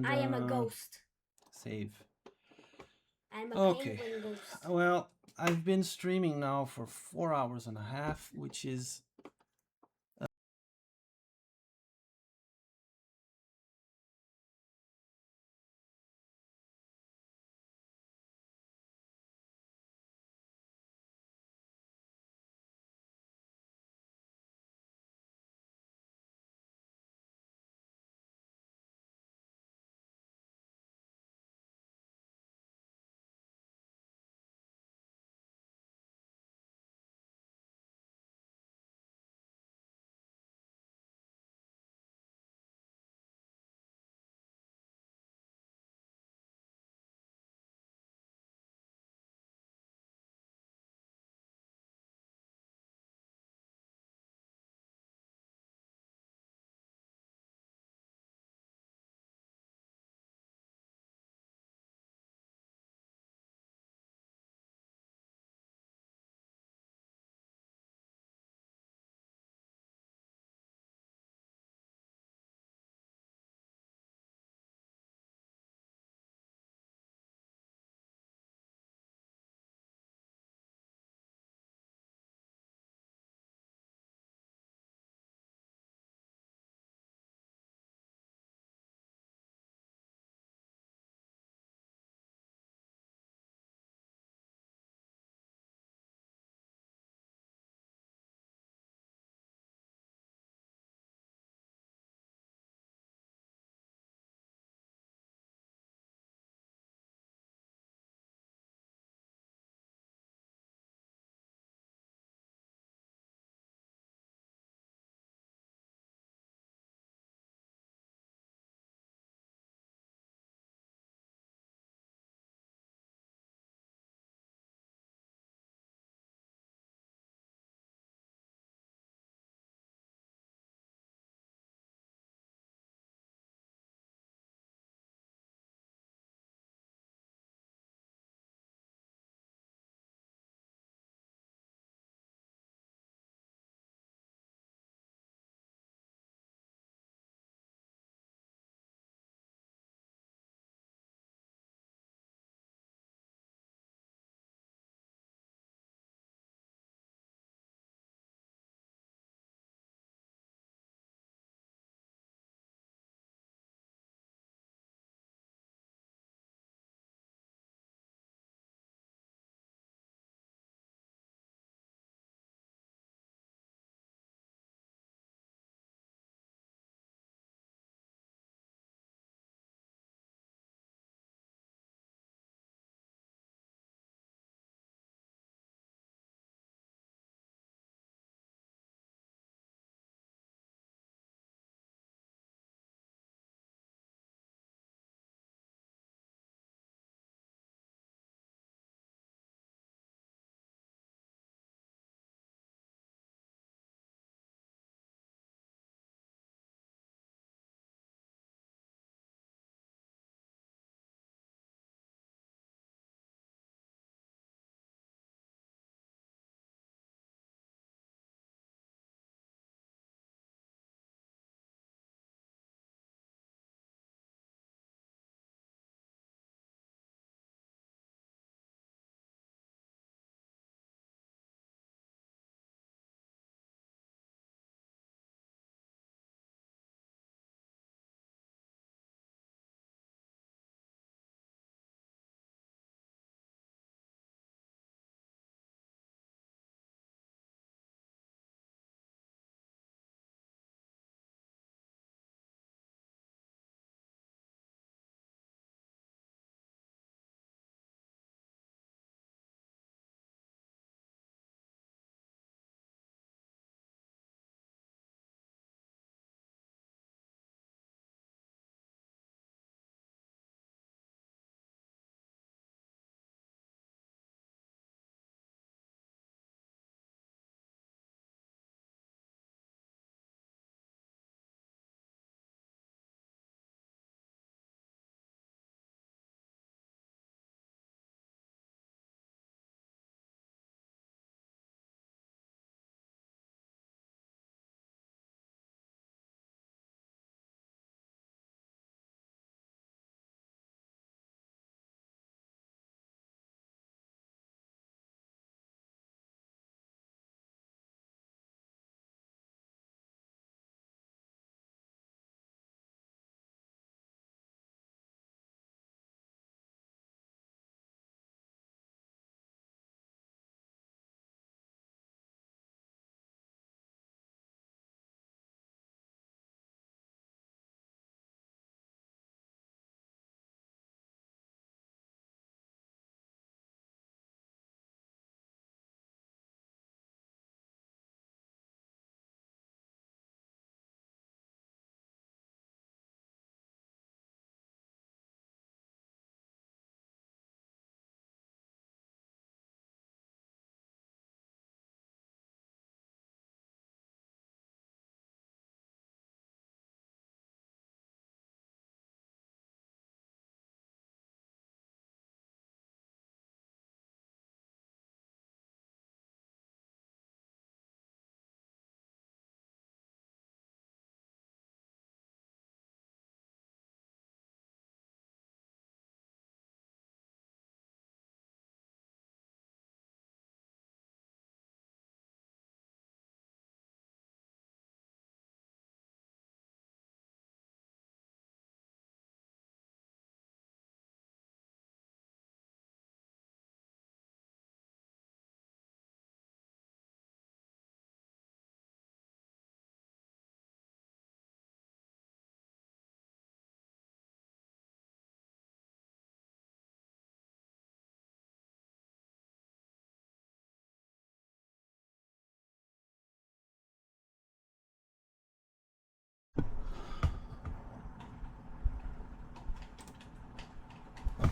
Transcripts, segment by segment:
and I am a ghost. save. I'm a Okay. penguin ghost. Well, I've been streaming now for 4 hours and a half, which is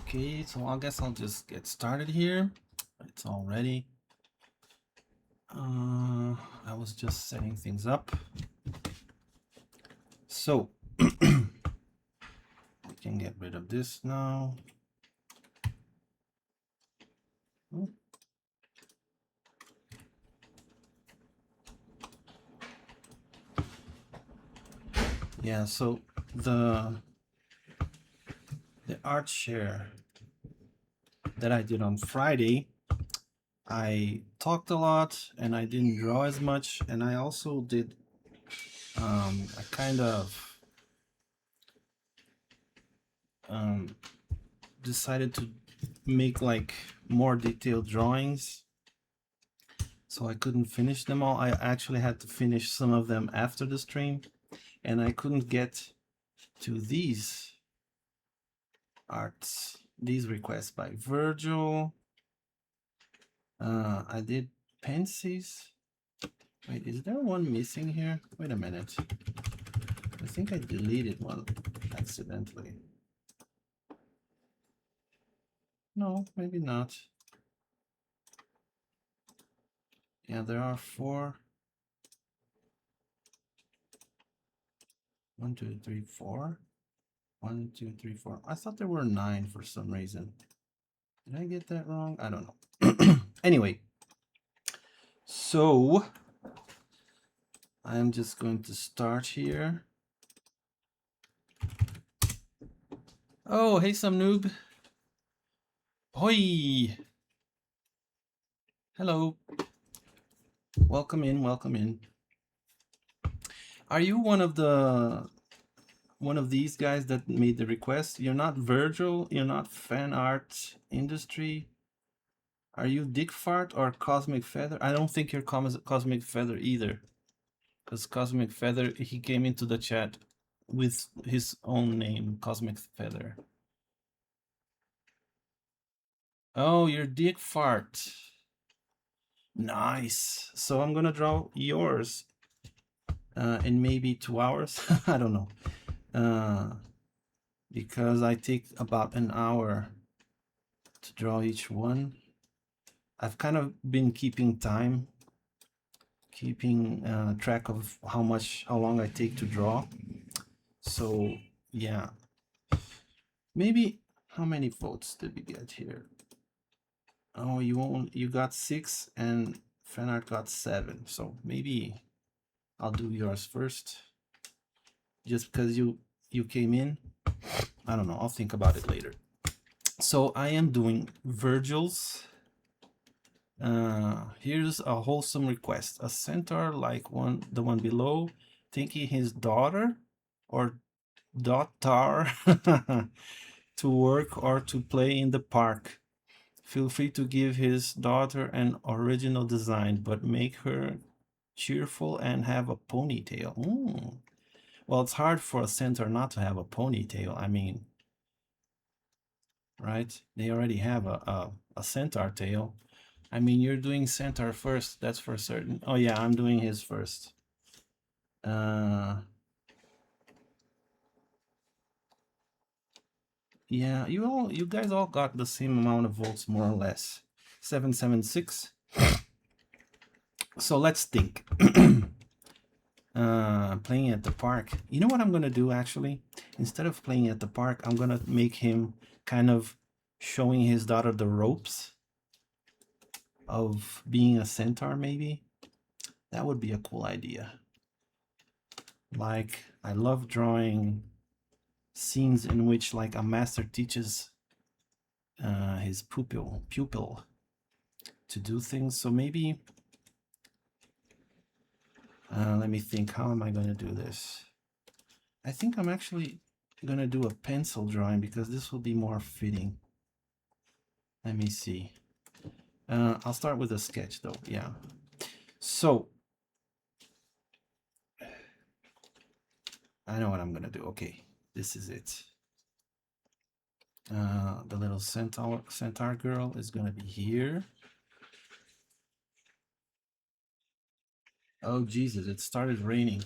Okay, so I guess I'll just get started here. It's all ready. I was just setting things up. So we can get rid of this now. Oh. Yeah, so the art share that I did on Friday, I talked a lot and I didn't draw as much, and I also did I kind of decided to make like more detailed drawings, so I couldn't finish them all. I actually had to finish some of them after the stream, and I couldn't get to these arts, these requests by Virgil. I did Pensies. Wait, is there one missing here? Wait a minute. I think I deleted one accidentally. No, maybe not. Yeah, there are 4. 1, 2, 3, 4. 1, 2, 3, 4. I thought there were 9 for some reason. Did I get that wrong? I don't know. Anyway, so I'm just going to start here. Oh, hey, some noob. Hoi. Hello. Welcome in, welcome in. Are you one of these guys that made the request? You're not Virgil, you're not Fan Art Industry. Are you Dick Fart or Cosmic Feather? I don't think you're Cosmic Feather either. Because Cosmic Feather, he came into the chat with his own name, Cosmic Feather. Oh, you're Dick Fart. Nice. So I'm gonna draw yours in maybe 2 hours. I don't know. Because I take about an hour to draw each one. I've kind of been keeping track of how long I take to draw. So yeah, maybe how many votes did we get here? Oh, you got 6 and Fanart got 7. So maybe I'll do yours first, just because you came in. I don't know. I'll think about it later. So I am doing Virgil's. Here's a wholesome request: a centaur like the one below, thinking his daughter or daughter to work or to play in the park. Feel free to give his daughter an original design, but make her cheerful and have a ponytail. Well, it's hard for a centaur not to have a ponytail. I mean, right? They already have a centaur tail. I mean, you're doing centaur first, that's for certain. Oh yeah, I'm doing his first. Yeah, you guys all got the same amount of votes, more or less. 776. So let's think. Playing at the park. You know what I'm gonna do actually? Instead of playing at the park, I'm gonna make him kind of showing his daughter the ropes of being a centaur, maybe. That would be a cool idea. Like, I love drawing scenes in which like a master teaches his pupil to do things. So maybe let me think, how am I going to do this? I think I'm actually going to do a pencil drawing because this will be more fitting. Let me see. I'll start with a sketch though. Yeah. So I know what I'm going to do. Okay, this is it. The little centaur girl is going to be here. Oh, Jesus, it started raining.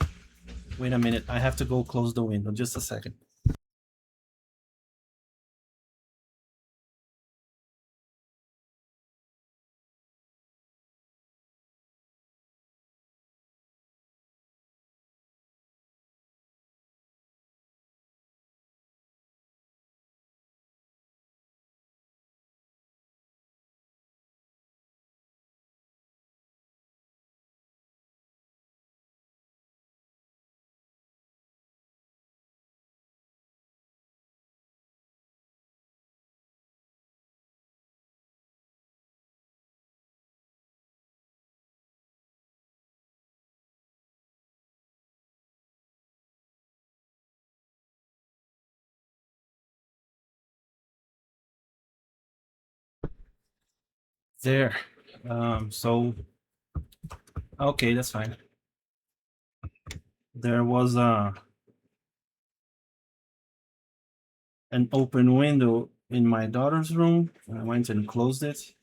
Wait a minute, I have to go close the window. Just a second. There. So okay, that's fine. There was an open window in my daughter's room. I went and closed it.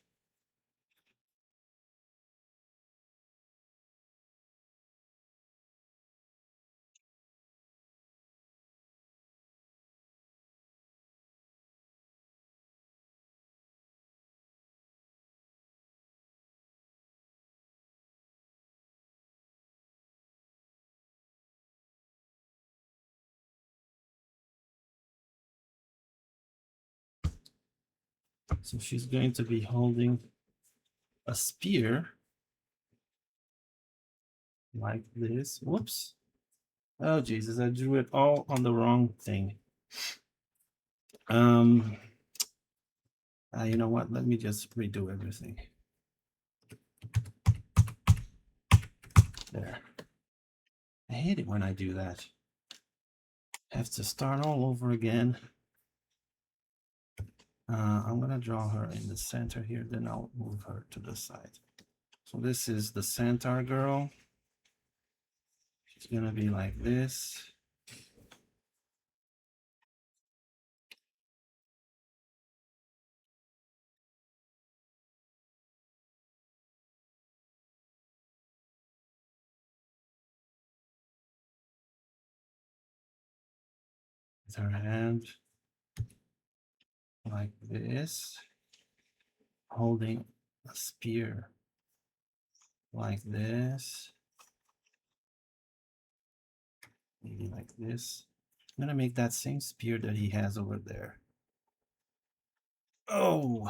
So she's going to be holding a spear like this. Whoops. Oh Jesus, I drew it all on the wrong thing. Um you know what? Let me just redo everything. There. I hate it when I do that. Have to start all over again. I'm gonna draw her in the center here, then I'll move her to the side. So this is the centaur girl. She's gonna be like this. With her hand like this, holding a spear like this, maybe like this. I'm gonna make that same spear that he has over there. Oh,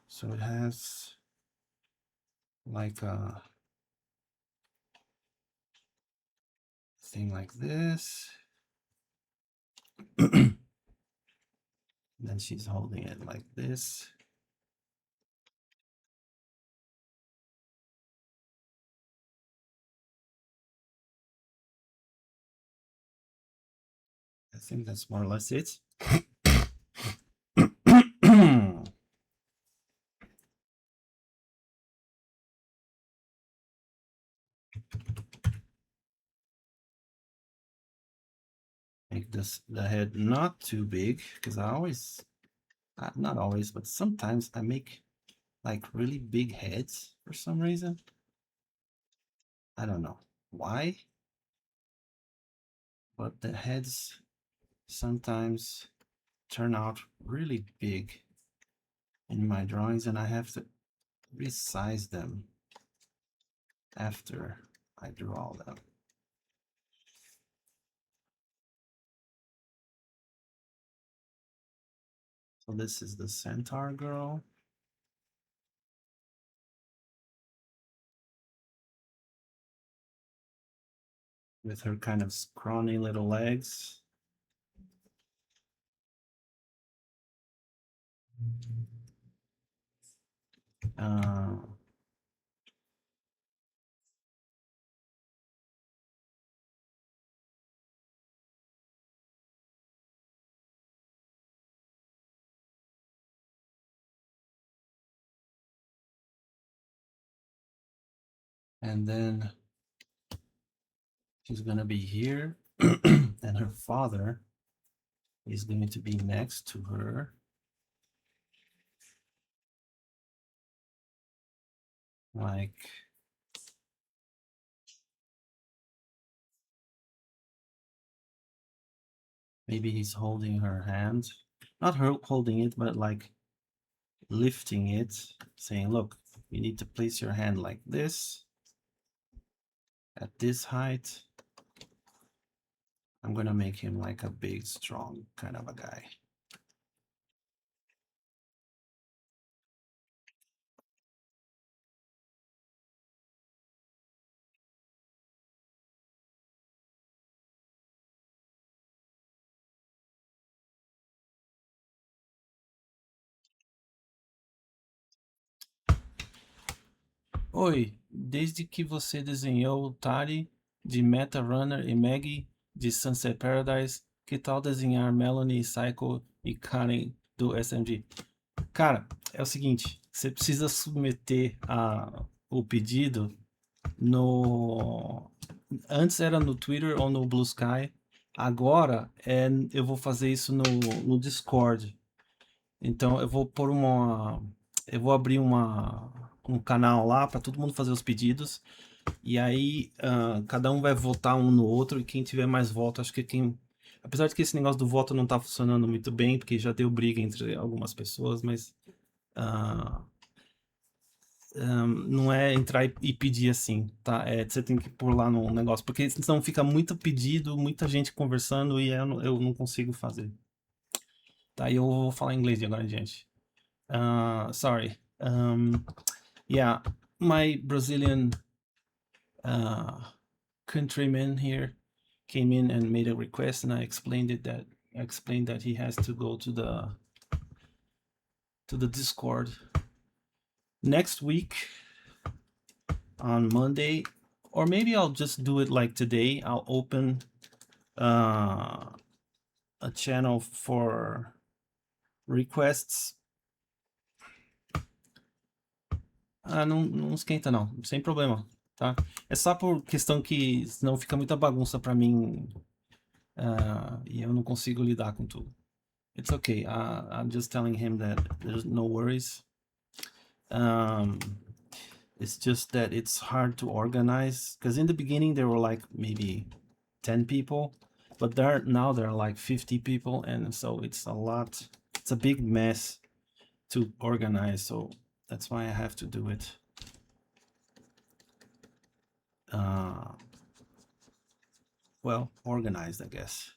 so it has like a thing like this. Then she's holding it like this. I think that's more or less it. Make this the head not too big, because I always, not always, but sometimes I make like really big heads for some reason. I don't know why, but the heads sometimes turn out really big in my drawings, and I have to resize them after I draw them. So this is the centaur girl. With her kind of scrawny little legs. Uh, and then she's gonna be here, and her father is going to be next to her. Like maybe he's holding her hand, not her holding it, but like lifting it, saying, look, you need to place your hand like this at this height. I'm gonna make him like a big, strong kind of a guy. Oi, desde que você desenhou o Tari, de Meta Runner e Maggie de Sunset Paradise. Que tal desenhar Melanie, Psycho e Karen do SMG? Cara, é o seguinte, você precisa submeter o pedido no... Antes era no Twitter ou no Blue Sky, agora eu vou fazer isso no Discord. Então eu vou pôr eu vou abrir um canal lá para todo mundo fazer os pedidos. E aí cada um vai votar um no outro e quem tiver mais votos, acho que quem. Apesar de que esse negócio do voto não tá funcionando muito bem, porque já deu briga entre algumas pessoas, mas ah, não é entrar e pedir assim, tá? Você tem que pôr lá no negócio, porque senão fica muito pedido, muita gente conversando e eu não consigo fazer. Tá, e eu vou falar inglês de agora em diante. Sorry. Yeah, my Brazilian countryman here came in and made a request, and I explained that he has to go to the Discord next week on Monday, or maybe I'll just do it like today. I'll open a channel for requests. Não esquenta não, sem problema, tá? É só por questão que senão fica muita bagunça pra mim e eu não consigo lidar com tudo. It's okay. I'm just telling him that there's no worries. It's just that it's hard to organize because in the beginning there were like maybe 10 people, but now there are like 50 people, and so it's a lot. It's a big mess to organize, so that's why I have to do it. Well, organized, I guess.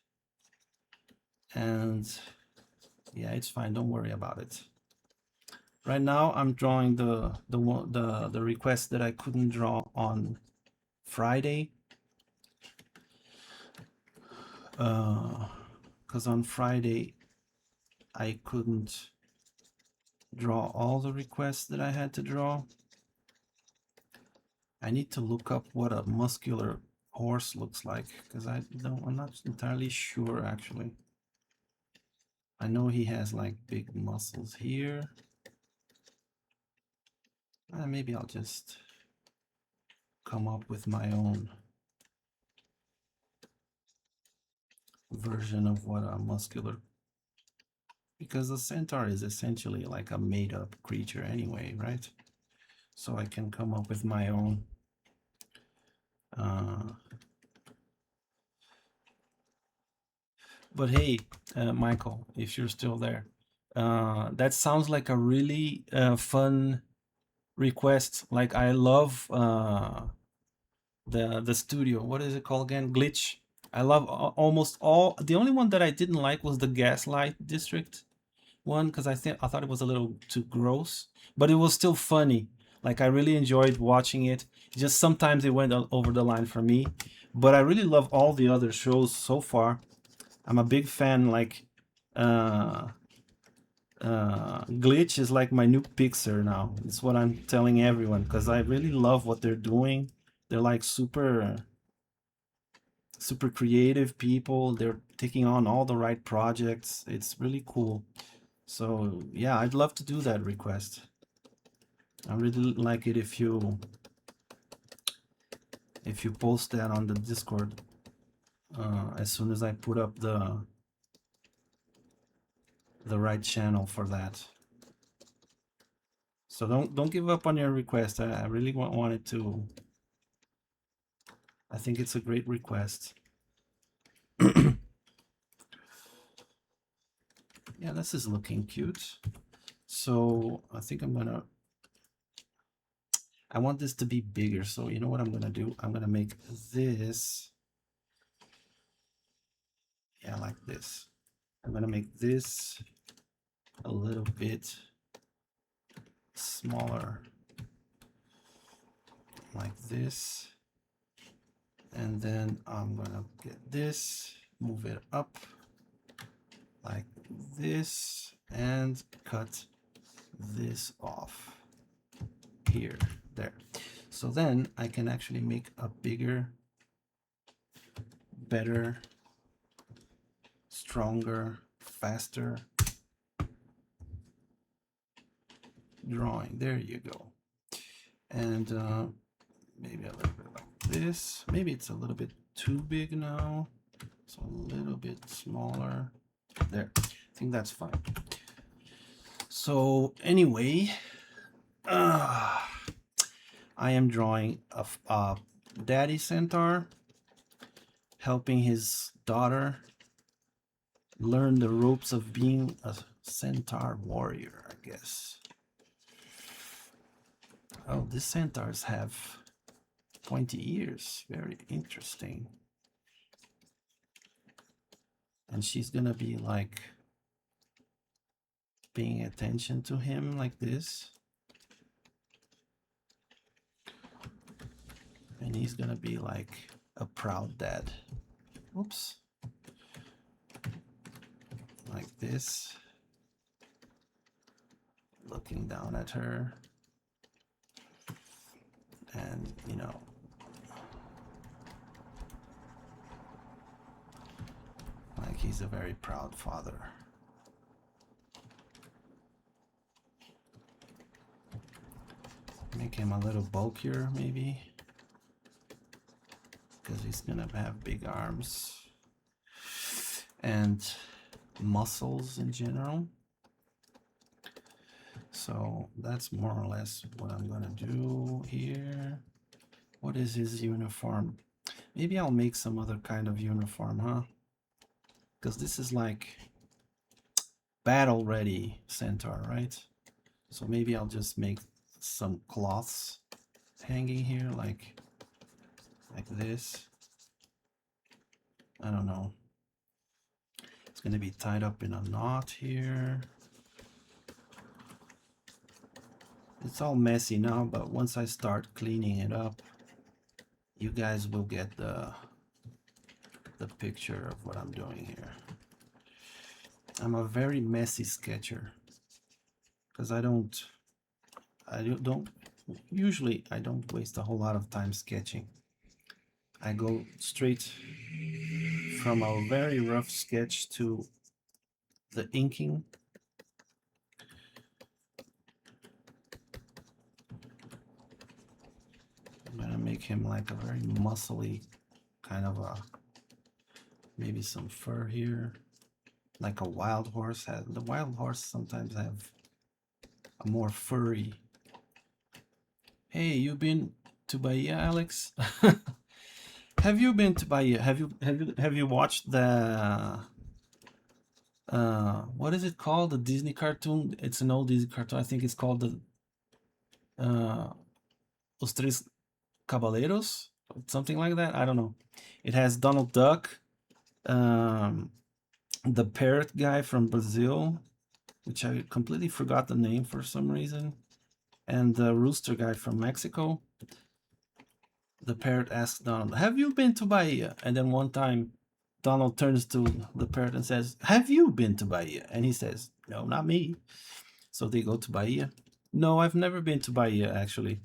And yeah, it's fine. Don't worry about it. Right now, I'm drawing the request that I couldn't draw on Friday. Because on Friday, I couldn't draw all the requests that I had to draw. I need to look up what a muscular horse looks like because I'm not entirely sure actually. I know he has like big muscles here. Maybe I'll just come up with my own version of what a muscular, because the centaur is essentially like a made-up creature anyway, right? So I can come up with my own but hey, Michael, if you're still there, that sounds like a really fun request. Like I love the studio. What is it called again? Glitch. I love almost all. The only one that I didn't like was the Gaslight District one because I thought it was a little too gross, but it was still funny. Like I really enjoyed watching it. Just sometimes it went over the line for me, but I really love all the other shows so far. I'm a big fan. Like Glitch is like my new Pixar now. It's what I'm telling everyone because I really love what they're doing. They're like super creative people. They're taking on all the right projects. It's really cool. So yeah, I'd love to do that request. I really like it if you post that on the Discord as soon as I put up the right channel for that. So don't give up on your request. I really want it to. I think it's a great request. Yeah, this is looking cute. So I think I want this to be bigger. So you know what I'm gonna do? I'm gonna make this. Yeah, like this. I'm gonna make this a little bit smaller, like this. And then I'm gonna get this, move it up like this, and cut this off here, there. So then I can actually make a bigger better, stronger, faster drawing. There you go. And maybe a little bit like this. Maybe it's a little bit too big now. So a little bit smaller. There. I think that's fine. So anyway, I am drawing a daddy centaur helping his daughter learn the ropes of being a centaur warrior, I guess. Oh, these centaurs have pointy ears. Very interesting. And she's gonna be like paying attention to him like this. And he's gonna be like a proud dad. Oops. Like this. Looking down at her. And, you know, like he's a very proud father. Make him a little bulkier, maybe. Because he's gonna have big arms. And muscles in general. So that's more or less what I'm gonna do here. What is his uniform? Maybe I'll make some other kind of uniform, huh? Because this is like battle ready centaur, right? So maybe I'll just make some cloths hanging here like this. I don't know. It's gonna be tied up in a knot here. It's all messy now, but once I start cleaning it up, you guys will get the picture of what I'm doing here. I'm a very messy sketcher because I don't usually waste a whole lot of time sketching. I go straight from a very rough sketch to the inking. I'm gonna make him like a very muscly kind of a, maybe some fur here, like a wild horse has. The wild horse sometimes have a more furry. Hey, you been to Bahia, Alex? Have you been to Bahia? Have you watched the what is it called? The Disney cartoon? It's an old Disney cartoon. I think it's called the Os Três Caballeros, something like that. I don't know. It has Donald Duck, the parrot guy from Brazil, which I completely forgot the name for some reason, and the rooster guy from Mexico. The parrot asks Donald, "Have you been to Bahia?" And then one time, Donald turns to the parrot and says, "Have you been to Bahia?" And he says, "No, not me." So they go to Bahia. No, I've never been to Bahia, actually.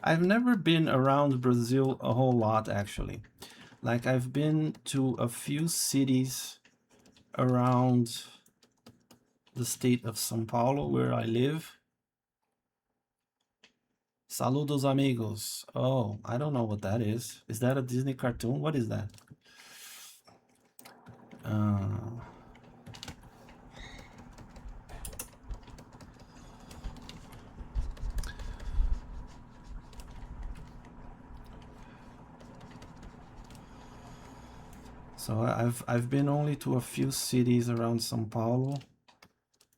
I've never been around Brazil a whole lot, actually. Like, I've been to a few cities around the state of São Paulo, where I live. Saludos, amigos. Oh, I don't know what that is. Is that a Disney cartoon? What is that? So I've been only to a few cities around São Paulo,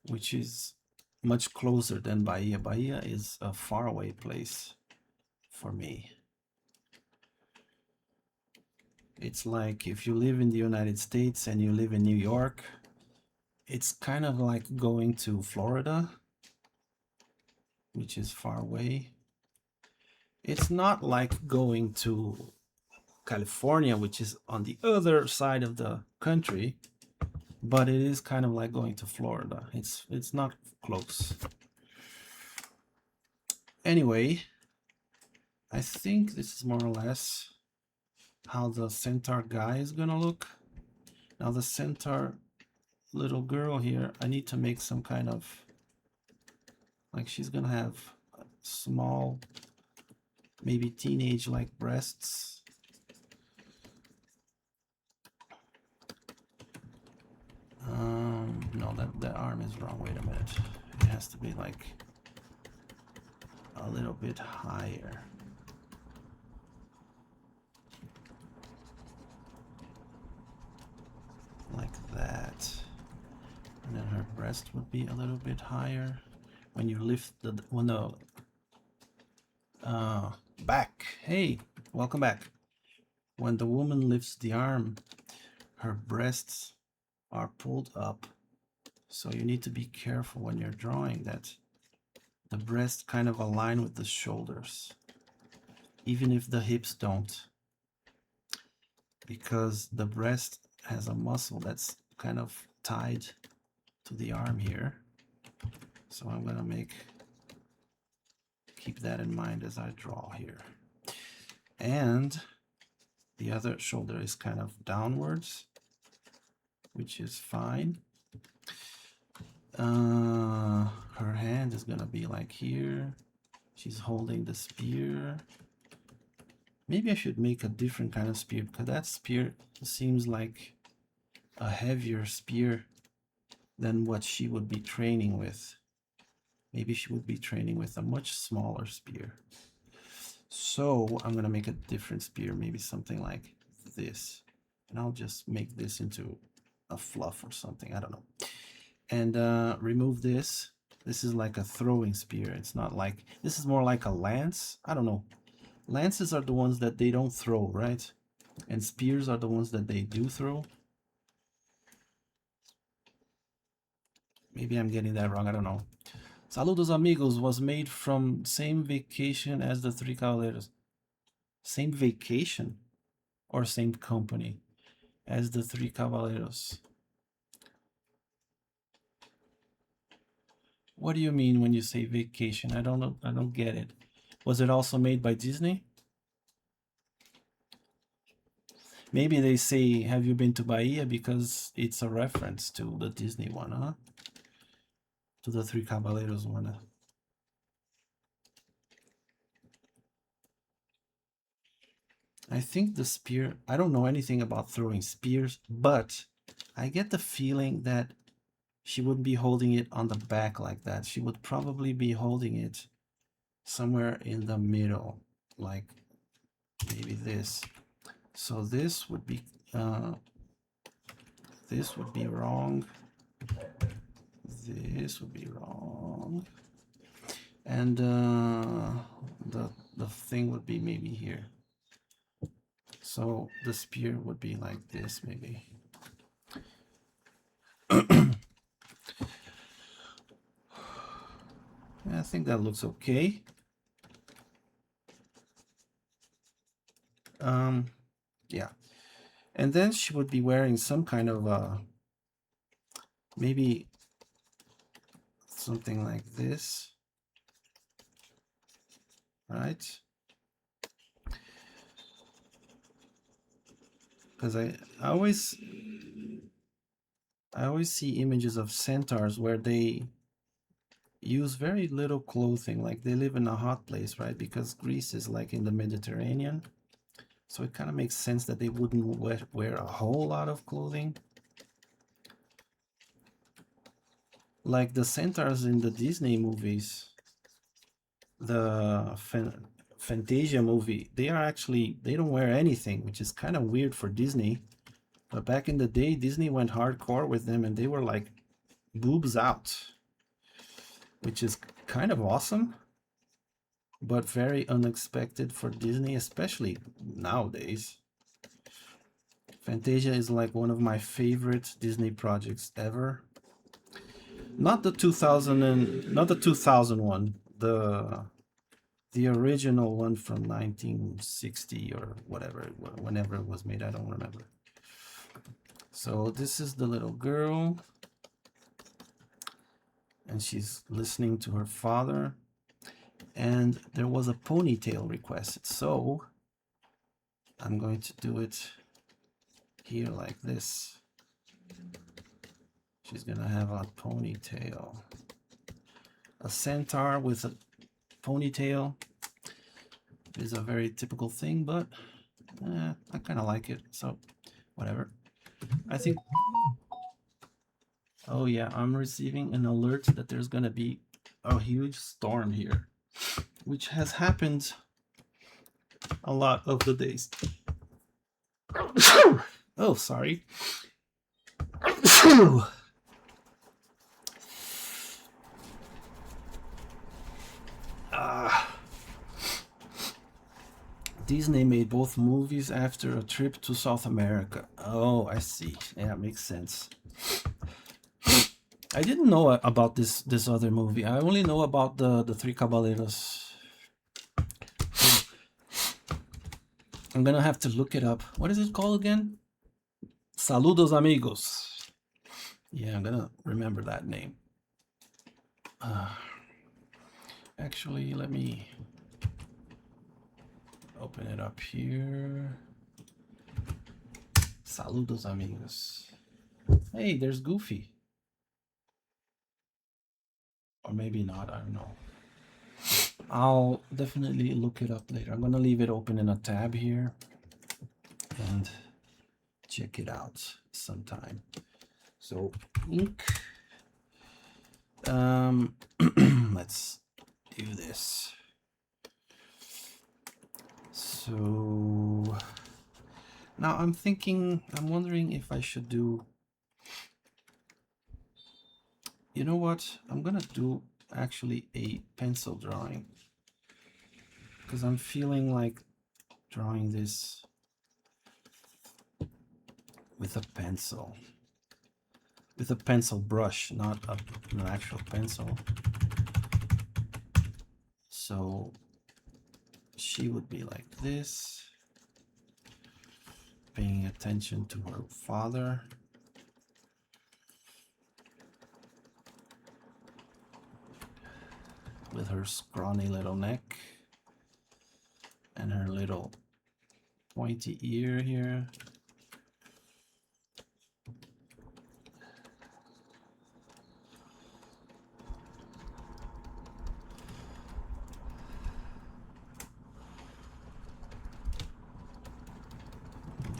which is much closer than Bahia. Bahia is a faraway place for me. It's like if you live in the United States and you live in New York, it's kind of like going to Florida, which is far away. It's not like going to California, which is on the other side of the country, but it is kind of like going to Florida. It's not close. Anyway, I think this is more or less how the centaur guy is gonna look. Now the centaur little girl here, I need to make some kind of, like, she's gonna have small, maybe teenage like breasts. No, that arm is wrong. Wait a minute. It has to be like a little bit higher. Like that. And then her breast would be a little bit higher. When you lift the, well, no. Back. Hey, welcome back. When the woman lifts the arm, her breasts are pulled up. So you need to be careful when you're drawing that the breasts kind of align with the shoulders, even if the hips don't, because the breast has a muscle that's kind of tied to the arm here. So I'm gonna keep that in mind as I draw here. And the other shoulder is kind of downwards, which is fine. Her hand is gonna be like here. She's holding the spear. Maybe I should make a different kind of spear, because that spear seems like a heavier spear than what she would be training with. Maybe she would be training with a much smaller spear. So I'm gonna make a different spear, maybe something like this. And I'll just make this into a fluff or something, I don't know. And remove this. This is like a throwing spear. It's not like, this is more like a lance. I don't know. Lances are the ones that they don't throw, right? And spears are the ones that they do throw. Maybe I'm getting that wrong, I don't know. Saludos amigos was made from same vacation as the Three Cavaleiros. Same vacation or same company as the Three Cavaleiros? What do you mean when you say vacation? I don't know. I don't get it. Was it also made by Disney? Maybe they say, have you been to Bahia? Because it's a reference to the Disney one, huh? To the Three Cavaleiros one. I think the spear, I don't know anything about throwing spears, but I get the feeling that she wouldn't be holding it on the back like that. She would probably be holding it somewhere in the middle, like maybe this. So this would be wrong. This would be wrong. And the thing would be maybe here. So the spear would be like this, maybe. I think that looks okay. Yeah. And then she would be wearing some kind of maybe something like this, right? Because I always see images of centaurs where they use very little clothing, like they live in a hot place, right? Because Greece is like in the Mediterranean. So it kind of makes sense that they wouldn't wear a whole lot of clothing. Like the centaurs in the Disney movies, the Fantasia movie, they don't wear anything, which is kind of weird for Disney. But back in the day, Disney went hardcore with them and they were like boobs out, which is kind of awesome, but very unexpected for Disney, especially nowadays. Fantasia is like one of my favorite Disney projects ever. Not the 2000 one, the original one from 1960 or whatever, whenever it was made, I don't remember. So this is the little girl, and she's listening to her father, and there was a ponytail requested. So I'm going to do it here like this. She's gonna have a ponytail. A centaur with a ponytail is a very typical thing, but I kind of like it, so whatever. I think. Oh yeah, I'm receiving an alert that there's gonna be a huge storm here, which has happened a lot of the days. Oh, sorry. Disney made both movies after a trip to South America. Oh, I see. Yeah, makes sense. I didn't know about this other movie. I only know about the Three Caballeros. I'm gonna have to look it up. What is it called again? Saludos amigos. Yeah, I'm gonna remember that name. Actually, let me open it up here. Saludos amigos. Hey, there's Goofy. Or maybe not, I don't know. I'll definitely look it up later. I'm gonna leave it open in a tab here and check it out sometime. So ink. Let's do this. So now I'm wondering if I should do, you know what? I'm gonna do actually a pencil drawing because I'm feeling like drawing this with a pencil. With a pencil brush, not an actual pencil. So she would be like this, paying attention to her father. With her scrawny little neck and her little pointy ear here.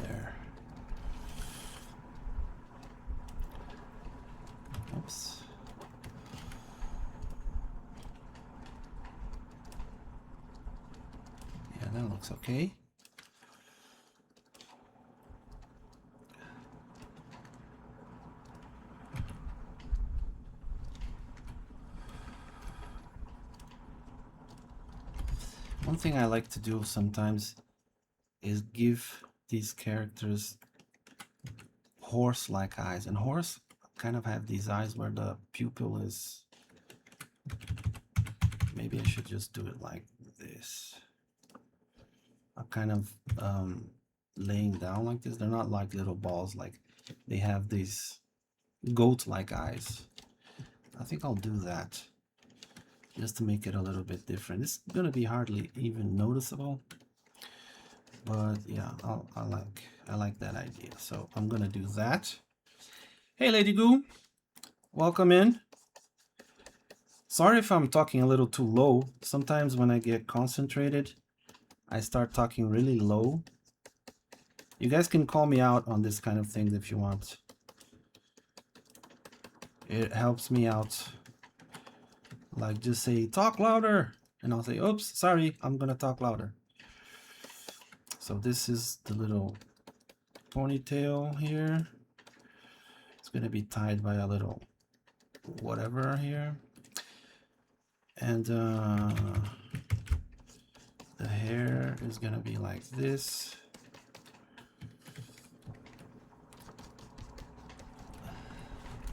There. Oops. Yeah, that looks okay. One thing I like to do sometimes is give these characters horse-like eyes, and horse kind of have these eyes where the pupil is. Maybe I should just do it like this. I'm kind of laying down like this. They're not like little balls, like they have these goat-like eyes. I think I'll do that just to make it a little bit different. It's gonna be hardly even noticeable, but yeah, I like that idea. So I'm gonna do that. Hey, Lady Goo, welcome in. Sorry if I'm talking a little too low. Sometimes when I get concentrated, I start talking really low. You guys can call me out on this kind of things if you want. It helps me out. Like just say, talk louder. And I'll say, oops, sorry, I'm gonna talk louder. So this is the little ponytail here. It's gonna be tied by a little whatever here. And the hair is gonna be like this.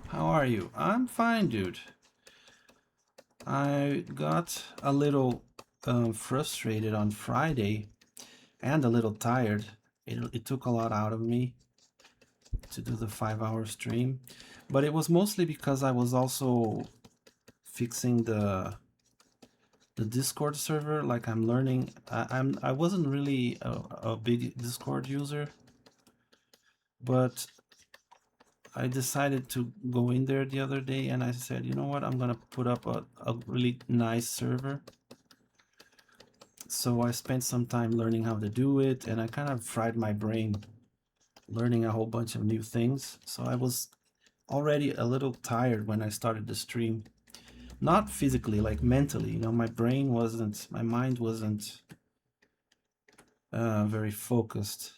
How are you? I'm fine, dude. I got a little frustrated on Friday and a little tired. It took a lot out of me to do the 5-hour stream, but it was mostly because I was also fixing the the Discord server. Like I'm learning. I wasn't really a big Discord user, but I decided to go in there the other day and I said, you know what, I'm gonna put up a really nice server. So I spent some time learning how to do it, and I kind of fried my brain learning a whole bunch of new things. So I was already a little tired when I started the stream. Not physically, like mentally, you know, my mind wasn't very focused.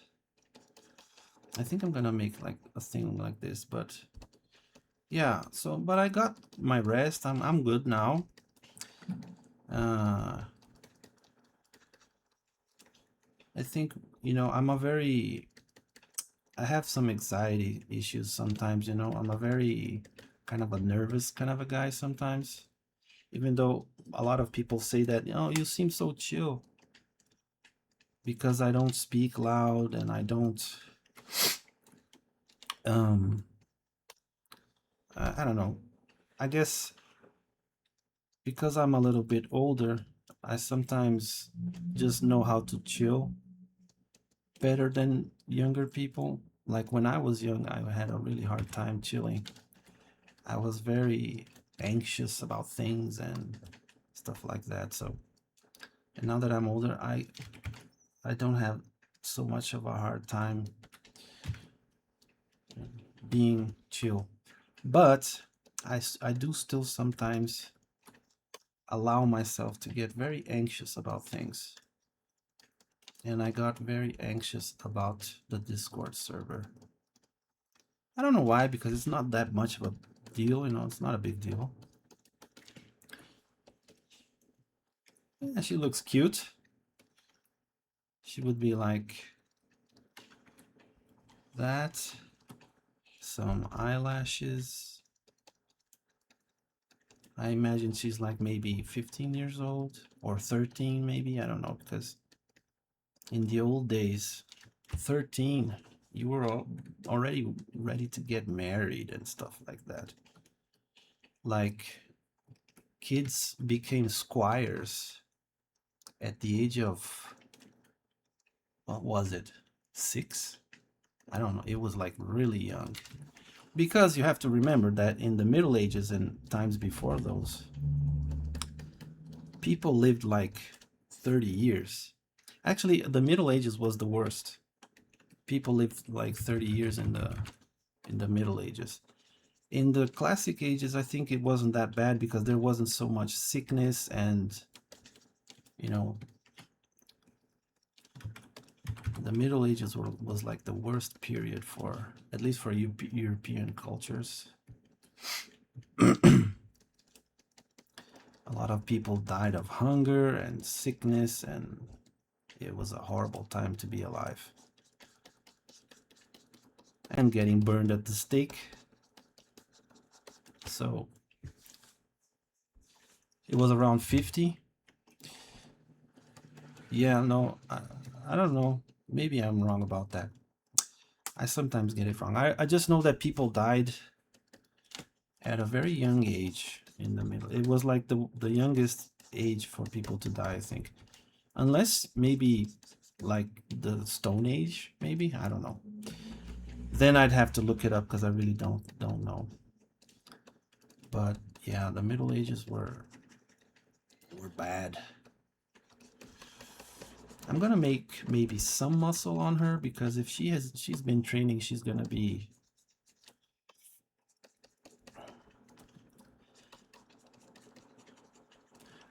I think I'm gonna make like a thing like this, but yeah, so but I got my rest. I'm good now. I think, you know, I have some anxiety issues sometimes, you know. I'm a very kind of a nervous kind of a guy sometimes. Even though a lot of people say that, you know, you seem so chill, because I don't speak loud and I don't I don't know. I guess because I'm a little bit older, I sometimes just know how to chill better than younger people. Like when I was young, I had a really hard time chilling. I was very anxious about things and stuff like that. So, and now that I'm older, I don't have so much of a hard time being chill. But I do still sometimes allow myself to get very anxious about things. And I got very anxious about the Discord server. I don't know why, because it's not that much of a deal, you know, it's not a big deal. Yeah, she looks cute. She would be like that. Some eyelashes. I imagine she's like maybe 15 years old or 13 maybe, I don't know, because in the old days, 13, you were already ready to get married and stuff like that. Like kids became squires at the age of, what was it, 6? I don't know, it was like really young. Because you have to remember that in the Middle Ages and times before those, people lived like 30 years. Actually, the Middle Ages was the worst. People lived like 30 years in the Middle Ages. In the Classic Ages, I think it wasn't that bad because there wasn't so much sickness, and you know, the Middle Ages was like the worst period for, at least for European cultures. A lot of people died of hunger and sickness, and it was a horrible time to be alive. And getting burned at the stake. So it was around 50. Yeah, no, I don't know. Maybe I'm wrong about that. I sometimes get it wrong. I just know that people died at a very young age in the middle. It was like the youngest age for people to die, I think. Unless maybe like the Stone Age, maybe, I don't know. Then I'd have to look it up because I really don't know. But yeah, the Middle Ages were bad. I'm gonna make maybe some muscle on her, because if she's been training, she's gonna be,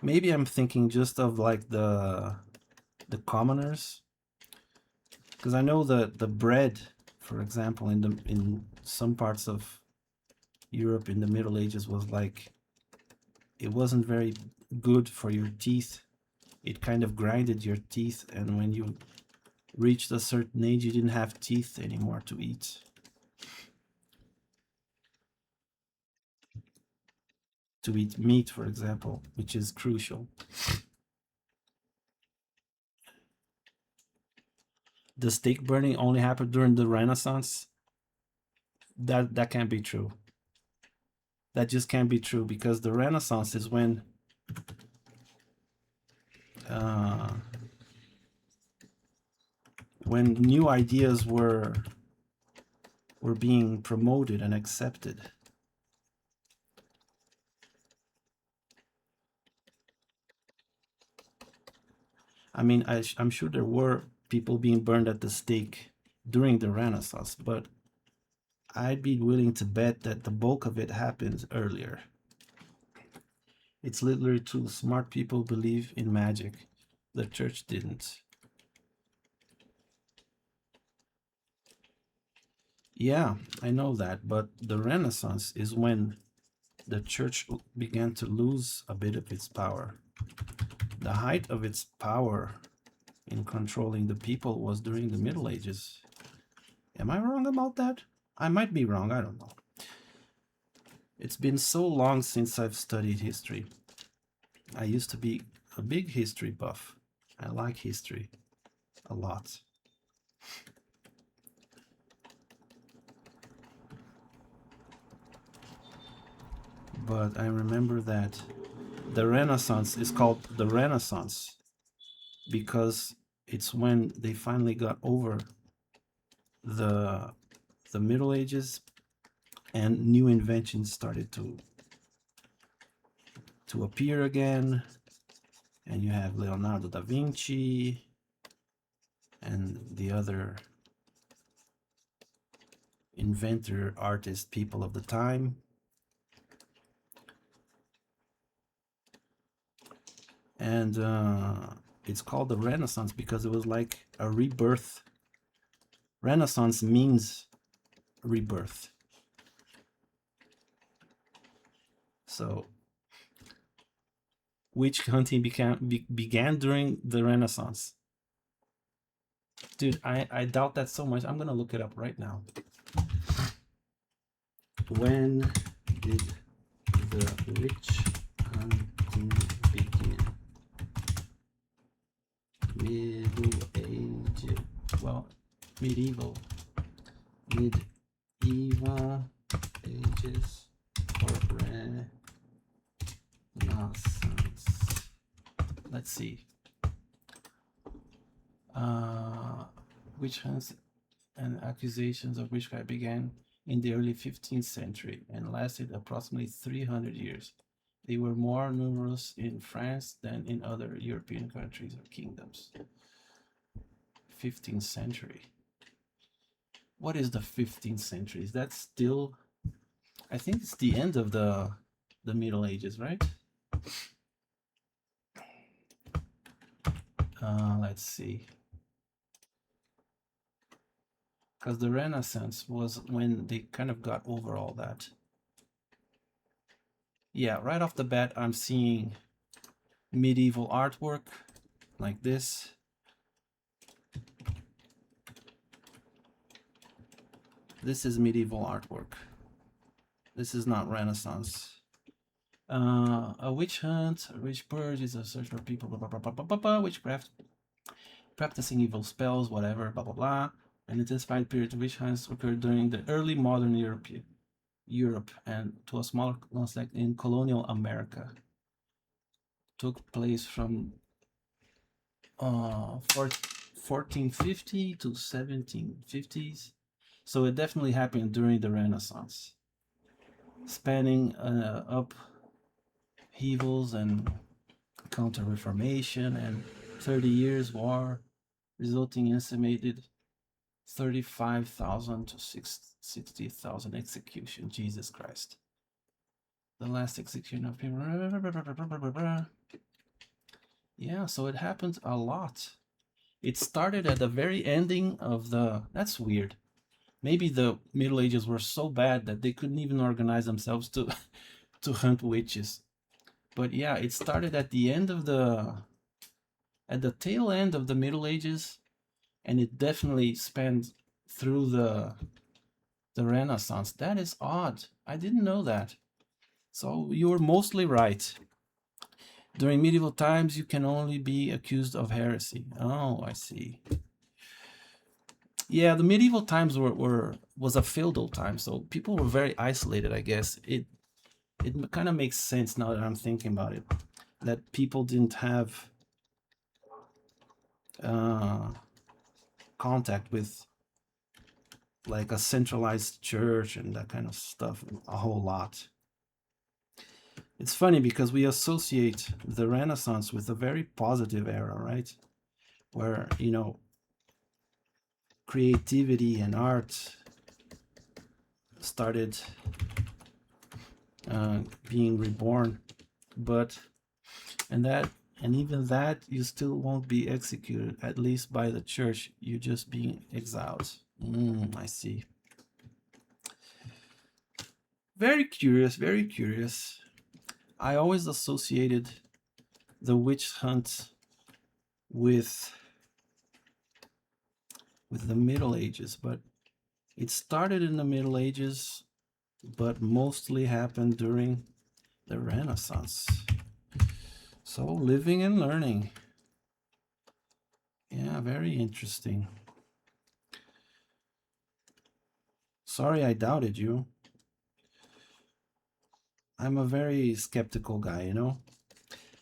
maybe I'm thinking just of like the commoners, because I know the bread, for example, in some parts of Europe in the Middle Ages was like, it wasn't very good for your teeth. It kind of grinded your teeth, and when you reached a certain age, you didn't have teeth anymore to eat. To eat meat, for example, which is crucial. The stake burning only happened during the Renaissance. That can't be true. That just can't be true, because the Renaissance is when uh, when new ideas were being promoted and accepted. I mean, I'm sure there were people being burned at the stake during the Renaissance, but I'd be willing to bet that the bulk of it happened earlier. It's literally true. Smart people believe in magic. The church didn't. Yeah, I know that, but the Renaissance is when the church began to lose a bit of its power. The height of its power in controlling the people was during the Middle Ages. Am I wrong about that? I might be wrong, I don't know. It's been so long since I've studied history. I used to be a big history buff. I like history a lot. But I remember that the Renaissance is called the Renaissance because it's when they finally got over the Middle Ages and new inventions started to appear again. And you have Leonardo da Vinci and the other inventor, artist, people of the time. And it's called the Renaissance because it was like a rebirth. Renaissance means rebirth. So witch hunting began during the Renaissance. Dude, I doubt that so much. I'm gonna look it up right now. When did the witch hunting begin? Middle Age. Well, medieval ages or Renaissance. Let's see. Witch hunts and accusations of witchcraft began in the early 15th century and lasted approximately 300 years. They were more numerous in France than in other European countries or kingdoms. 15th century. What is the 15th century? Is that still... I think it's the end of the Middle Ages, right? Let's see. Because the Renaissance was when they kind of got over all that. Yeah, right off the bat, I'm seeing medieval artwork like this. This is medieval artwork. This is not Renaissance. A witch hunt, a witch purge is a search for people, blah, blah, blah, blah, blah, blah, witchcraft, practicing evil spells, whatever, blah, blah, blah. An intensified period of witch hunts occurred during the early modern Europe and to a smaller extent in colonial America. Took place from 1450 to 1750s. So it definitely happened during the Renaissance, spanning upheavals and Counter-Reformation and 30 Years' War, resulting in estimated 35,000 to 60,000 executions. Jesus Christ. The last execution of people. Yeah, so it happened a lot. It started at the very ending of the... That's weird. Maybe the Middle Ages were so bad that they couldn't even organize themselves to hunt witches. But yeah, it started at the end of at the tail end of the Middle Ages, and it definitely spanned through the Renaissance. That is odd. I didn't know that. So you were mostly right. During medieval times, you can only be accused of heresy. Oh, I see. Yeah, the medieval times was a feudal time, so people were very isolated, I guess. It kind of makes sense now that I'm thinking about it, that people didn't have contact with like a centralized church and that kind of stuff a whole lot. It's funny because we associate the Renaissance with a very positive era, right? Where, creativity and art started being reborn, but and even that you still won't be executed, at least by the church. You just being exiled. I see. Very curious, very curious. I always associated the witch hunt with the Middle Ages, but it started in the Middle Ages, but mostly happened during the Renaissance. So living and learning. Yeah, very interesting. Sorry I doubted you. I'm a very skeptical guy,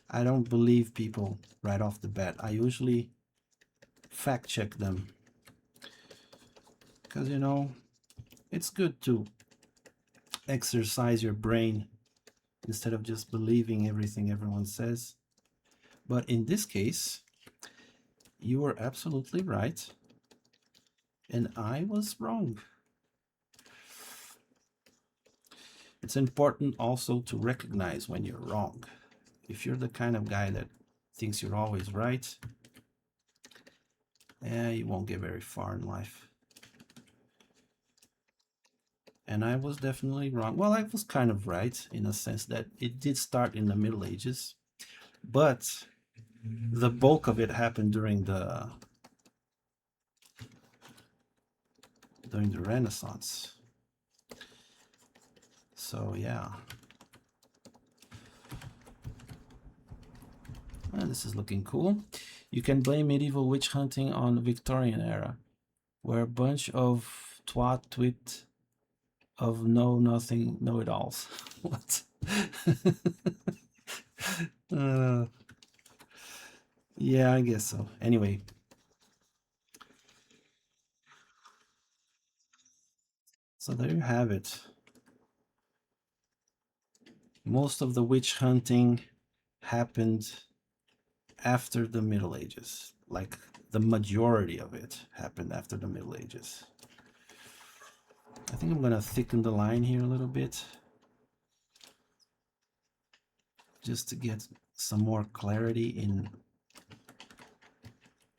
I don't believe people right off the bat. I usually fact check them. Because, it's good to exercise your brain instead of just believing everything everyone says. But in this case, you were absolutely right. And I was wrong. It's important also to recognize when you're wrong. If you're the kind of guy that thinks you're always right, you won't get very far in life. And I was definitely wrong. Well, I was kind of right in a sense that it did start in the Middle Ages, but the bulk of it happened during the Renaissance. So yeah. Well, this is looking cool. You can blame medieval witch hunting on the Victorian era, where a bunch of twit of know-nothing know-it-alls. What? Yeah, I guess so. Anyway. So there you have it. Most of the witch hunting happened after the Middle Ages. Like the majority of it happened after the Middle Ages. I think I'm gonna thicken the line here a little bit, just to get some more clarity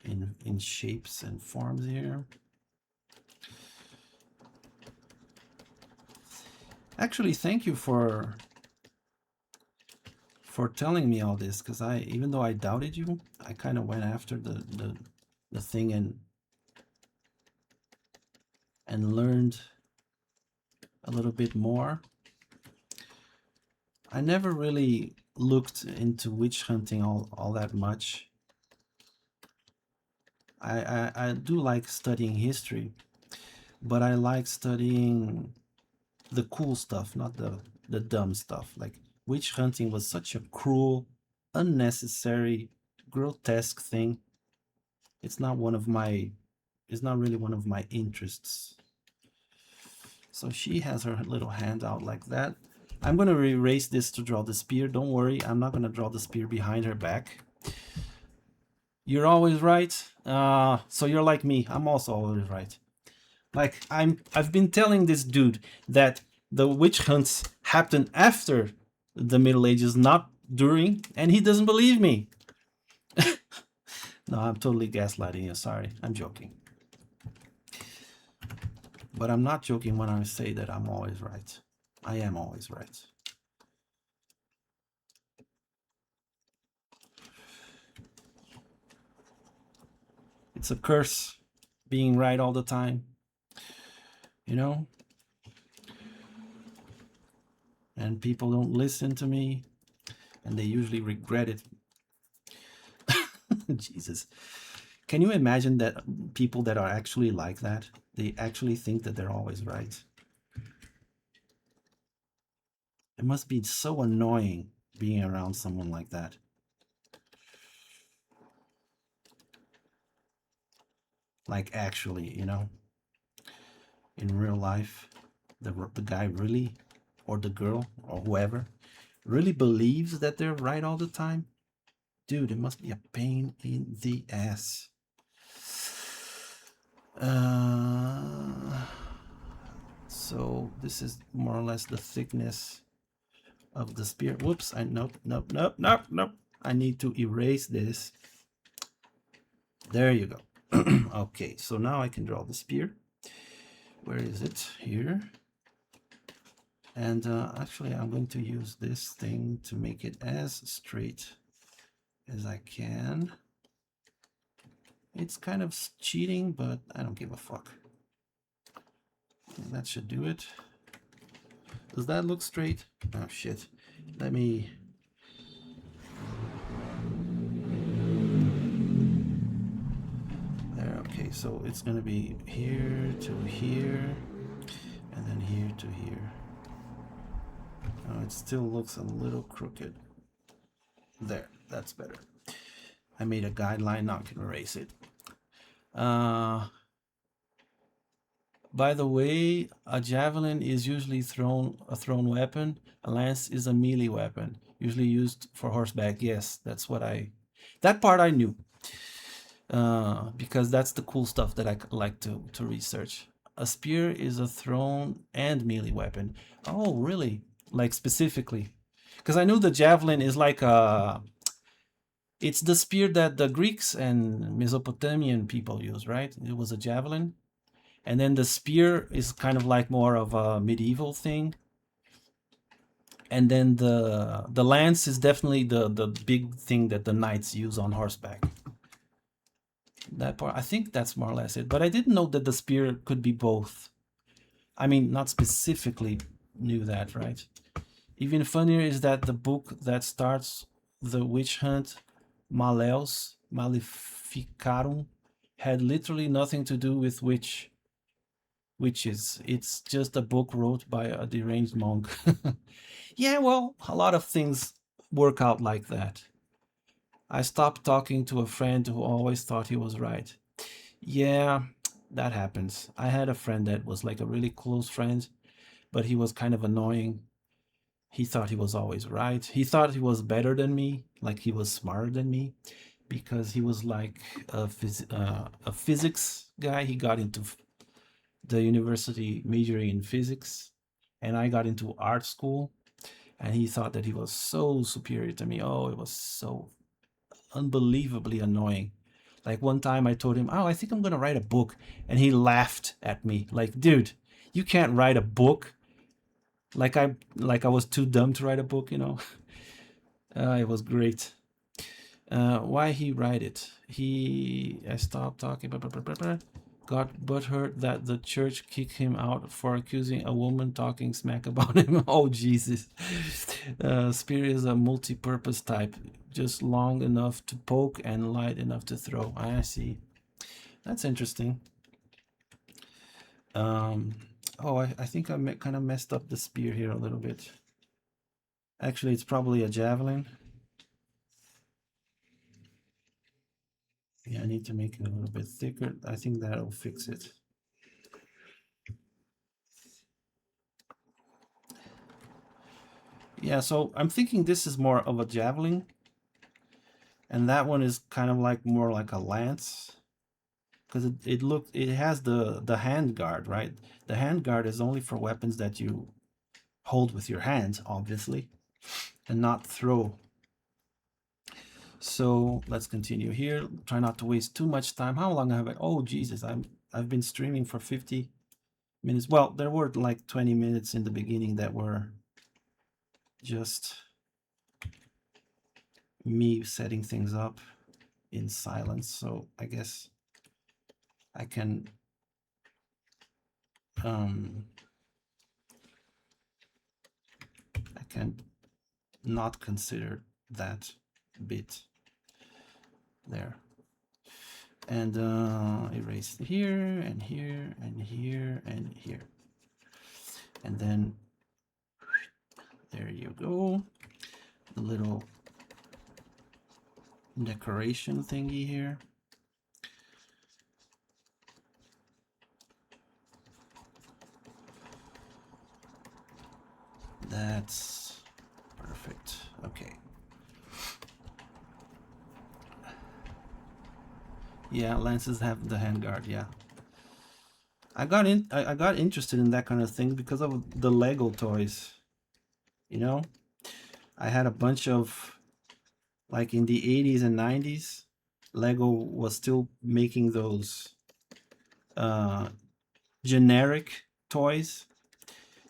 in shapes and forms here. Actually, thank you for telling me all this, because even though I doubted you, I kind of went after the thing and learned a little bit more. I never really looked into witch hunting all that much. I do like studying history, but I like studying the cool stuff, not the dumb stuff. Like witch hunting was such a cruel, unnecessary, grotesque thing. It's not really one of my interests. So she has her little hand out like that. I'm gonna erase this to draw the spear. Don't worry, I'm not gonna draw the spear behind her back. You're always right. So you're like me. I'm also always right. Like I've been telling this dude that the witch hunts happened after the Middle Ages, not during, and he doesn't believe me. No, I'm totally gaslighting you. Sorry, I'm joking. But I'm not joking when I say that I'm always right. I am always right. It's a curse being right all the time, and people don't listen to me, and they usually regret it. Jesus. Can you imagine that people that are actually like that, they actually think that they're always right? It must be so annoying being around someone like that. like actually, you know, in real life, the guy really, or the girl, or whoever, really believes that they're right all the time. Dude, it must be a pain in the ass. So this is more or less the thickness of the spear. Whoops, nope. I need to erase this. There you go. Okay, so now I can draw the spear. Where is it? Here. And actually, I'm going to use this thing to make it as straight as I can. It's kind of cheating, but I don't give a fuck. That should do it. Does that look straight? Oh shit. Let me... There, okay, so it's gonna be here to here, and then here to here. Oh, it still looks a little crooked. There, that's better. I made a guideline, now I can erase it. By the way, a javelin is usually a thrown weapon. A lance is a melee weapon, usually used for horseback. Yes, that's what that part I knew. Because that's the cool stuff that I like to research. A spear is a thrown and melee weapon. Oh, really? Like specifically? Because I knew the javelin is like it's the spear that the Greeks and Mesopotamian people use, right? It was a javelin. And then the spear is kind of like more of a medieval thing. And then the lance is definitely the big thing that the knights use on horseback. That part, I think that's more or less it. But I didn't know that the spear could be both. I mean, not specifically knew that, right? Even funnier is that the book that starts the witch hunt, Maleus Maleficarum, had literally nothing to do with witches. It's just a book wrote by a deranged monk. Yeah, well, a lot of things work out like that. I stopped talking to a friend who always thought he was right. Yeah, that happens. I had a friend that was like a really close friend, but he was kind of annoying. He thought he was always right. He thought he was better than me, like he was smarter than me, because he was like a physics guy. He got into the university majoring in physics, and I got into art school, and he thought that he was so superior to me. Oh, it was so unbelievably annoying. Like one time I told him, "Oh, I think I'm gonna write a book," and he laughed at me. Like, dude, you can't write a book. Like I was too dumb to write a book, you know. It was great. Why he write it? I stopped talking. Got butthurt that the church kicked him out for accusing a woman talking smack about him. Oh Jesus! Spear is a multi-purpose type, just long enough to poke and light enough to throw. I see. That's interesting. Oh, I think I kind of messed up the spear here a little bit. Actually, it's probably a javelin. Yeah, I need to make it a little bit thicker. I think that'll fix it. Yeah, so I'm thinking this is more of a javelin, and that one is kind of like more like a lance, because it has the hand guard, right? The hand guard is only for weapons that you hold with your hands, obviously, and not throw. So let's continue here. Try not to waste too much time. How long have I? Oh Jesus, I've been streaming for 50 minutes. Well, there were like 20 minutes in the beginning that were just me setting things up in silence. So I guess I can not consider that bit there. And erase here and here and here and here. And then there you go. The little decoration thingy here. That's perfect. Okay. Yeah, lances have the handguard. Yeah, I got interested in that kind of thing because of the Lego toys. You know, I had a bunch of, like, in the 80s and 90s. Lego was still making those uh, generic toys.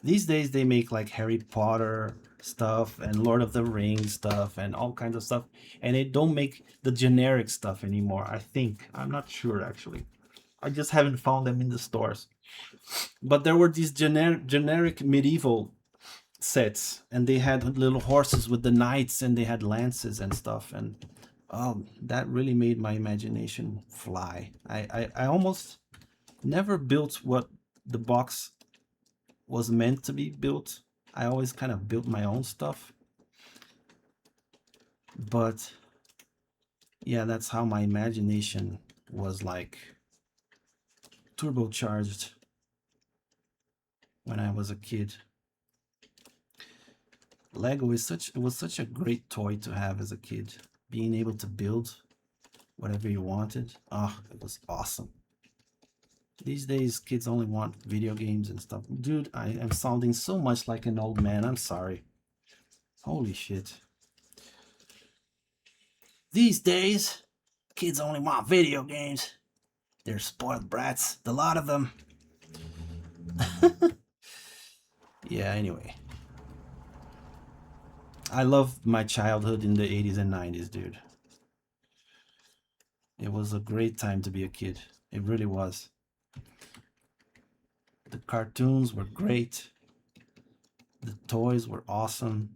These days they make like Harry Potter stuff and Lord of the Rings stuff and all kinds of stuff, and they don't make the generic stuff anymore. I think, I'm not sure actually. I just haven't found them in the stores. But there were these generic medieval sets, and they had little horses with the knights, and they had lances and stuff, and that really made my imagination fly. I almost never built what the box was meant to be built. I always kind of built my own stuff. But yeah, that's how my imagination was like turbocharged when I was a kid. Lego was such a great toy to have as a kid. Being able to build whatever you wanted. Oh, it was awesome. These days, kids only want video games and stuff. Dude, I am sounding so much like an old man. I'm sorry. Holy shit. These days, kids only want video games. They're spoiled brats, the lot of them. Yeah, anyway. I loved my childhood in the 80s and 90s, dude. It was a great time to be a kid. It really was. The cartoons were great. The toys were awesome.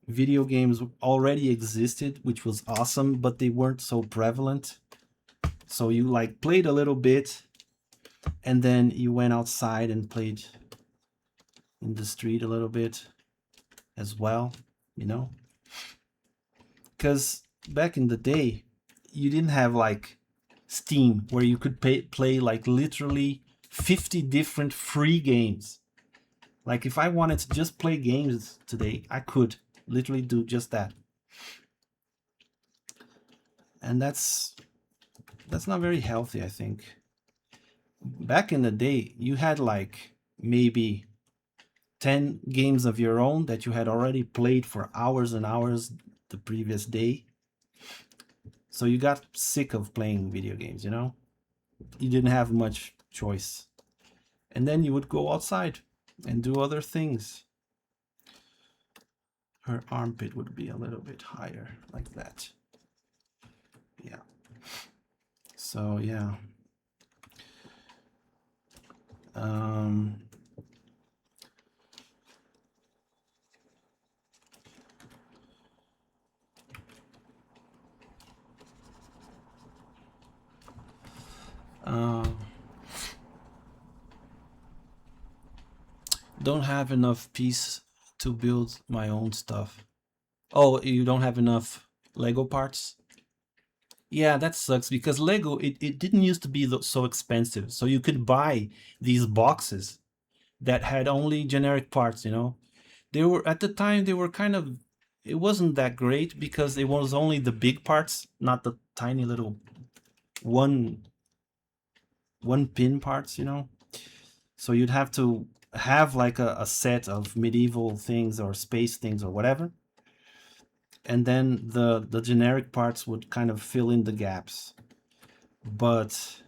Video games already existed, which was awesome, but they weren't so prevalent. So you like played a little bit, and then you went outside and played in the street a little bit as well, you know? Because back in the day, you didn't have like Steam where you could play like literally 50 different free games. Like if I wanted to just play games today, I could literally do just that. And that's not very healthy, I think. Back in the day, you had like maybe 10 games of your own that you had already played for hours and hours the previous day. So you got sick of playing video games, you know? You didn't have much choice. And then you would go outside and do other things. Her armpit would be a little bit higher, like that. Yeah. So, yeah. Don't have enough piece to build my own stuff. Oh, you don't have enough Lego parts? Yeah, that sucks because Lego, it didn't used to be so expensive. So you could buy these boxes that had only generic parts, you know? They were, at the time, they were kind of, it wasn't that great because it was only the big parts, not the tiny little one pin parts, you know? So you'd have to have like a set of medieval things or space things or whatever. And then the generic parts would kind of fill in the gaps. But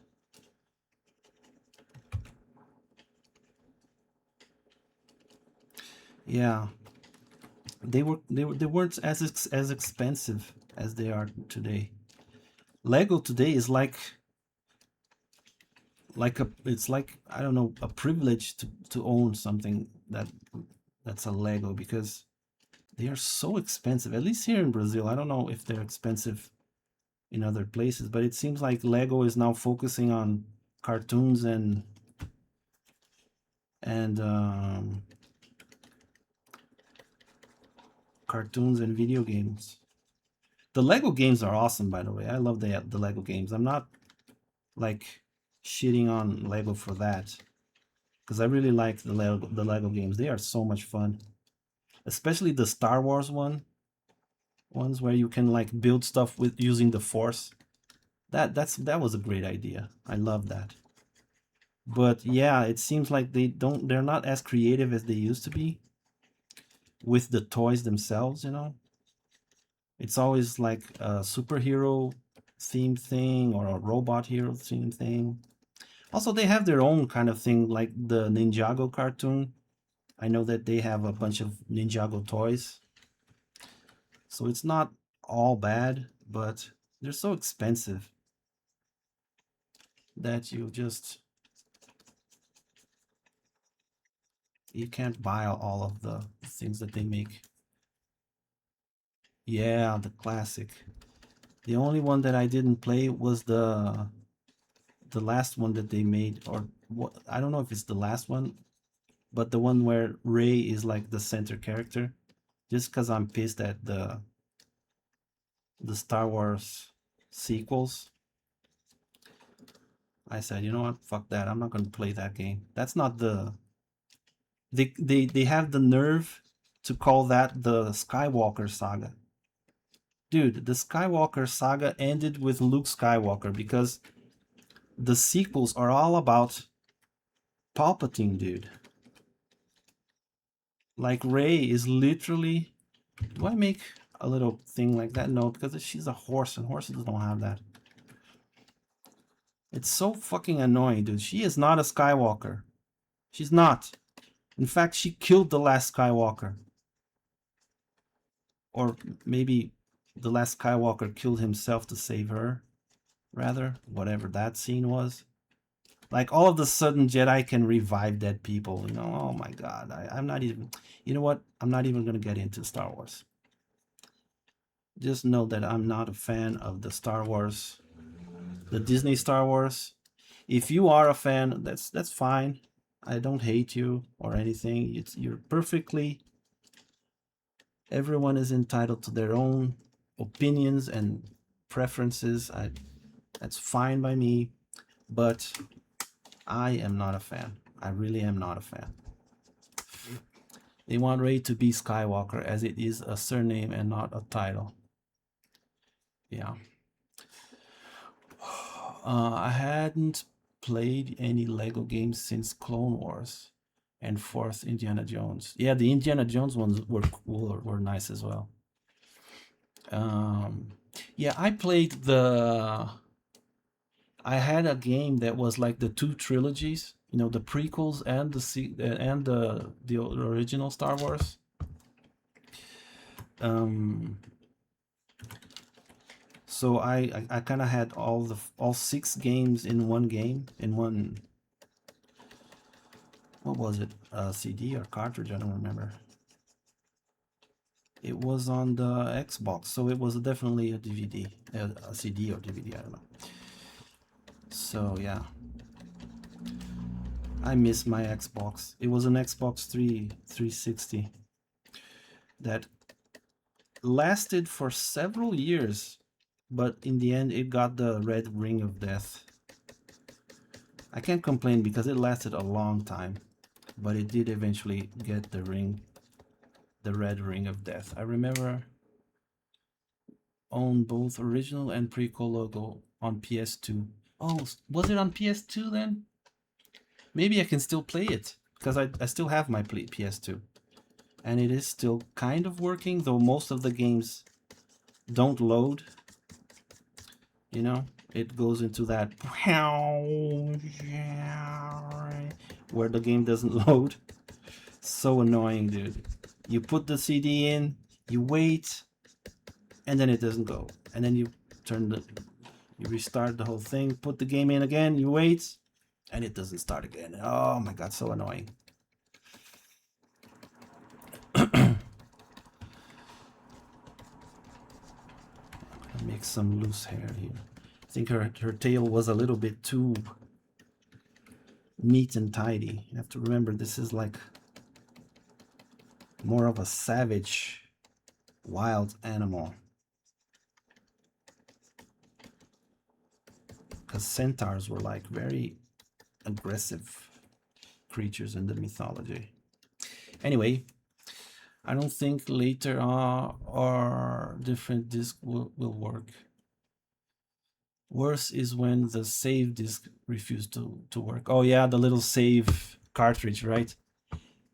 yeah, they weren't as expensive as they are today. Lego today is like it's like, I don't know, a privilege to own something that's a Lego, because they are so expensive. At least here in Brazil, I don't know if they're expensive in other places, but it seems like Lego is now focusing on cartoons and cartoons and video games. The Lego games are awesome, by the way. I love the Lego games. I'm not like shitting on Lego for that. because I really like the Lego games. They are so much fun, especially the Star Wars ones where you can like build stuff with using the Force. That was a great idea. I love that. But yeah, it seems like they're not as creative as they used to be with the toys themselves, you know. It's always like a superhero themed thing or a robot hero themed thing. Also, they have their own kind of thing, like the Ninjago cartoon. I know that they have a bunch of Ninjago toys. So it's not all bad, but they're so expensive that you can't buy all of the things that they make. Yeah, the classic. The only one that I didn't play was the last one that they made, or what, I don't know if it's the last one, but the one where Ray is like the center character. Just because I'm pissed at the Star Wars sequels, I said, you know what, fuck that. I'm not gonna play that game. That's not they have the nerve to call that the Skywalker saga. Dude, the Skywalker saga ended with Luke Skywalker because the sequels are all about Palpatine, dude. Like Rey is literally. Do I make a little thing like that? No, because she's a horse and horses don't have that. It's so fucking annoying, dude. She is not a Skywalker. She's not. In fact, she killed the last Skywalker. Or maybe the last Skywalker killed himself to save her, rather. Whatever that scene was. Like, all of a sudden, Jedi can revive dead people. You know, oh my god. I'm not even. You know what? I'm not even going to get into Star Wars. Just know that I'm not a fan of the Star Wars, the Disney Star Wars. If you are a fan, that's fine. I don't hate you or anything. You're perfectly. Everyone is entitled to their own opinions and preferences. That's fine by me, but I am not a fan. I really am not a fan. They want Rey to be Skywalker as it is a surname and not a title. Yeah. I hadn't played any Lego games since Clone Wars and fourth Indiana Jones. Yeah, the Indiana Jones ones were nice as well. Yeah, I played I had a game that was like the two trilogies, you know, the prequels and the original Star Wars. So I kind of had all 6 games in one game in one. What was it? A CD or cartridge? I don't remember. It was on the Xbox, so it was definitely a DVD, a CD or DVD. I don't know. So yeah, I miss my Xbox. It was an Xbox 360 that lasted for several years, but in the end, it got the red ring of death. I can't complain because it lasted a long time, but it did eventually get the red ring of death. I remember owned both original and prequel logo on PS2. Oh, was it on PS2 then? Maybe I can still play it because I still have my PS2 and it is still kind of working, though most of the games don't load. You know, it goes into that where the game doesn't load. So annoying, dude. You put the CD in, you wait, and then it doesn't go. And then you restart the whole thing, put the game in again, you wait, and it doesn't start again. Oh my god, so annoying. Make some loose hair here. I think her tail was a little bit too neat and tidy. You have to remember this is like more of a savage, wild animal. Because centaurs were like very aggressive creatures in the mythology. Anyway, I don't think later our different disc will work. Worse is when the save disc refused to work. Oh yeah, the little save cartridge, right?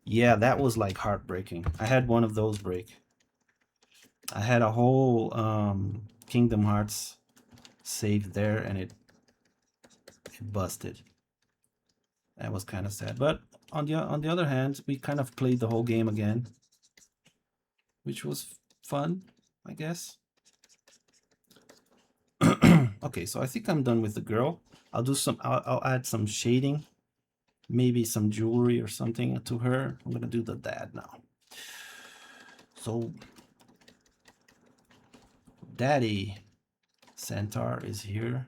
Yeah, that was like heartbreaking. I had one of those break. I had a whole Kingdom Hearts save there, and it busted. That was kind of sad. But on the other hand, we kind of played the whole game again, which was fun, I guess. Okay, so I think I'm done with the girl. I'll do some. I'll add some shading, maybe some jewelry or something to her. I'm gonna do the dad now. So, Daddy Centaur is here.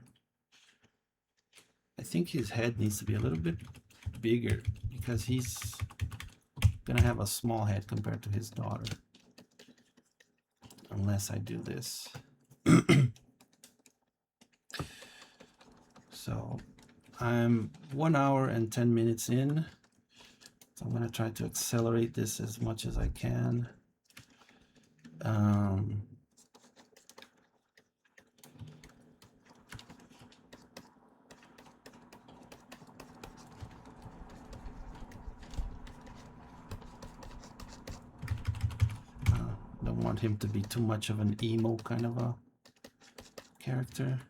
I think his head needs to be a little bit bigger because he's gonna have a small head compared to his daughter. Unless I do this. So I'm 1 hour and 10 minutes in. So I'm gonna try to accelerate this as much as I can. Don't want him to be too much of an emo kind of a character.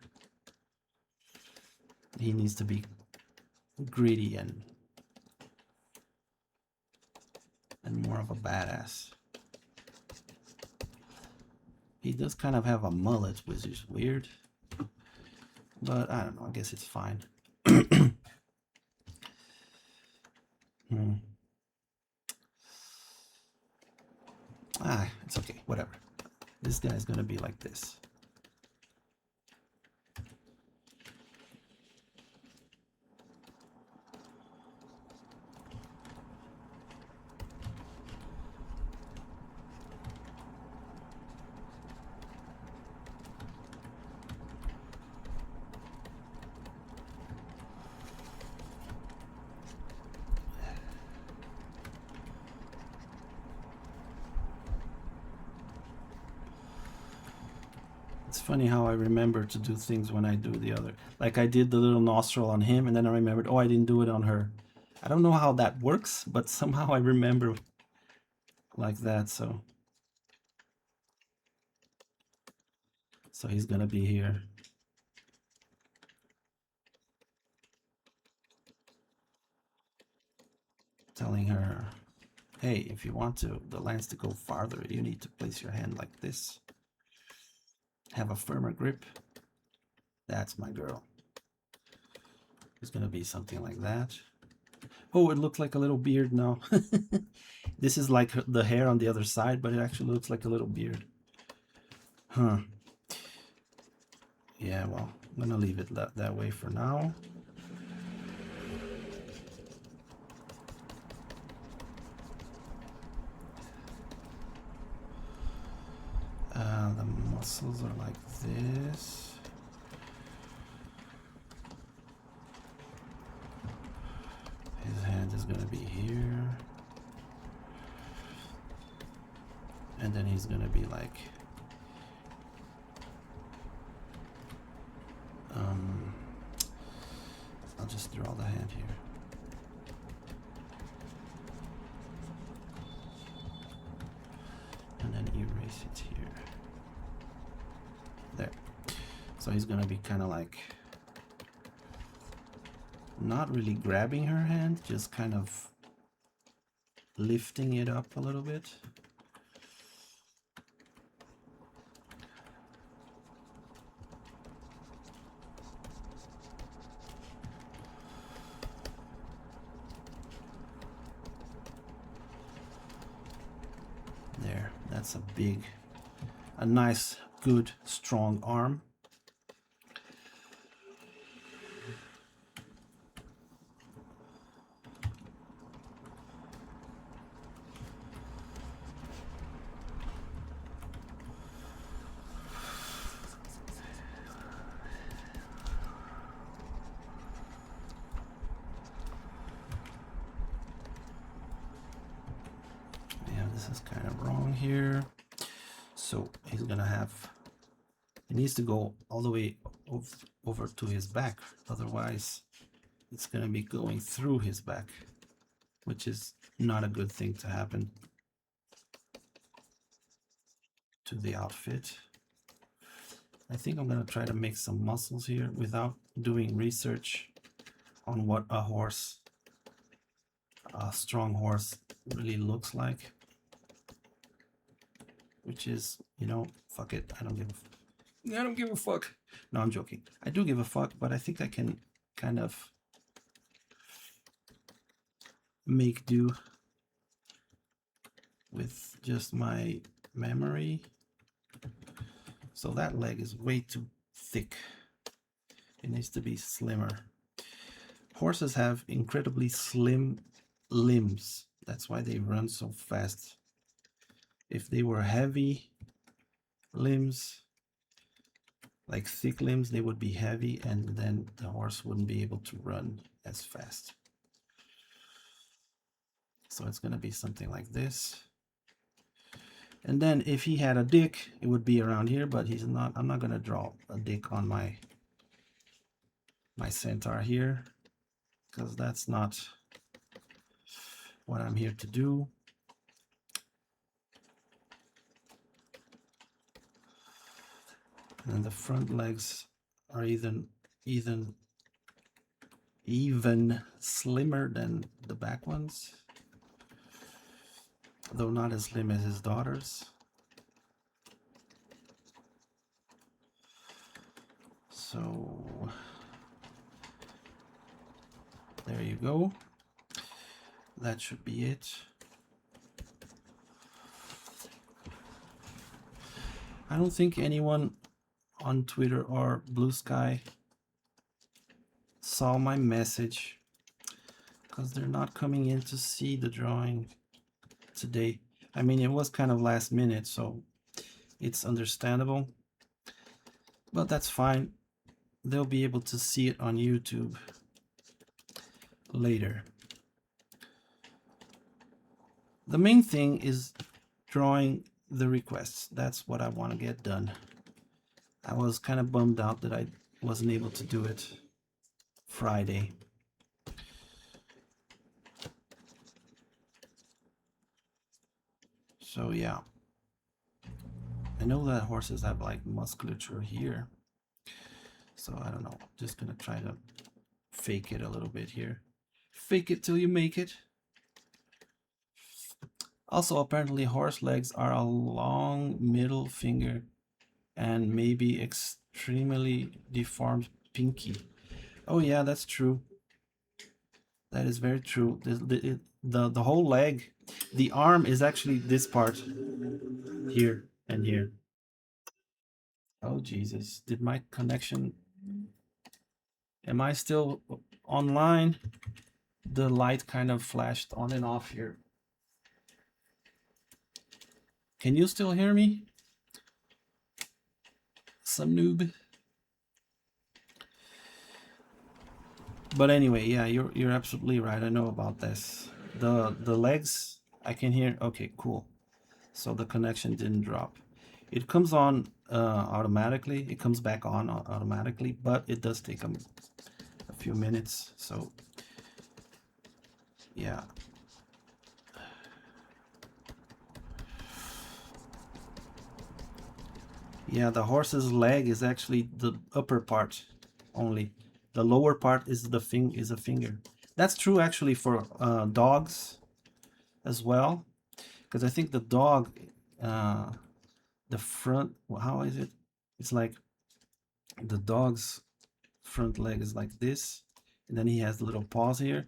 He needs to be gritty and more of a badass. He does kind of have a mullet, which is weird, but I don't know, I guess it's fine. It's okay, whatever. This guy's gonna be like this. It's funny how I remember to do things when I do the other. Like I did the little nostril on him, and then I remembered, oh, I didn't do it on her. I don't know how that works, but somehow I remember like that, so he's gonna be here. Telling her, hey, if you want the lens to go farther, you need to place your hand like this. Have a firmer grip. That's my girl. It's gonna be something like that. Oh, it looks like a little beard now. This is like the hair on the other side, but it actually looks like a little beard. Huh. Yeah, well, I'm gonna leave it that way for now. The muscles are like this. His hand is gonna be here. And then he's gonna be like I'll just draw the hand here. And then erase it here. There. So he's gonna be kind of like not really grabbing her hand, just kind of lifting it up a little bit. There, that's a nice, good, strong arm. here. So he's gonna have, he needs to go all the way over to his back. Otherwise, it's gonna be going through his back, which is not a good thing to happen to the outfit. I think I'm gonna try to make some muscles here without doing research on what a horse, a strong horse, really looks like. Which is, you know, fuck it. I don't give a fuck. No, I'm joking. I do give a fuck, but I think I can kind of make do with just my memory. So that leg is way too thick. It needs to be slimmer. Horses have incredibly slim limbs. That's why they run so fast. If they were heavy limbs, like thick limbs, they would be heavy, and then the horse wouldn't be able to run as fast. So it's gonna be something like this. And then if he had a dick, it would be around here, but he's not. I'm not gonna draw a dick on my centaur here, because that's not what I'm here to do. And the front legs are even slimmer than the back ones, though not as slim as his daughters. So there you go. That should be it. I don't think anyone on Twitter or Blue Sky saw my message, because they're not coming in to see the drawing today. I mean, it was kind of last minute, so it's understandable, but that's fine. They'll be able to see it on YouTube later. The main thing is drawing the requests. That's what I want to get done. I was kind of bummed out that I wasn't able to do it Friday. So yeah, I know that horses have like musculature here, so I don't know, just gonna try to fake it a little bit here. Fake it till you make it. Also, apparently horse legs are a long middle finger and maybe extremely deformed pinky. Oh yeah, that's true. That is very true. The whole leg, the arm is actually this part here and here. Oh Jesus, did my connection, am I still online? The light kind of flashed on and off here. Can you still hear me? Some noob. But anyway, yeah, you're absolutely right. I know about this. The legs, I can hear. Okay, cool. So the connection didn't drop. It comes on automatically. It comes back on automatically, but it does take a few minutes. So yeah. Yeah, the horse's leg is actually the upper part only. The lower part is a finger. That's true actually for dogs as well, because I think the dog, the front, how is it? It's like the dog's front leg is like this, and then he has the little paws here.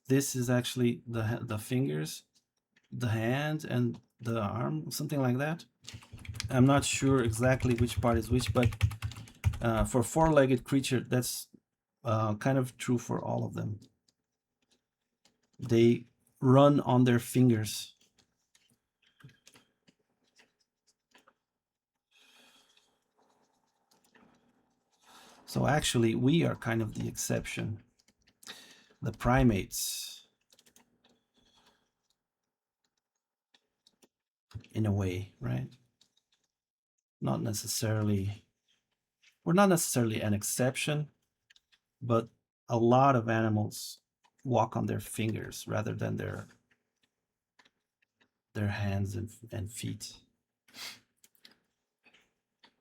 This is actually the fingers, the hand, and the arm, something like that. I'm not sure exactly which part is which, but for four-legged creature, that's kind of true for all of them. They run on their fingers. So actually, we are kind of the exception. The primates. in a way, right? Not necessarily, we're not necessarily an exception, but a lot of animals walk on their fingers rather than their hands and feet.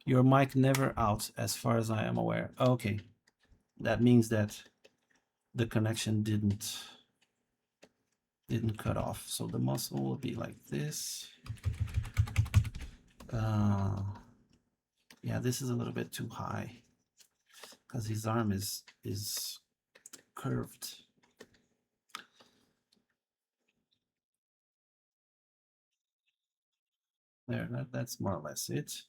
Your mic never out, as far as I am aware. Okay, that means that the connection didn't cut off. So the muscle will be like this. Yeah, this is a little bit too high because his arm is curved. There, that's more or less it.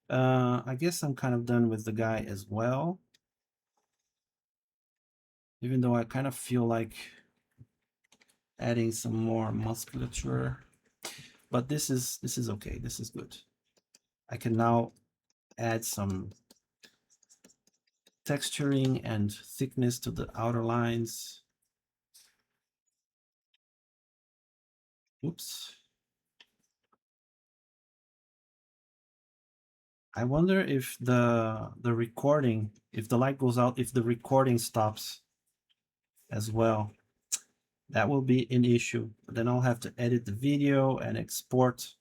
I guess I'm kind of done with the guy as well. Even though I kind of feel like adding some more musculature, but this is okay. This is good. I can now add some texturing and thickness to the outer lines. Oops. I wonder if the recording, if the light goes out, if the recording stops as well. That will be an issue. But then I'll have to edit the video and export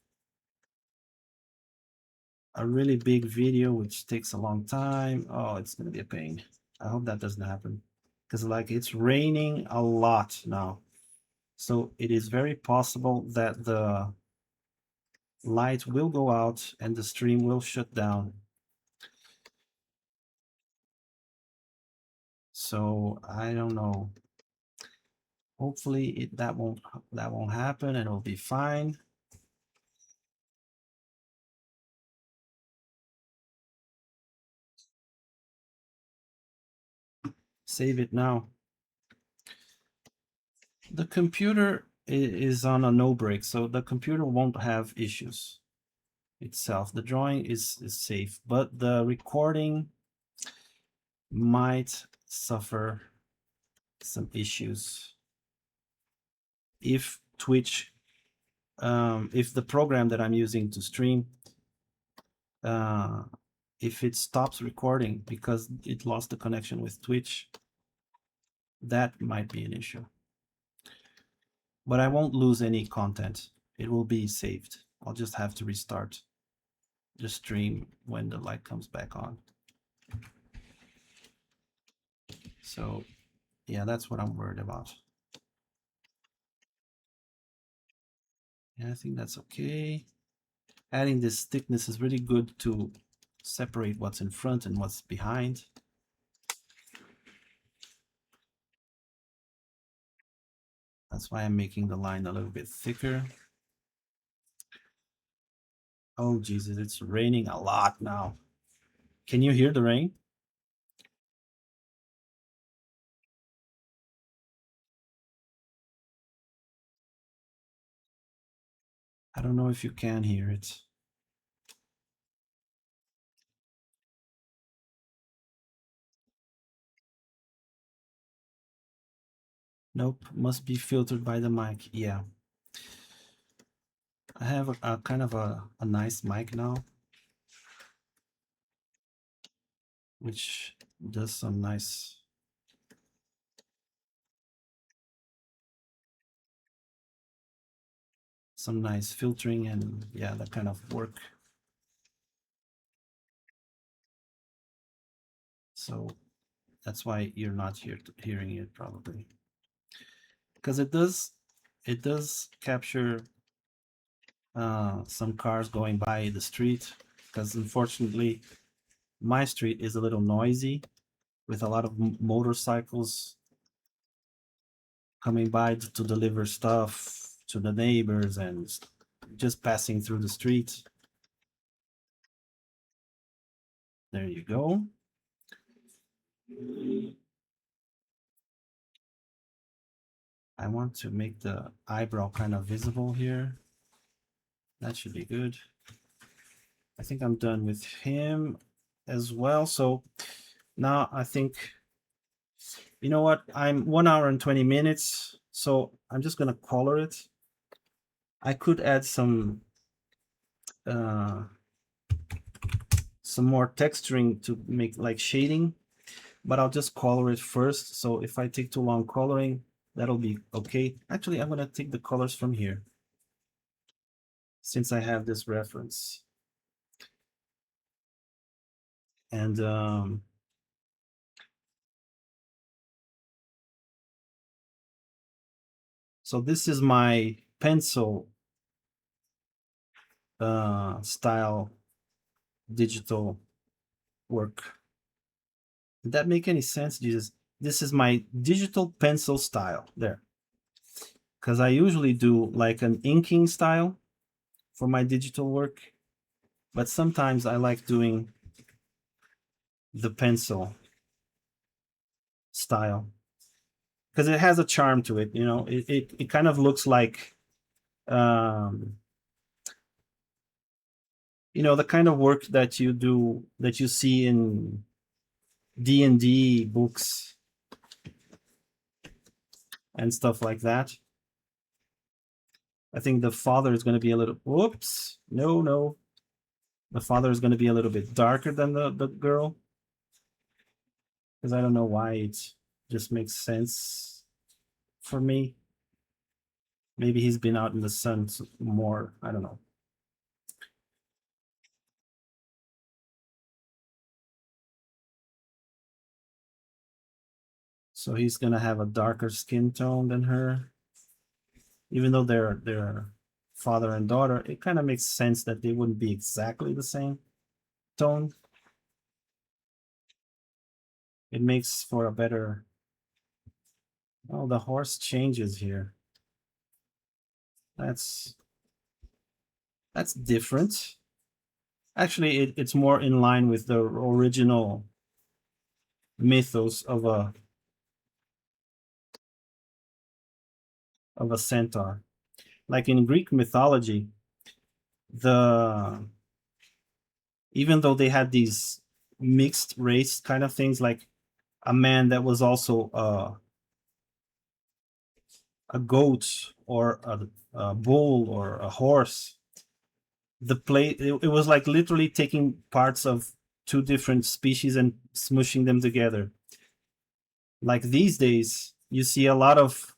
a really big video, which takes a long time. Oh, it's gonna be a pain. I hope that doesn't happen. Because like it's raining a lot now. So it is very possible that the light will go out and the stream will shut down. So I don't know. Hopefully that won't happen and it'll be fine. Save it now. The computer is on a no break, so the computer won't have issues itself. The drawing is safe, but the recording might suffer some issues if Twitch, if the program that I'm using to stream, if it stops recording because it lost the connection with Twitch, that might be an issue. But I won't lose any content. It will be saved. I'll just have to restart the stream when the light comes back on. So yeah, that's what I'm worried about. Yeah, I think that's okay. Adding this thickness is really good to separate what's in front and what's behind. That's why I'm making the line a little bit thicker. Oh, Jesus, it's raining a lot now. Can you hear the rain? I don't know if you can hear it. Nope, must be filtered by the mic. Yeah. I have a kind of a nice mic now, which does some nice filtering and yeah, that kind of work. So that's why you're not hearing it probably, because it does capture some cars going by the street, because unfortunately my street is a little noisy with a lot of motorcycles coming by to deliver stuff to the neighbors and just passing through the street. There you go. I want to make the eyebrow kind of visible here. That should be good. I think I'm done with him as well. So now I think, you know what? I'm 1 hour and 20 minutes. So I'm just going to color it. I could add some some more texturing to make like shading, but I'll just color it first. So if I take too long coloring, that'll be okay. Actually, I'm gonna take the colors from here since I have this reference. And so this is my pencil style digital work. Did that make any sense, Jesus? This is my digital pencil style there. Because I usually do like an inking style for my digital work, but sometimes I like doing the pencil style because it has a charm to it. You know, it kind of looks like you know, the kind of work that you do, that you see in D&D books and stuff like that. I think the father is going to be a little, whoops, no, the father is going to be a little bit darker than the girl, because I don't know why, it just makes sense for me. Maybe he's been out in the sun more, I don't know. So he's gonna have a darker skin tone than her. Even though they're father and daughter, it kind of makes sense that they wouldn't be exactly the same tone. It makes for a better. Oh, the horse changes here. That's different. Actually, it's more in line with the original mythos of a centaur. Like in Greek mythology, the even though they had these mixed race kind of things, like a man that was also a goat or a bull or a horse, it was like literally taking parts of two different species and smushing them together. Like these days, you see a lot of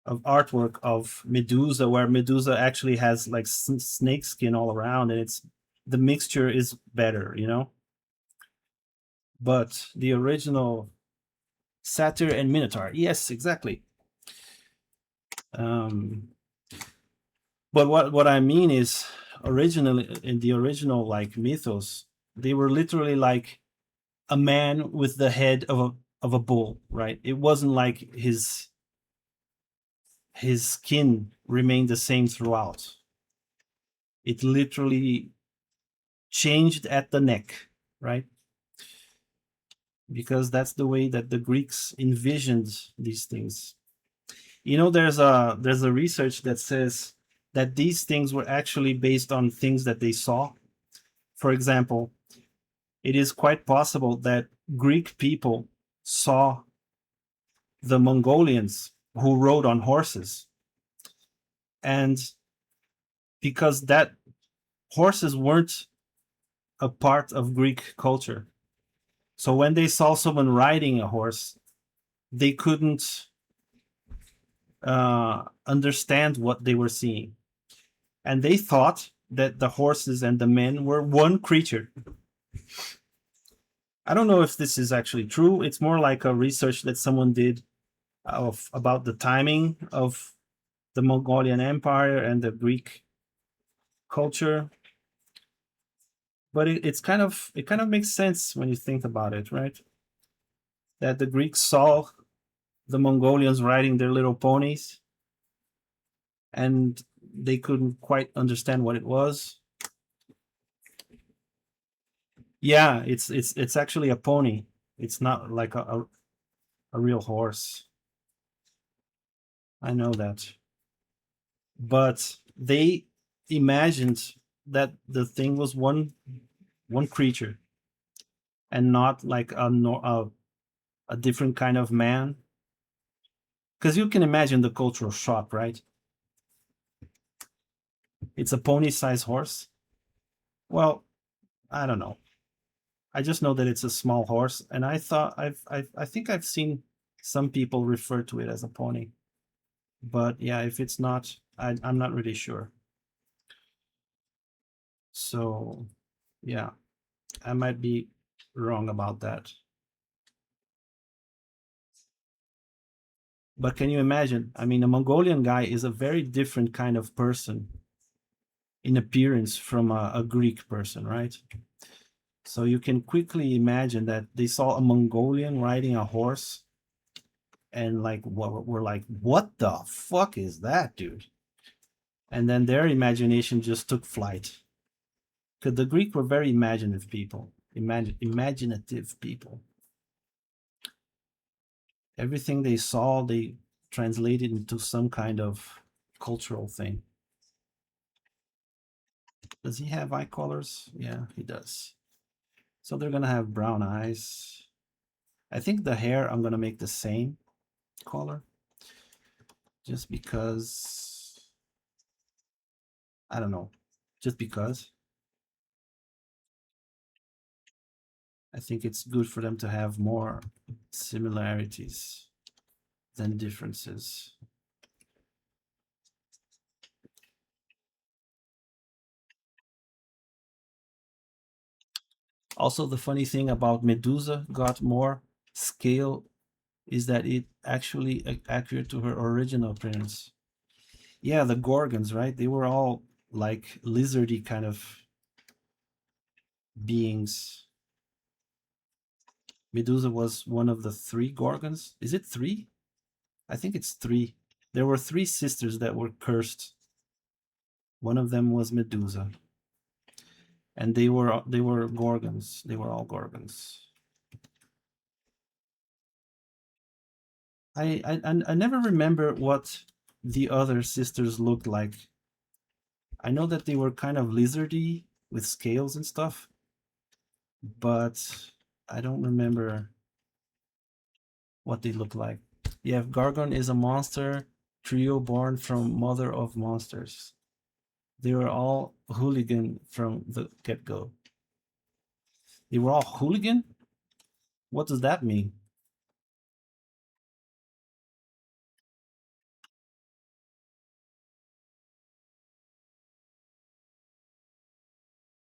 artwork of Medusa, where Medusa actually has like snake skin all around, and it's the mixture is better, you know. But the original Satyr and Minotaur, yes, exactly. But what I mean is, originally in the original like mythos, they were literally like a man with the head of a bull, right? It wasn't like his skin remained the same throughout. It literally changed at the neck, right? Because that's the way that the Greeks envisioned these things. You know, there's a research that says that these things were actually based on things that they saw. For example, it is quite possible that Greek people saw the Mongolians who rode on horses, and because that horses weren't a part of Greek culture, so when they saw someone riding a horse, they couldn't understand what they were seeing, and they thought that the horses and the men were one creature. I don't know if this is actually true. It's more like a research that someone did about the timing of the Mongolian Empire and the Greek culture. But it kind of makes sense when you think about it, right? That the Greeks saw the Mongolians riding their little ponies, and they couldn't quite understand what it was. Yeah, it's actually a pony. It's not like a real horse. I know that. But they imagined that the thing was one creature and not like a different kind of man. Because you can imagine the cultural shock, right? It's a pony-sized horse. Well, I don't know. I just know that it's a small horse, and I thought I think I've seen some people refer to it as a pony. But yeah, if it's not, I'm not really sure. So yeah, I might be wrong about that. But can you imagine? I mean, a Mongolian guy is a very different kind of person in appearance from a Greek person, right? So you can quickly imagine that they saw a Mongolian riding a horse and like we're like, what the fuck is that, dude? And then their imagination just took flight. Because the Greek were very imaginative people. Imaginative people. Everything they saw, they translated into some kind of cultural thing. Does he have eye colors? Yeah, he does. So they're gonna have brown eyes. I think the hair I'm gonna make the same color, just because I don't know, just because I think it's good for them to have more similarities than differences. Also, the funny thing about Medusa got more scale is that it actually accurate to her original appearance. Yeah, the Gorgons, right? They were all like lizardy kind of beings. Medusa was one of the three Gorgons. Is it three? I think it's three. There were three sisters that were cursed. One of them was Medusa, and they were Gorgons. They were all Gorgons. I never remember what the other sisters looked like. I know that they were kind of lizardy with scales and stuff, but I don't remember what they look like. Yeah, Gargon is a monster trio born from Mother of Monsters. They were all hooligan from the get-go. They were all hooligan? What does that mean?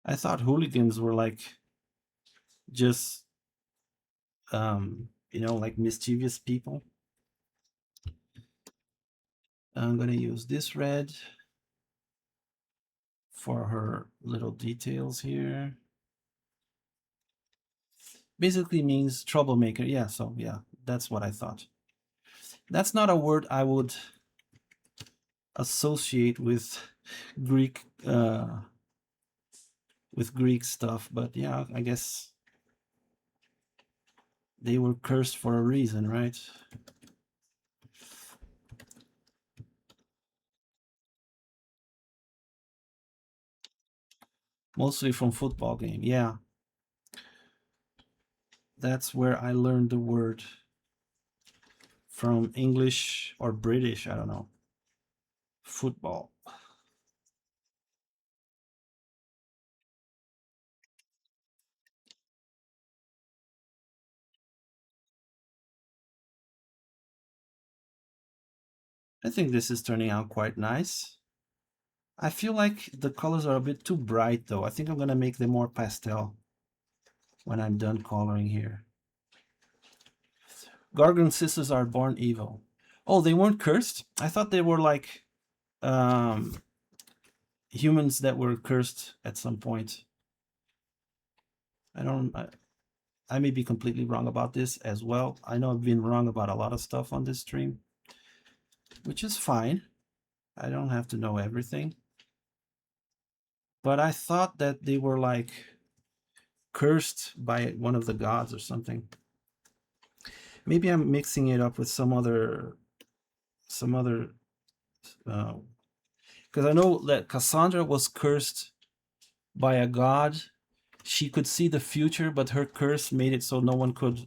I thought hooligans were like just like mischievous people. I'm gonna use this red for her little details here. Basically means troublemaker. Yeah, so yeah, that's what I thought. That's not a word I would associate Greek with Greek stuff, but yeah, I guess they were cursed for a reason, right? Mostly from football game. Yeah. That's where I learned the word from English or British, I don't know. Football. I think this is turning out quite nice. I feel like the colors are a bit too bright though. I think I'm gonna make them more pastel when I'm done coloring here. Gargon sisters are born evil. Oh, they weren't cursed? I thought they were like um, humans that were cursed at some point. I may be completely wrong about this as well. I know I've been wrong about a lot of stuff on this stream, which is fine. I don't have to know everything. But I thought that they were like cursed by one of the gods or something. Maybe I'm mixing it up with some other because I know that Cassandra was cursed by a god. She could see the future, but her curse made it so no one could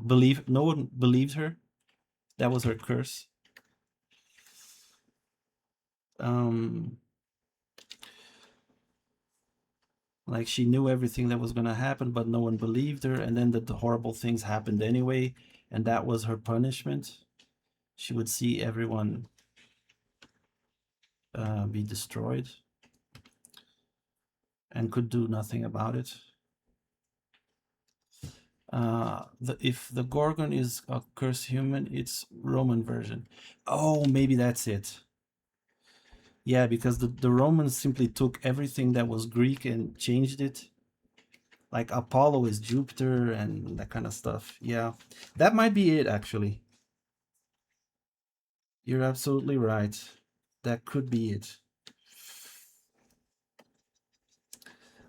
believe. No one believed her. That was her curse. Like she knew everything that was going to happen, but no one believed her. And then the horrible things happened anyway. And that was her punishment. She would see everyone be destroyed and could do nothing about it. If the Gorgon is a cursed human, it's Roman version. Oh, maybe that's it. Yeah, because the Romans simply took everything that was Greek and changed it. Like Apollo is Jupiter and that kind of stuff. Yeah, that might be it, actually. You're absolutely right. That could be it.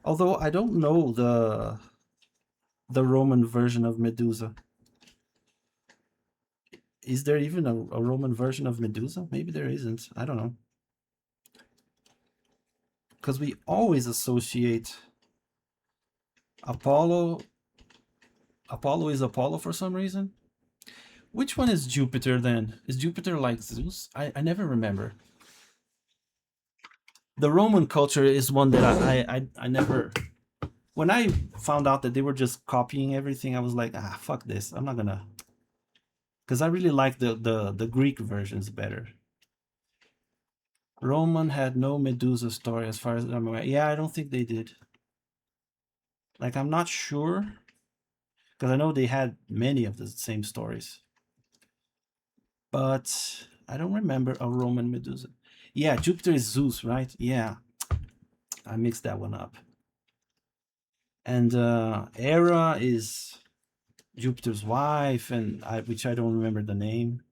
Although I don't know the Roman version of Medusa. Is there even a Roman version of Medusa? Maybe there isn't. I don't know. Because we always associate Apollo. Apollo is Apollo for some reason. Which one is Jupiter then? Is Jupiter like Zeus? I never remember. The Roman culture is one that I never. When I found out that they were just copying everything, I was like, fuck this. I'm not gonna. Because I really like the Greek versions better. Roman had no Medusa story as far as I'm aware. Yeah, I don't think they did. Like, I'm not sure. Because I know they had many of the same stories. But I don't remember a Roman Medusa. Yeah, Jupiter is Zeus, right? Yeah. I mixed that one up. And Hera is Jupiter's wife, and which I don't remember the name.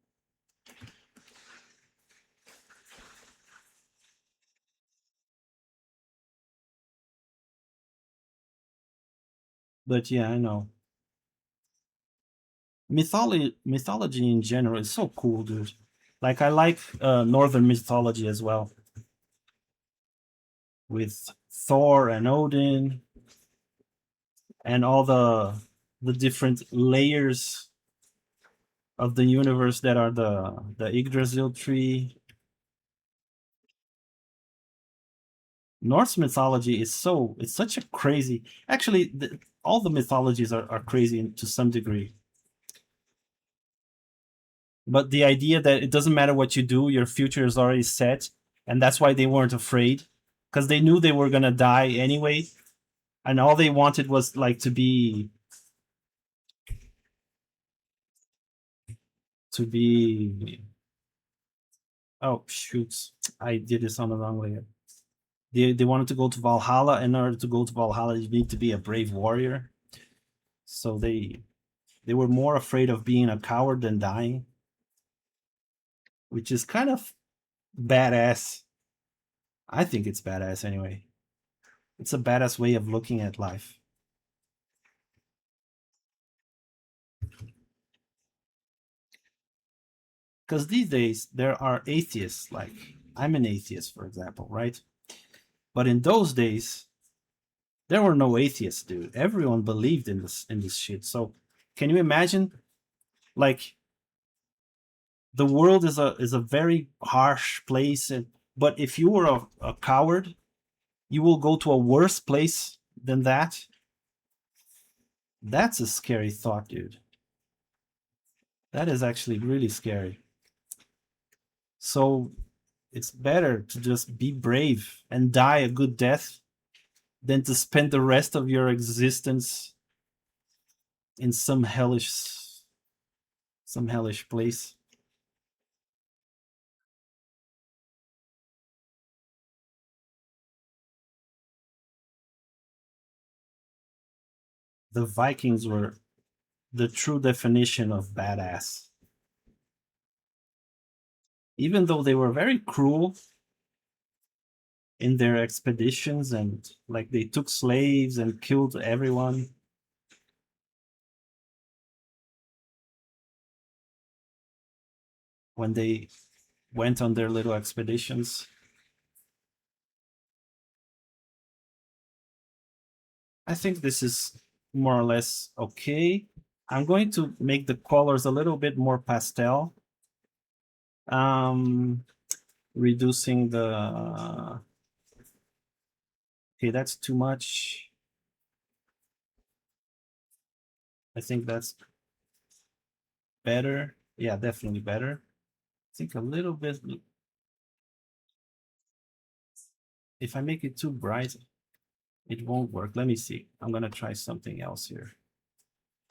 But yeah, I know. Mythology in general is so cool, dude. Like I like northern mythology as well, with Thor and Odin, and all the different layers of the universe that are the Yggdrasil tree. Norse mythology is it's such a crazy. Actually, all the mythologies are crazy to some degree. But the idea that it doesn't matter what you do, your future is already set, and that's why they weren't afraid, because they knew they were gonna die anyway, and all they wanted was like to be. Oh shoots! I did this on the wrong layer. They wanted to go to Valhalla. In order to go to Valhalla, you need to be a brave warrior. So they were more afraid of being a coward than dying, which is kind of badass. I think it's badass anyway. It's a badass way of looking at life. Because these days there are atheists, like I'm an atheist, for example, right? But in those days, there were no atheists, dude. Everyone believed in this shit. So can you imagine, like, the world is a very harsh place, but if you were a coward, you will go to a worse place than that. That's a scary thought, dude. That is actually really scary. So it's better to just be brave and die a good death than to spend the rest of your existence in some hellish place. The Vikings were the true definition of badass. Even though they were very cruel in their expeditions, and like they took slaves and killed everyone. When they went on their little expeditions. I think this is more or less okay. I'm going to make the colors a little bit more pastel. Um, reducing Okay, that's too much. I think that's better. Yeah, definitely better. I think a little bit. If I make it too bright, it won't work. Let me see. I'm gonna try something else here.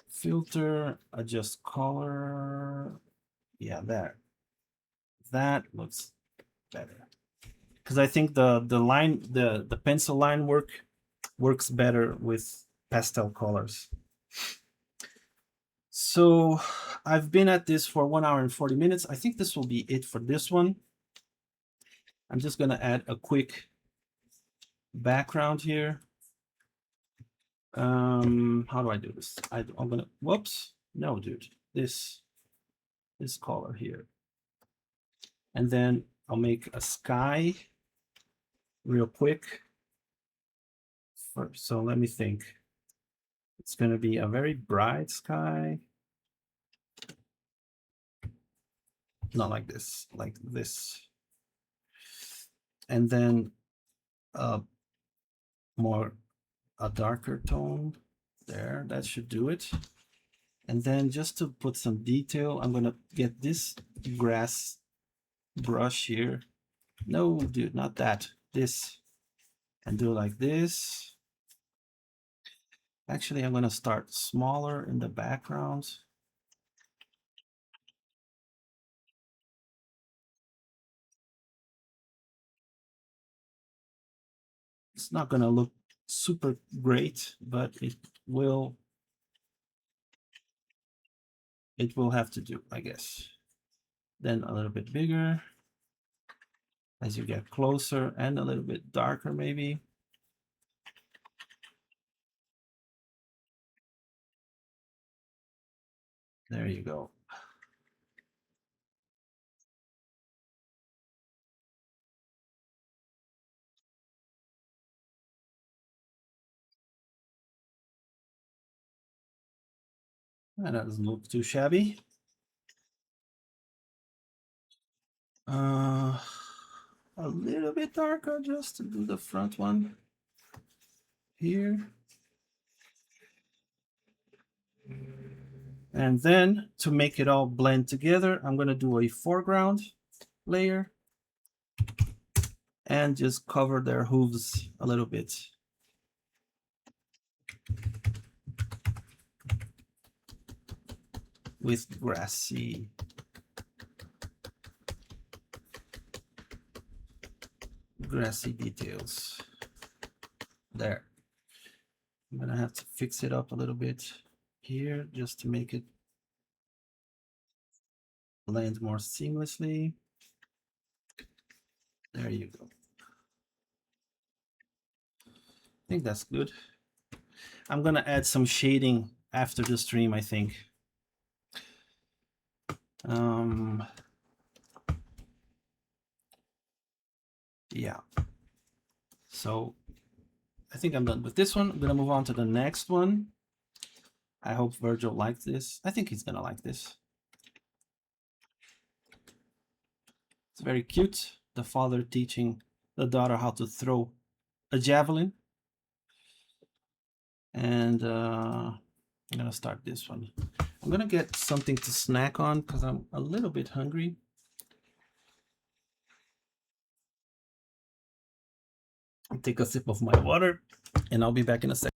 Filter, adjust color. Yeah, there. That looks better. Because I think the line, the pencil line works better with pastel colors. So I've been at this for 1 hour and 40 minutes. I think this will be it for this one. I'm just gonna add a quick background here. How do I do this? I'm gonna, whoops, no, dude, this color here. And then I'll make a sky real quick. So let me think. It's gonna be a very bright sky. Not like this, like this. And then a darker tone there, that should do it. And then just to put some detail, I'm gonna get this grass brush here. No, dude, not that, this. And do like this. Actually, I'm gonna start smaller in the background. It's not gonna look super great, but it will have to do, I guess. Then a little bit bigger as you get closer, and a little bit darker maybe. There you go. That doesn't look too shabby. A little bit darker just to do the front one here. And then to make it all blend together, I'm going to do a foreground layer and just cover their hooves a little bit. With grassy details. There. I'm gonna have to fix it up a little bit here just to make it blend more seamlessly. There you go. I think that's good. I'm gonna add some shading after the stream, I think. Yeah. So I think I'm done with this one. I'm gonna move on to the next one. I hope Virgil likes this. I think he's gonna like this. It's very cute. The father teaching the daughter how to throw a javelin. And I'm gonna start this one. I'm gonna get something to snack on because I'm a little bit hungry. I'll take a sip of my water and I'll be back in a second.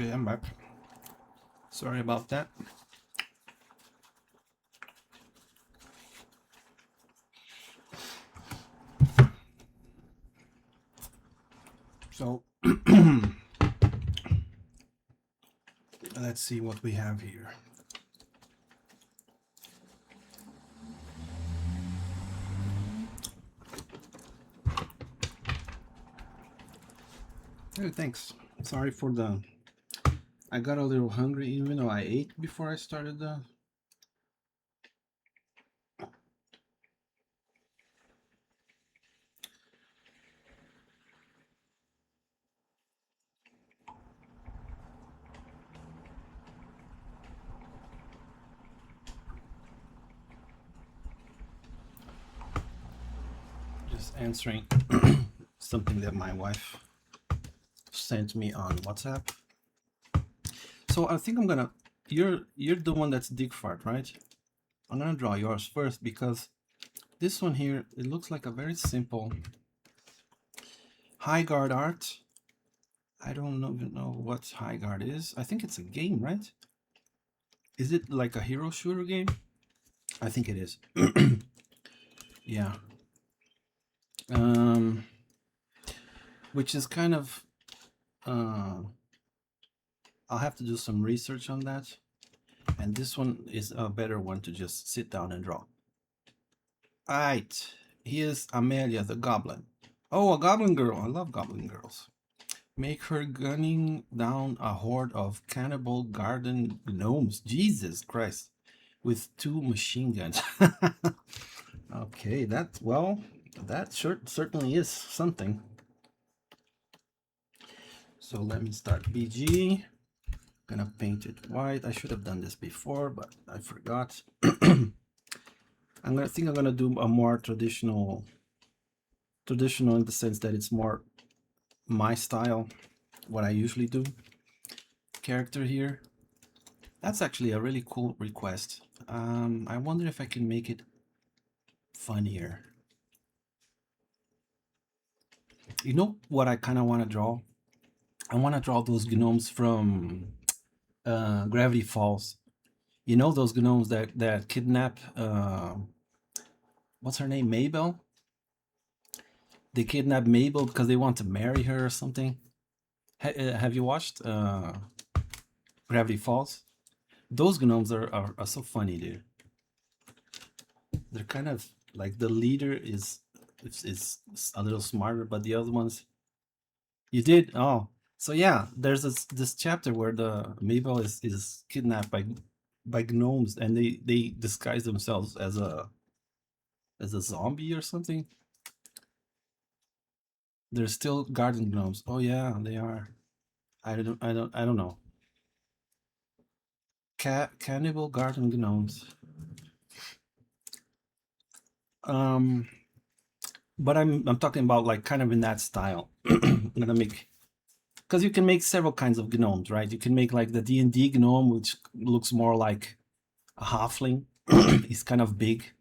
Okay, I'm back. Sorry about that. So let's see what we have here. Hey, thanks. Sorry for the. I got a little hungry even though I ate before I started the. Just answering something that my wife sent me on WhatsApp. So I think I'm gonna. You're the one that's Digfart, right? I'm gonna draw yours first because this one here, it looks like a very simple high guard art. I don't even know what high guard is. I think it's a game, right? Is it like a hero shooter game? I think it is. Yeah. Which is kind of I'll have to do some research on that. And this one is a better one to just sit down and draw. Alright, here's Amelia the Goblin. Oh, a goblin girl. I love goblin girls. Make her gunning down a horde of cannibal garden gnomes. Jesus Christ. With 2 machine guns. Okay, that certainly is something. So let me start BG. Gonna paint it white. I should have done this before, but I forgot. I'm gonna do a more traditional in the sense that it's more my style, what I usually do. Character here. That's actually a really cool request. I wonder if I can make it funnier. You know what I kind of want to draw? I want to draw those gnomes from Gravity Falls. You know those gnomes that kidnap what's her name, Mabel? They kidnap Mabel because they want to marry her or something. Have you watched Gravity Falls? Those gnomes are so funny, dude. They're kind of like the leader is a little smarter, but the other ones. You did? Oh, so yeah. There's this chapter where the Mabel is kidnapped by gnomes, and they disguise themselves as a zombie or something. They're still garden gnomes. Oh yeah, they are. I don't know. Cannibal garden gnomes. But I'm talking about like kind of in that style. I'm gonna make, because you can make several kinds of gnomes, right? You can make like the D&D gnome, which looks more like a halfling. He's kind of big.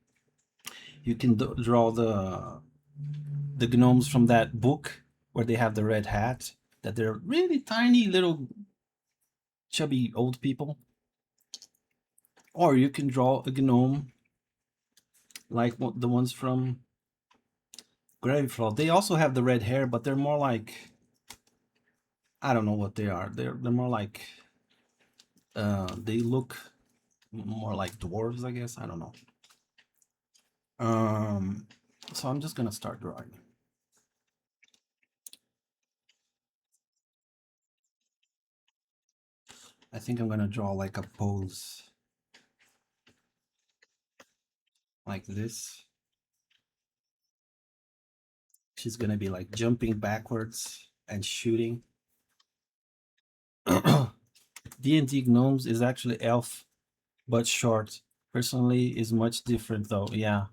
You can draw the gnomes from that book where they have the red hat, that they're really tiny little chubby old people. Or you can draw a gnome like the ones from Gravity Falls. They also have the red hair, but they're more like, I don't know what they are. They're more like they look more like dwarves, I guess. I don't know. So I'm just gonna start drawing. I think I'm gonna draw like a pose like this. She's gonna be like jumping backwards and shooting. D&D gnomes is actually elf, but short. Personally, is much different though. Yeah,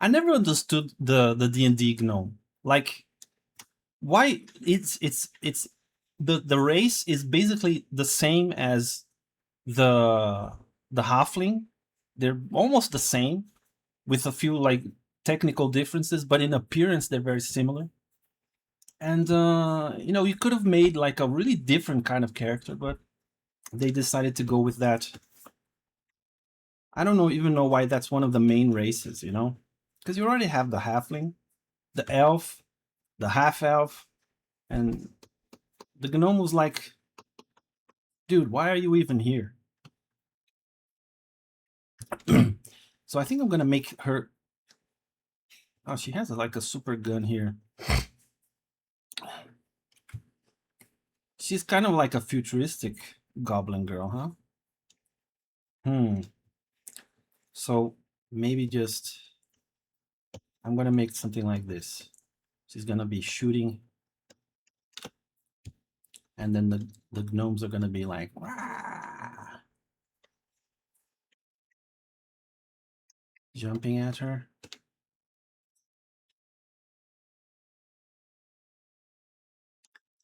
I never understood the D&D gnome. Like, why it's the race is basically the same as the halfling. They're almost the same, with a few like technical differences, but in appearance they're very similar. And you know, you could have made like a really different kind of character, but they decided to go with that. I don't even know why that's one of the main races, you know? Because you already have the halfling, the elf, the half elf, and the gnome was like, dude, why are you even here? So I think I'm gonna make her. Oh, she has like a super gun here. She's kind of like a futuristic goblin girl, huh? So maybe just I'm gonna make something like this. She's gonna be shooting, and then the gnomes are gonna be like, "Wah!" Jumping at her.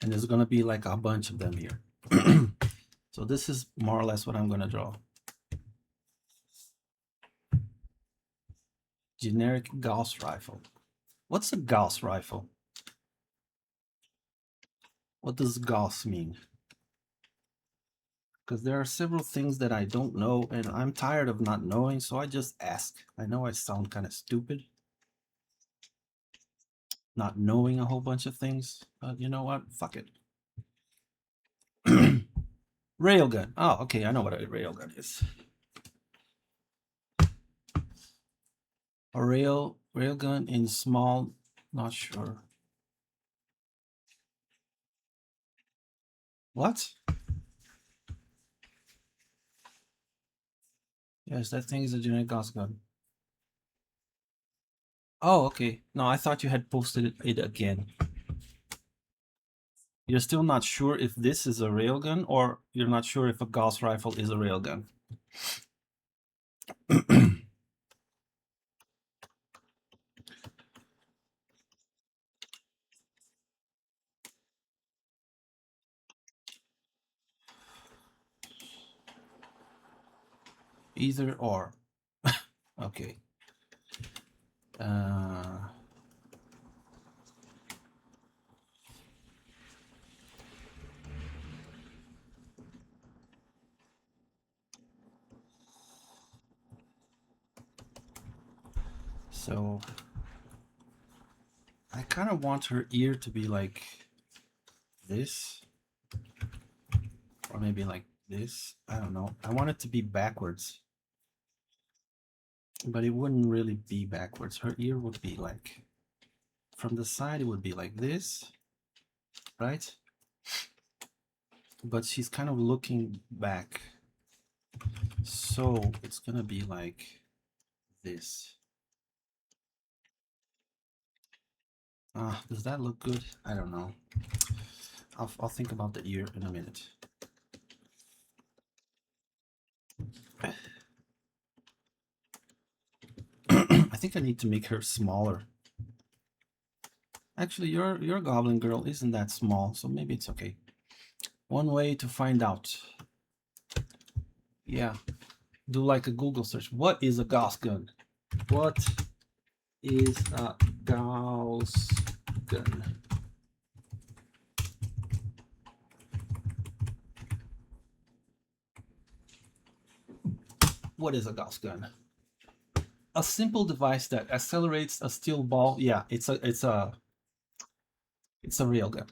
And there's gonna be like a bunch of them here. So this is more or less what I'm gonna draw. Generic Gauss rifle. What's a Gauss rifle? What does Gauss mean? Because there are several things that I don't know, and I'm tired of not knowing, so I just ask. I know I sound kind of stupid, not knowing a whole bunch of things, but you know what? Fuck it. Railgun. Oh, okay, I know what a railgun is. A railgun in small, not sure. What? Yes, that thing is a generic Gauss gun. Oh, okay. No, I thought you had posted it again. You're still not sure if this is a railgun, or you're not sure if a Gauss rifle is a railgun. Either or. Okay. So I kind of want her ear to be like this, or maybe like this. I don't know. I want it to be backwards, but it wouldn't really be backwards. Her ear would be like from the side, it would be like this, right? But she's kind of looking back, so it's gonna be like this. Does that look good? I don't know. I'll think about the ear in a minute. I think I need to make her smaller. Actually, your goblin girl isn't that small, so maybe it's okay. One way to find out. Yeah, do like a Google search. What is a Gauss gun? What is a Gauss gun? What is a Gauss gun? A simple device that accelerates a steel ball. Yeah, it's a railgun.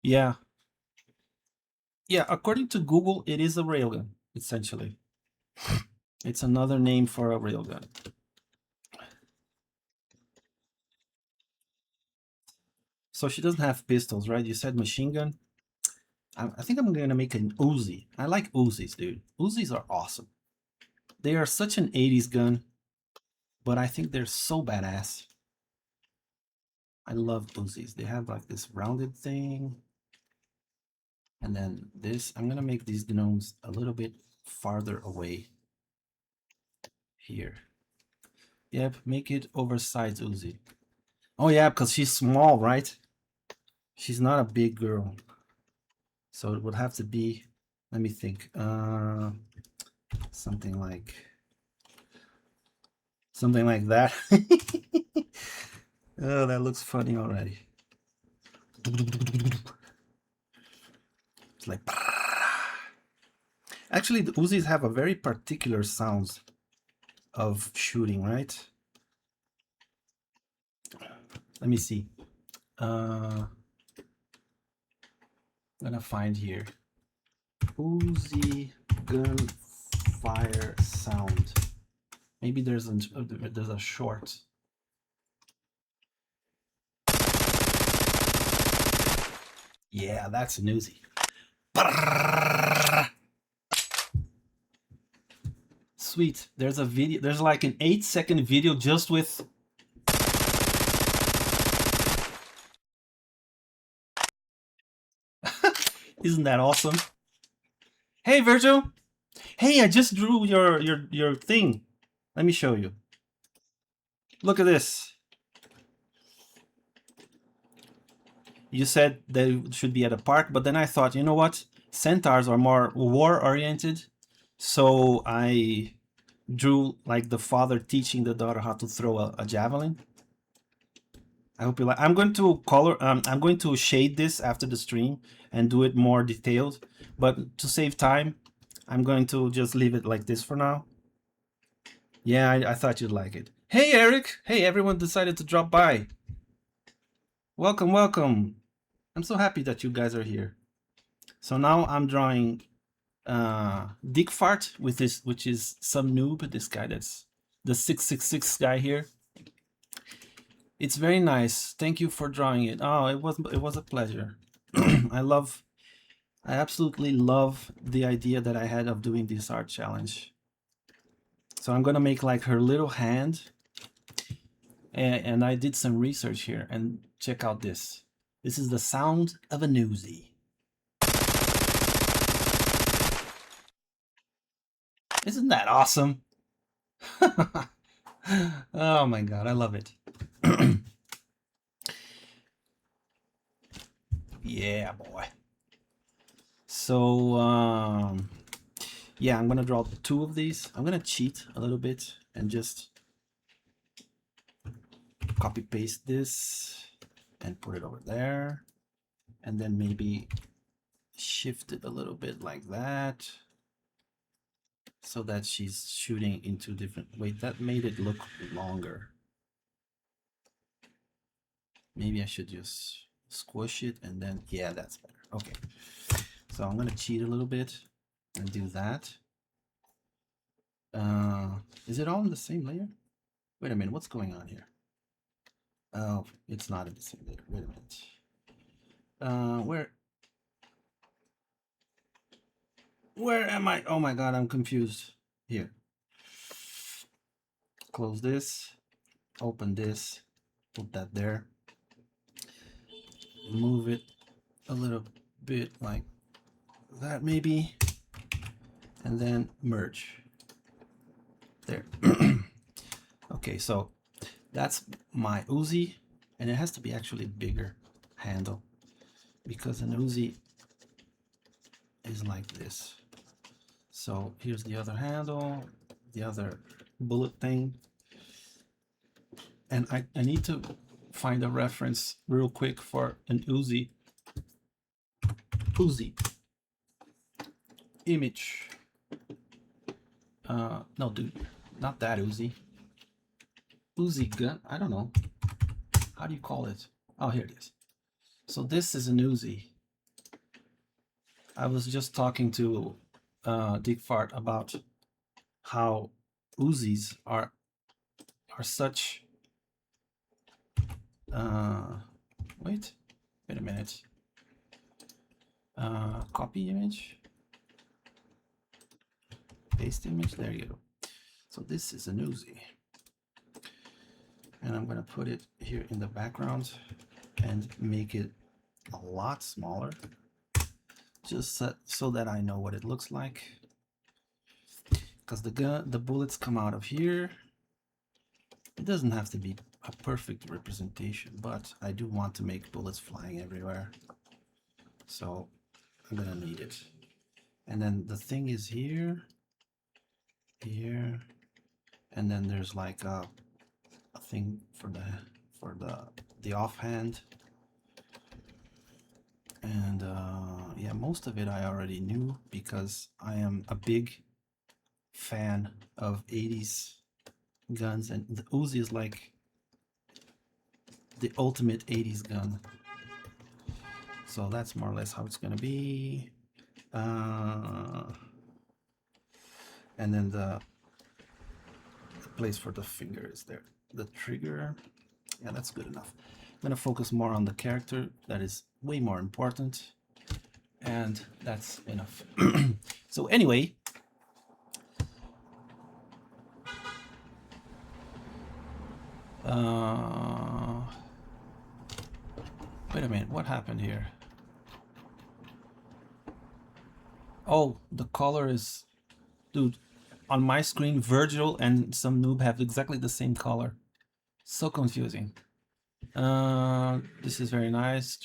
Yeah. Yeah, according to Google, it is a railgun, essentially. It's another name for a railgun. So she doesn't have pistols, right? You said machine gun? I think I'm gonna make an Uzi. I like Uzis, dude. Uzis are awesome. They are such an 80s gun, but I think they're so badass. I love Uzis. They have like this rounded thing. And then this, I'm gonna make these gnomes a little bit farther away. Here. Yep, make it oversized Uzi. Oh yeah, because she's small, right? She's not a big girl. So it would have to be, let me think. something like that. Oh, that looks funny already. It's like actually the Uzis have a very particular sounds of shooting, right? Let me see. I'm gonna find here Uzi gunfire sound. Maybe there's a short. Yeah, that's an Uzi. Sweet. There's a video. There's like an 8-second video just with. Isn't that awesome? Hey, Virgil. Hey, I just drew your thing. Let me show you. Look at this. You said they should be at a park, but then I thought, you know what? Centaurs are more war-oriented. So I drew like the father teaching the daughter how to throw a javelin. I hope you like. I'm going to color. I'm going to shade this after the stream and do it more detailed. But to save time, I'm going to just leave it like this for now. Yeah, I thought you'd like it. Hey, Eric. Hey, everyone decided to drop by. Welcome, welcome. I'm so happy that you guys are here. So now I'm drawing Dick Fart with this, which is some noob. This guy that's the 666 guy here. It's very nice. Thank you for drawing it. Oh, it was a pleasure. I absolutely love the idea that I had of doing this art challenge. So I'm gonna make like her little hand, and I did some research here. And check out this. This is the sound of a Uzi. Isn't that awesome? Oh my god, I love it. Yeah, boy. So yeah, I'm gonna draw 2 of these. I'm gonna cheat a little bit and just copy paste this and put it over there, and then maybe shift it a little bit like that so that she's shooting into different. Wait, that made it look longer. Maybe I should just squish it and then, yeah, that's better. Okay, so I'm gonna cheat a little bit and do that. Is it all in the same layer? Wait a minute, what's going on here? Oh, it's not in the same layer. Wait a minute. Where am I? Oh my god, I'm confused. Here. Close this, open this, put that there. Move it a little bit like that maybe, and then merge. There. Okay, so that's my Uzi, and it has to be actually bigger handle because an Uzi is like this. So here's the other handle, the other bullet thing, and I need to find a reference real quick for an Uzi image. No, dude, not that Uzi. Uzi gun. I don't know. How do you call it? Oh, here it is. So this is an Uzi. I was just talking to Dick Fart about how Uzis are such. Wait a minute. Copy image. Paste image. There you go. So this is an Uzi. And I'm going to put it here in the background and make it a lot smaller, just so that I know what it looks like, because the bullets come out of here. It doesn't have to be a perfect representation, but I do want to make bullets flying everywhere, so I'm gonna need it. And then the thing is here, here, and then there's like a thing for the offhand, and yeah, most of it I already knew because I am a big fan of 80s guns, and the Uzi is like the ultimate 80s gun. So that's more or less how it's gonna be. And then the place for the finger is there. The trigger, yeah, that's good enough. I'm gonna focus more on the character. That is way more important, and that's enough. So anyway, wait a minute, what happened here? Oh, the color is, dude, on my screen, Virgil and some noob have exactly the same color. So confusing. This is very nice.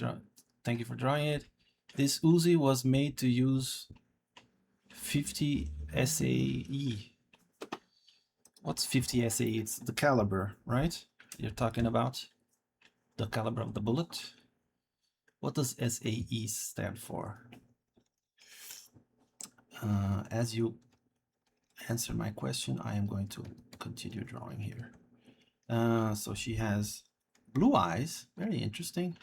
Thank you for drawing it. This Uzi was made to use 50 SAE. What's 50 SAE? It's the caliber, right? You're talking about the caliber of the bullet. What does SAE stand for? As you answer my question, I am going to continue drawing here. So she has blue eyes, very interesting.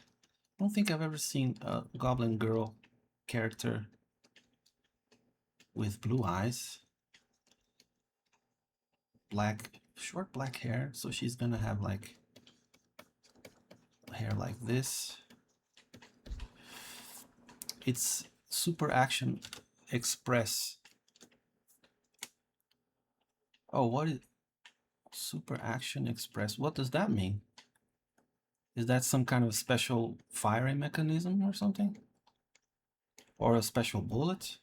I don't think I've ever seen a Goblin Girl character with blue eyes. Short black hair, so she's gonna have like hair like this. It's Super Action Express. Oh, what is Super Action Express? What does that mean? Is that some kind of special firing mechanism or something? Or a special bullet?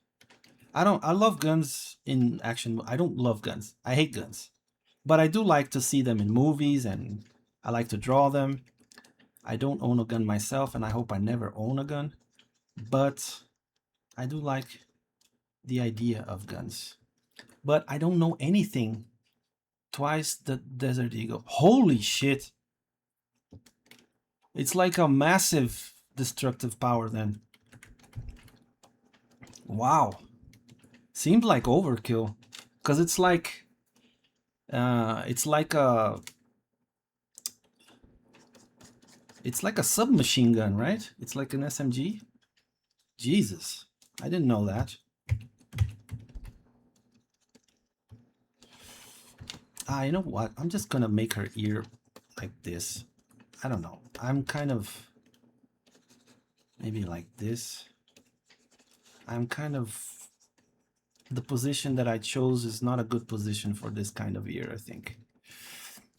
I love guns in action. I don't love guns. I hate guns. But I do like to see them in movies, and I like to draw them. I don't own a gun myself, and I hope I never own a gun. But I do like the idea of guns. But I don't know anything. Twice the Desert Eagle. Holy shit. It's like a massive destructive power then. Wow. Seemed like overkill. Because it's like a submachine gun, right? It's like an SMG. Jesus, I didn't know that. You know what? I'm just gonna make her ear like this. I don't know. I'm kind of maybe like this. I'm kind of, the position that I chose is not a good position for this kind of ear, I think.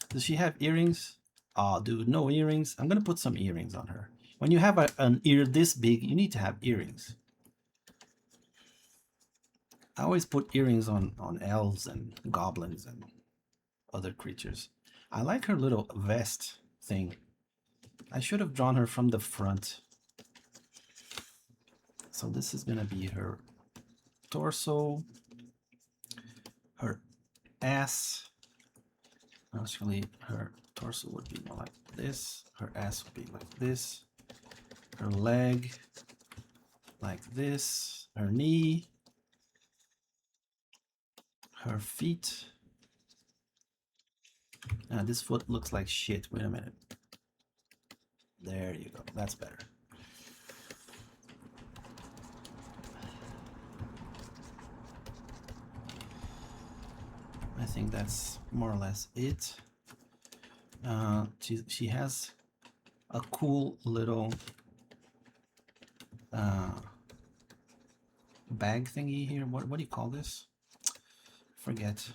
Does she have earrings? Oh, dude, no earrings. I'm gonna put some earrings on her. When you have an ear this big, you need to have earrings. I always put earrings on elves and goblins and other creatures. I like her little vest thing. I should have drawn her from the front. So this is gonna be her torso, her ass. Actually, her torso would be more like this. Her ass would be like this. Her leg like this. Her knee. Her feet. This foot looks like shit. Wait a minute. There you go. That's better. I think that's more or less it. She has a cool little bag thingy here. What do you call this? Forget.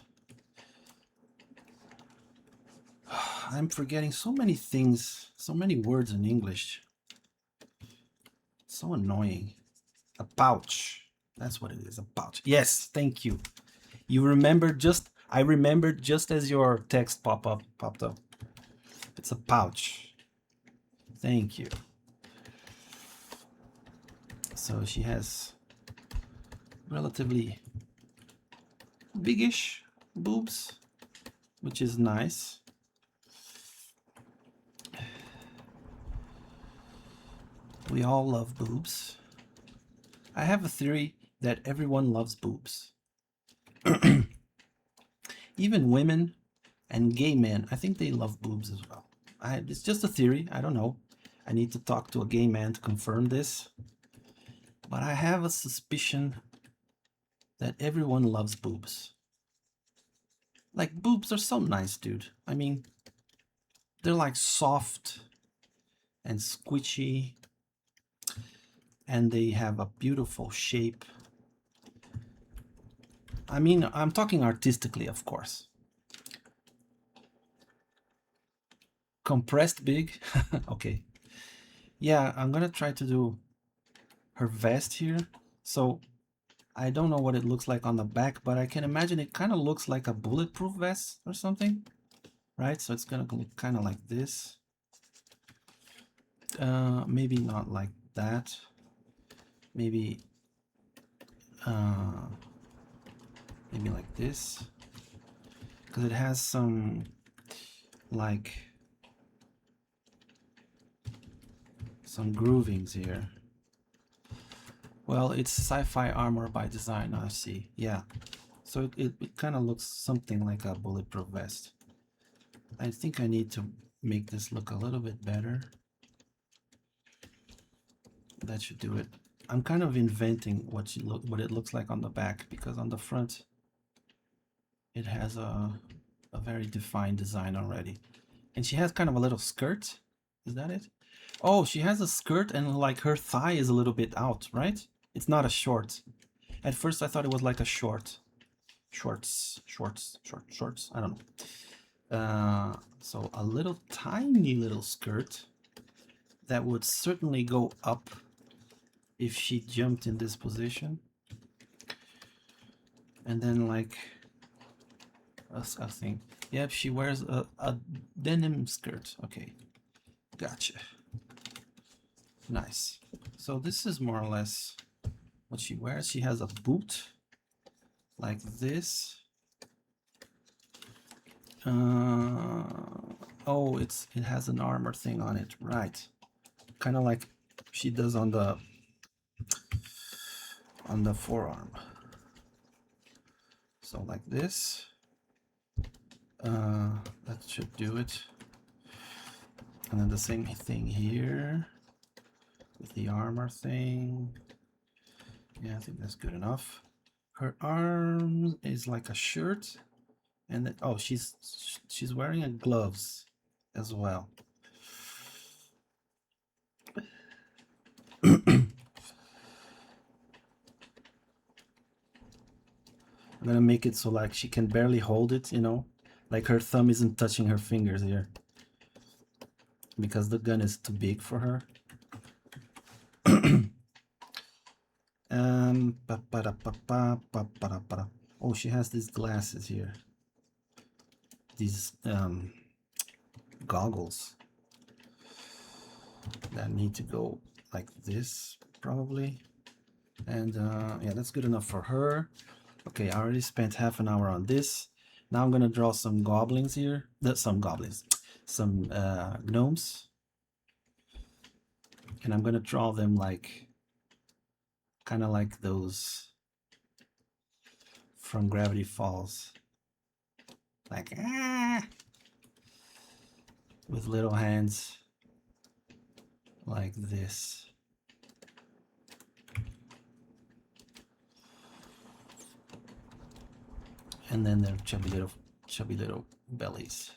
I'm forgetting so many things, so many words in English. So annoying. A pouch. That's what it is, a pouch. Yes, thank you. You remembered just, I remembered just as your text popped up. It's a pouch. Thank you. So she has relatively biggish boobs, which is nice. We all love boobs. I have a theory that everyone loves boobs. Even women and gay men, I think they love boobs as well. It's just a theory. I don't know. I need to talk to a gay man to confirm this. But I have a suspicion that everyone loves boobs. Like, boobs are so nice, dude. I mean, they're like soft and squishy, and they have a beautiful shape. I mean, I'm talking artistically, of course. Compressed big. Okay. Yeah, I'm gonna try to do her vest here. So I don't know what it looks like on the back, but I can imagine it kind of looks like a bulletproof vest or something, right? So it's gonna look kind of like this. Maybe not like that. Maybe maybe like this, because it has some like some groovings here. Well, it's sci-fi armor by design, I see. Yeah, so it kind of looks something like a bulletproof vest. I think I need to make this look a little bit better. That should do it. I'm kind of inventing what it looks like on the back, because on the front it has a very defined design already. And she has kind of a little skirt. Is that it? Oh, she has a skirt and like her thigh is a little bit out, right? It's not a short. At first I thought it was like a short. Shorts. I don't know. So a little tiny little skirt that would certainly go up if she jumped in this position. And then like I think, yep, she wears a denim skirt. Okay, gotcha. Nice. So this is more or less what she wears. She has a boot like this. Oh, it has an armor thing on it, right? Kind of like she does on the forearm. So like this. That should do it. And then the same thing here with the armor thing. Yeah, I think that's good enough. Her arm is like a shirt, and then, oh, she's wearing a gloves as well. I'm gonna make it so like she can barely hold it, you know, like her thumb isn't touching her fingers here, because the gun is too big for her. Oh, she has these glasses here, these goggles that need to go like this probably. And yeah, that's good enough for her. Okay, I already spent half an hour on this. Now I'm gonna draw some goblins here. Some gnomes, and I'm gonna draw them like kind of like those from Gravity Falls, like with little hands like this. And then their chubby little bellies.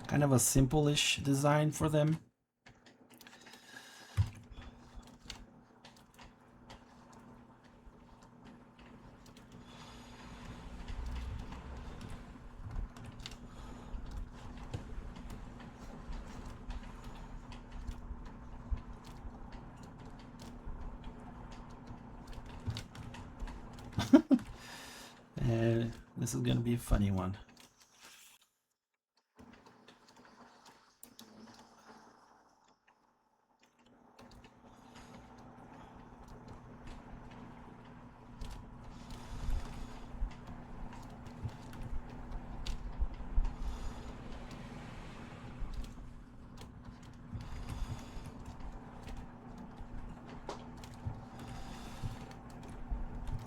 Kind of a simple-ish design for them. And this is gonna be a funny one.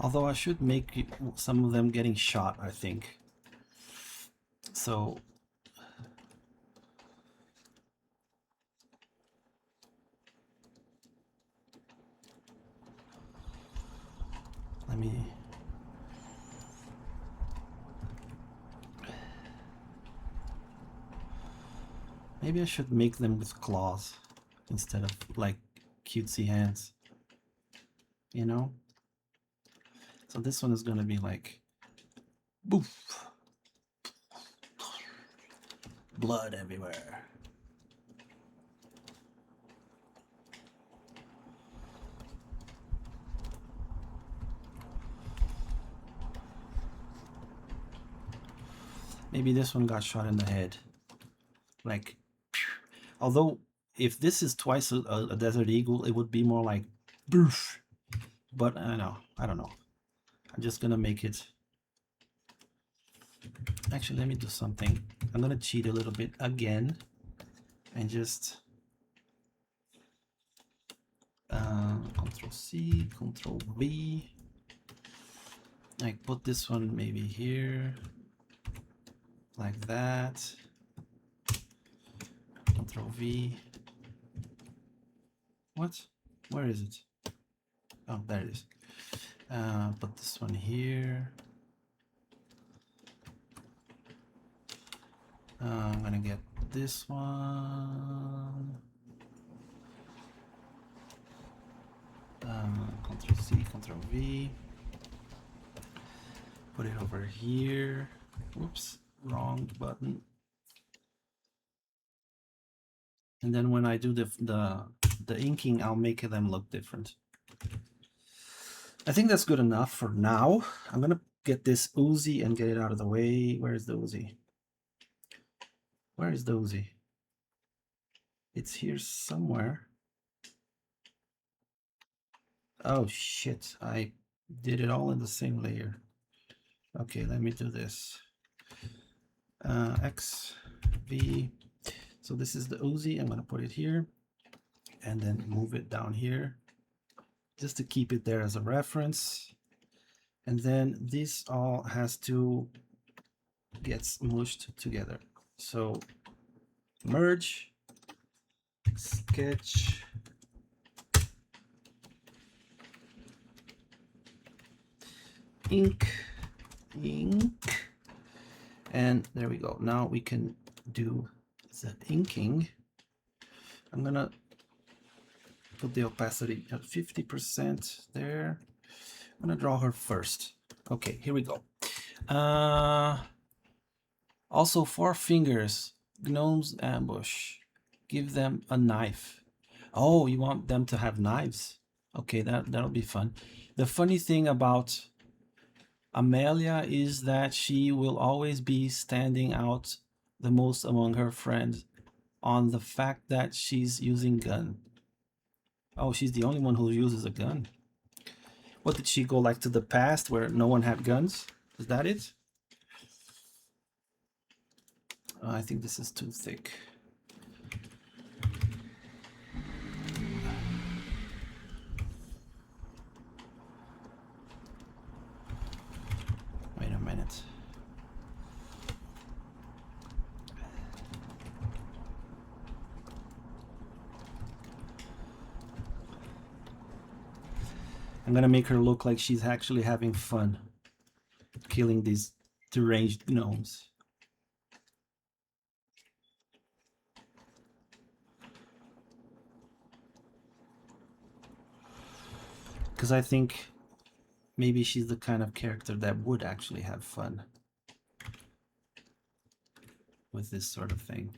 Although I should make some of them getting shot, I think. So let me. Maybe I should make them with claws instead of like cutesy hands. You know? So this one is gonna be like boof. Blood everywhere. Maybe this one got shot in the head. Like, although if this is twice a desert eagle, it would be more like boof. But I don't know. I'm just gonna make it. Actually, let me do something. I'm gonna cheat a little bit again and just Control C, Control V. Like put this one maybe here, like that. Control V. What? Where is it? Oh, there it is. Put this one here. I'm gonna get this one. Control C, Control V. Put it over here. Whoops, wrong button. And then when I do the inking, I'll make them look different. I think that's good enough for now. I'm gonna get this Uzi and get it out of the way. Where is the Uzi? Where is the Uzi? It's here somewhere. Oh shit, I did it all in the same layer. Okay, let me do this. X, V. So this is the Uzi. I'm gonna put it here and then move it down here just to keep it there as a reference. And then this all has to get smooshed together. So merge, sketch, ink, and there we go. Now we can do the inking. I'm gonna put the opacity at 50% there. I'm gonna draw her first. Okay, here we go. Also 4 fingers, gnomes ambush. Give them a knife. Oh, you want them to have knives? Okay, that'll be fun. The funny thing about Amelia is that she will always be standing out the most among her friends on the fact that she's using gun. Oh, she's the only one who uses a gun. What, did she go like to the past where no one had guns? Is that it? I think this is too thick. Wait a minute. I'm gonna make her look like she's actually having fun killing these deranged gnomes. Because I think maybe she's the kind of character that would actually have fun with this sort of thing.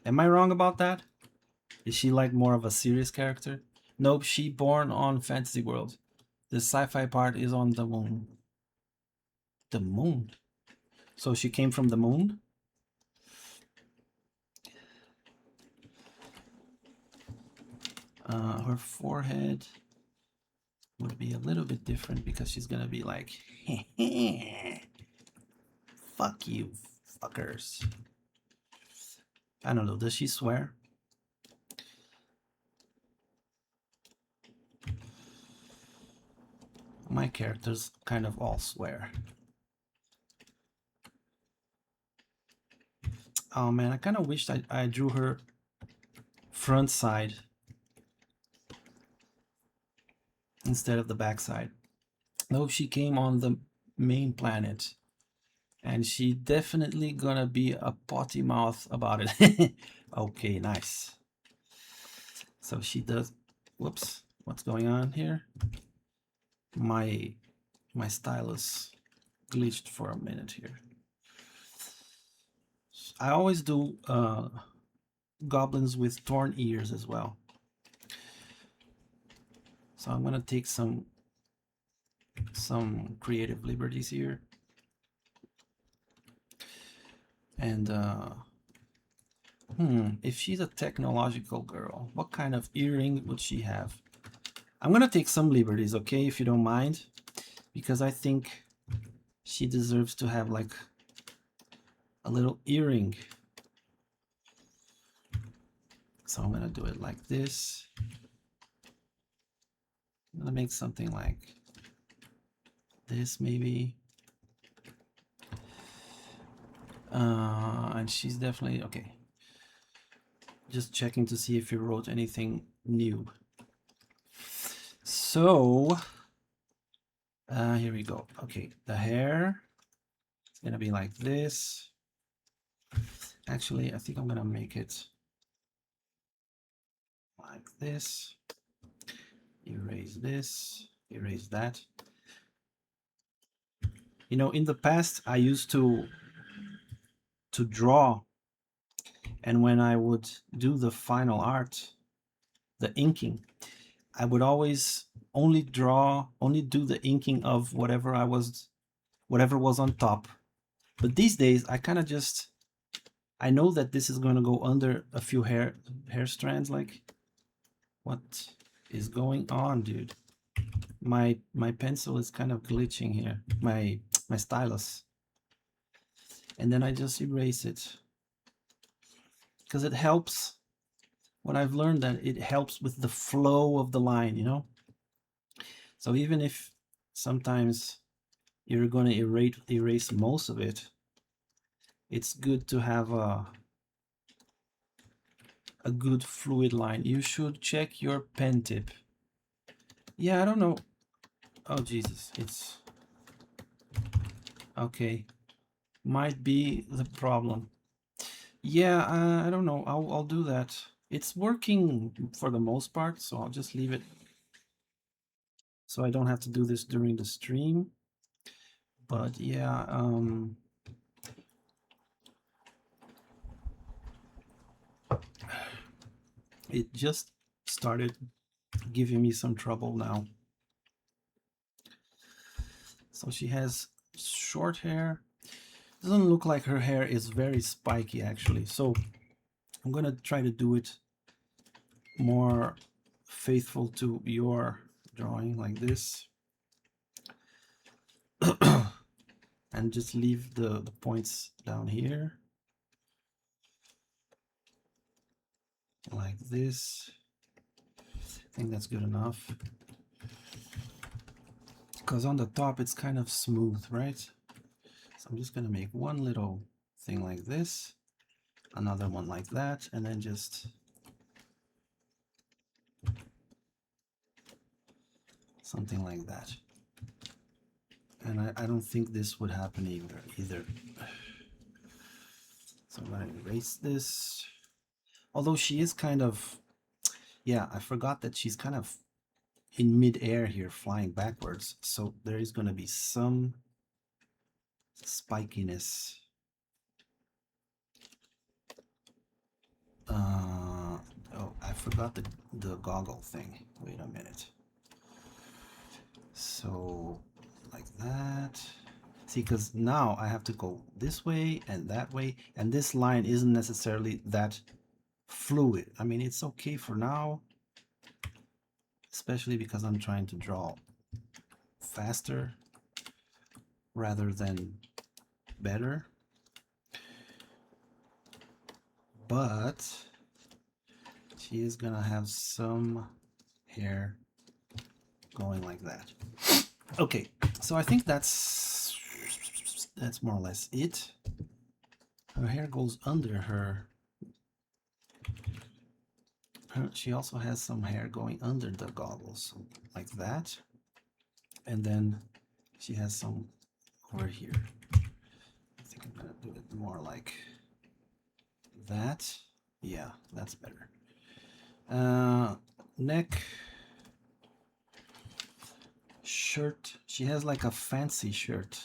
Am I wrong about that? Is she like more of a serious character? Nope, she born on Fantasy World. The sci-fi part is on the moon. The moon? So she came from the moon? Her forehead would be a little bit different because she's gonna be like, fuck you, fuckers. I don't know, does she swear? my characters kind of all swear. Oh man, I kind of wished I drew her front side instead of the back side. Though she came on the main planet, and she definitely gonna be a potty mouth about it. Okay, nice. So she does. Whoops, what's going on here? My stylus glitched for a minute here. I always do goblins with torn ears as well. So I'm gonna take some creative liberties here. And if she's a technological girl, what kind of earring would she have? I'm gonna take some liberties, okay, if you don't mind, because I think she deserves to have like a little earring. So I'm gonna do it like this. I'm gonna make something like this maybe. And she's definitely okay. Just checking to see if you wrote anything new. So here we go. Okay, the hair is gonna be like this. Actually, I think I'm gonna make it like this. Erase this, erase that. You know, in the past, I used to draw, and when I would do the final art, the inking, I would always only do the inking of whatever was on top. But these days, I kind of just, I know that this is going to go under a few hair strands. Like, what is going on, dude? My pencil is kind of glitching here. My stylus. And then I just erase it. Because it helps. What I've learned that it helps with the flow of the line, you know? So even if sometimes you're going to erase most of it, it's good to have a good fluid line. You should check your pen tip. Yeah, I don't know. Oh, Jesus. It's okay. Might be the problem. Yeah, I don't know. I'll do that. It's working for the most part, so I'll just leave it. So I don't have to do this during the stream. But yeah, it just started giving me some trouble now. So she has short hair. Doesn't look like her hair is very spiky actually. So I'm gonna try to do it more faithful to your drawing like this. And just leave the points down here. Like this. I think that's good enough. Because on the top it's kind of smooth, right? So I'm just gonna make one little thing like this, another one like that, and then just something like that. And I don't think this would happen either. So I'm gonna erase this. Although she is kind of, yeah, I forgot that she's kind of in mid-air here, flying backwards. So there is gonna be some spikiness. Oh, I forgot the goggle thing. Wait a minute. So like that. See, because now I have to go this way and that way, and this line isn't necessarily that fluid. I mean, it's okay for now, especially because I'm trying to draw faster rather than better. But she is gonna have some hair going like that. Okay, so I think that's more or less it. Her hair goes under her. She also has some hair going under the goggles, like that. And then she has some over here. I think I'm gonna do it more like that. Yeah, that's better. Neck, shirt. She has like a fancy shirt,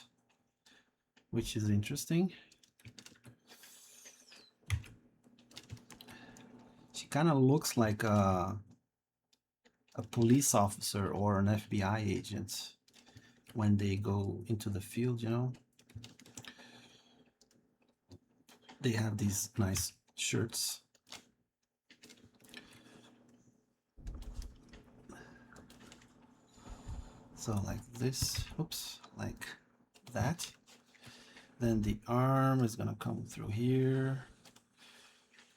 which is interesting. She kind of looks like a police officer or an FBI agent when they go into the field, you know. They have these nice shirts. So like this, oops, like that. Then the arm is gonna come through here,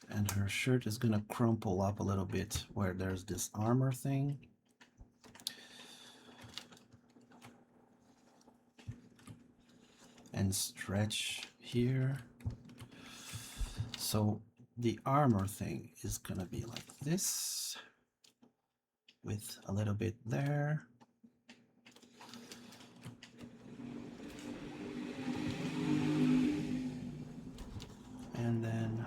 and her shirt is gonna crumple up a little bit where there's this armor thing. And stretch here. So the armor thing is gonna be like this, with a little bit there. And then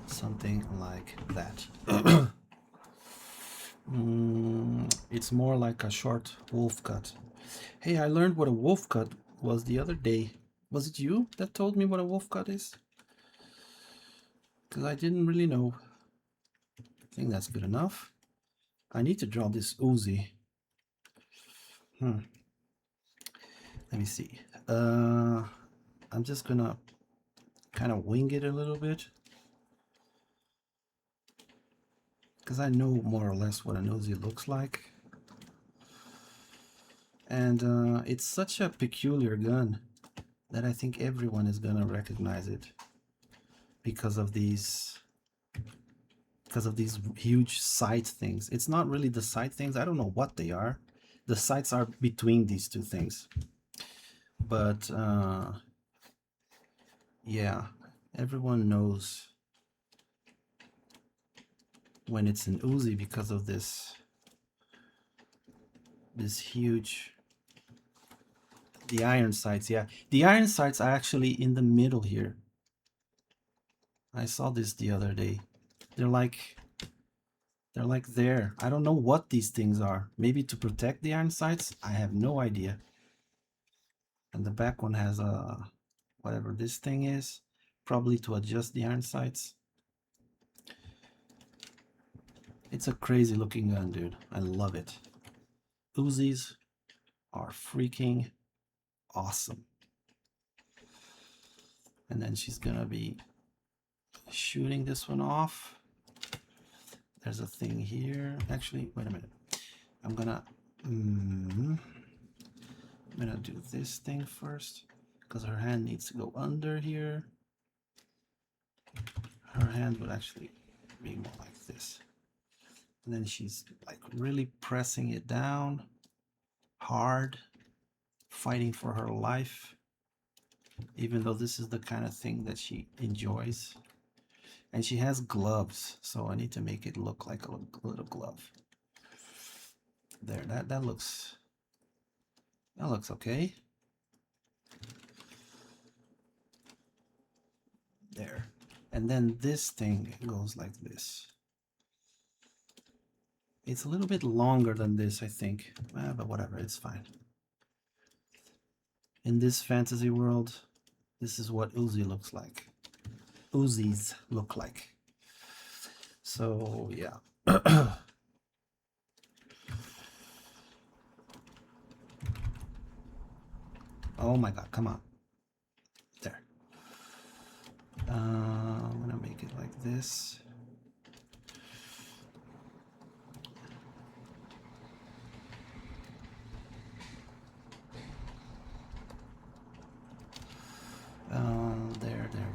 something like that. It's more like a short wolf cut. Hey, I learned what a wolf cut was the other day. Was it you that told me what a wolf cut is? Because I didn't really know. I think that's good enough. I need to draw this Uzi. Let me see. I'm just gonna kind of wing it a little bit, because I know more or less what an Uzi looks like. And it's such a peculiar gun that I think everyone is gonna recognize it because of these huge sight things. It's not really the sight things. I don't know what they are. The sights are between these two things. But yeah, everyone knows when it's an Uzi because of this huge, the iron sights. Yeah, the iron sights are actually in the middle here. I saw this the other day. They're like there. I don't know what these things are. Maybe to protect the iron sights? I have no idea. And the back one has a whatever this thing is, probably to adjust the iron sights. It's a crazy looking gun, dude. I love it. Uzis are freaking awesome. And then she's gonna be shooting this one off. There's a thing here. Actually, wait a minute. I'm gonna do this thing first, because her hand needs to go under here. Her hand would actually be more like this. And then she's like really pressing it down hard, fighting for her life, even though this is the kind of thing that she enjoys. And she has gloves, so I need to make it look like a little glove. There, that looks okay. There. And then this thing goes like this. It's a little bit longer than this, I think. But whatever, it's fine. In this fantasy world, this is what Uzi looks like. Uzis look like. So, yeah. Oh my god, come on. There. I'm gonna make it like this.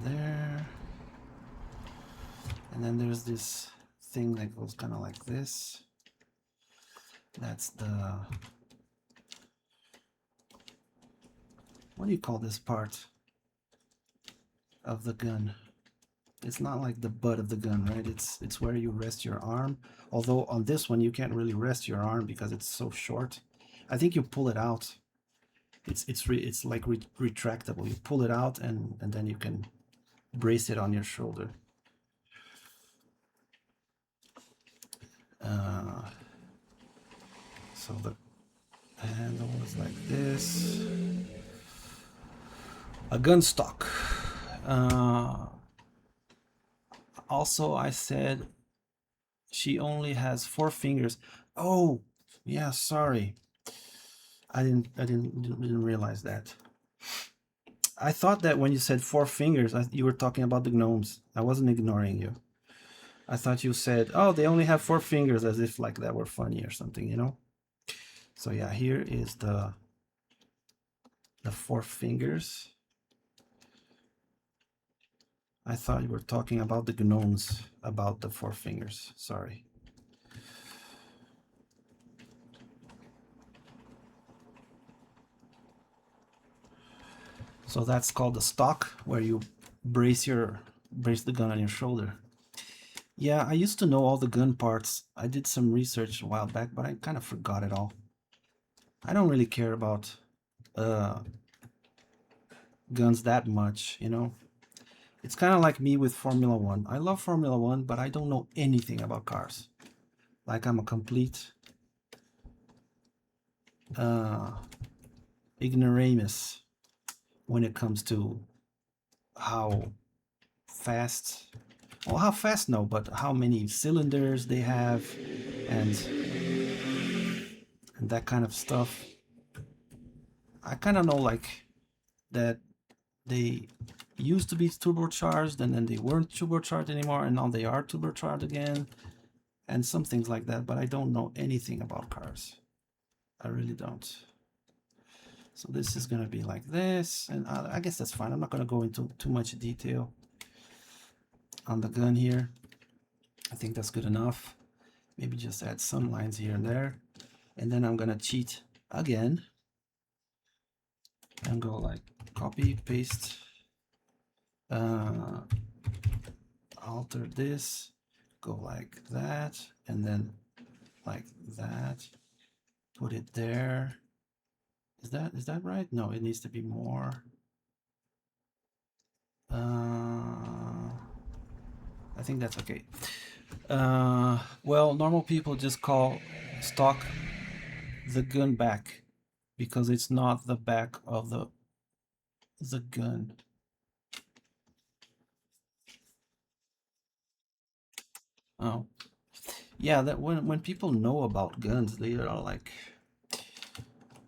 There. And then there's this thing that goes kind of like this. That's the what do you call this part of the gun? It's not like the butt of the gun, right? It's where you rest your arm. Although on this one you can't really rest your arm because it's so short. I think you pull it out. It's like retractable. You pull it out and then you can brace it on your shoulder. So the handle is like this. A gun stock. Also, I said she only has 4 fingers. Oh, yeah, sorry. I didn't realize that. I thought that when you said 4 fingers, you were talking about the gnomes. I wasn't ignoring you. I thought you said, oh, they only have 4 fingers, as if like that were funny or something, you know? So yeah, here is the 4 fingers. I thought you were talking about the gnomes, about the 4 fingers. Sorry. So that's called the stock, where you brace the gun on your shoulder. Yeah, I used to know all the gun parts. I did some research a while back, but I kind of forgot it all. I don't really care about guns that much, you know? It's kind of like me with Formula One. I love Formula One, but I don't know anything about cars. Like I'm a complete ignoramus when it comes to how fast, well, how fast no, but how many cylinders they have and that kind of stuff. I kind of know like that they used to be turbocharged and then they weren't turbocharged anymore and now they are turbocharged again and some things like that, but I don't know anything about cars. I really don't. So this is gonna be like this, and I guess that's fine. I'm not gonna go into too much detail on the gun here. I think that's good enough. Maybe just add some lines here and there, and then I'm gonna cheat again and go like copy, paste, alter this, go like that, and then like that, put it there. Is that right? No, it needs to be more. I think that's okay. Well, normal people just call stock the gun back because it's not the back of the gun. Oh, yeah. That when people know about guns, they are like,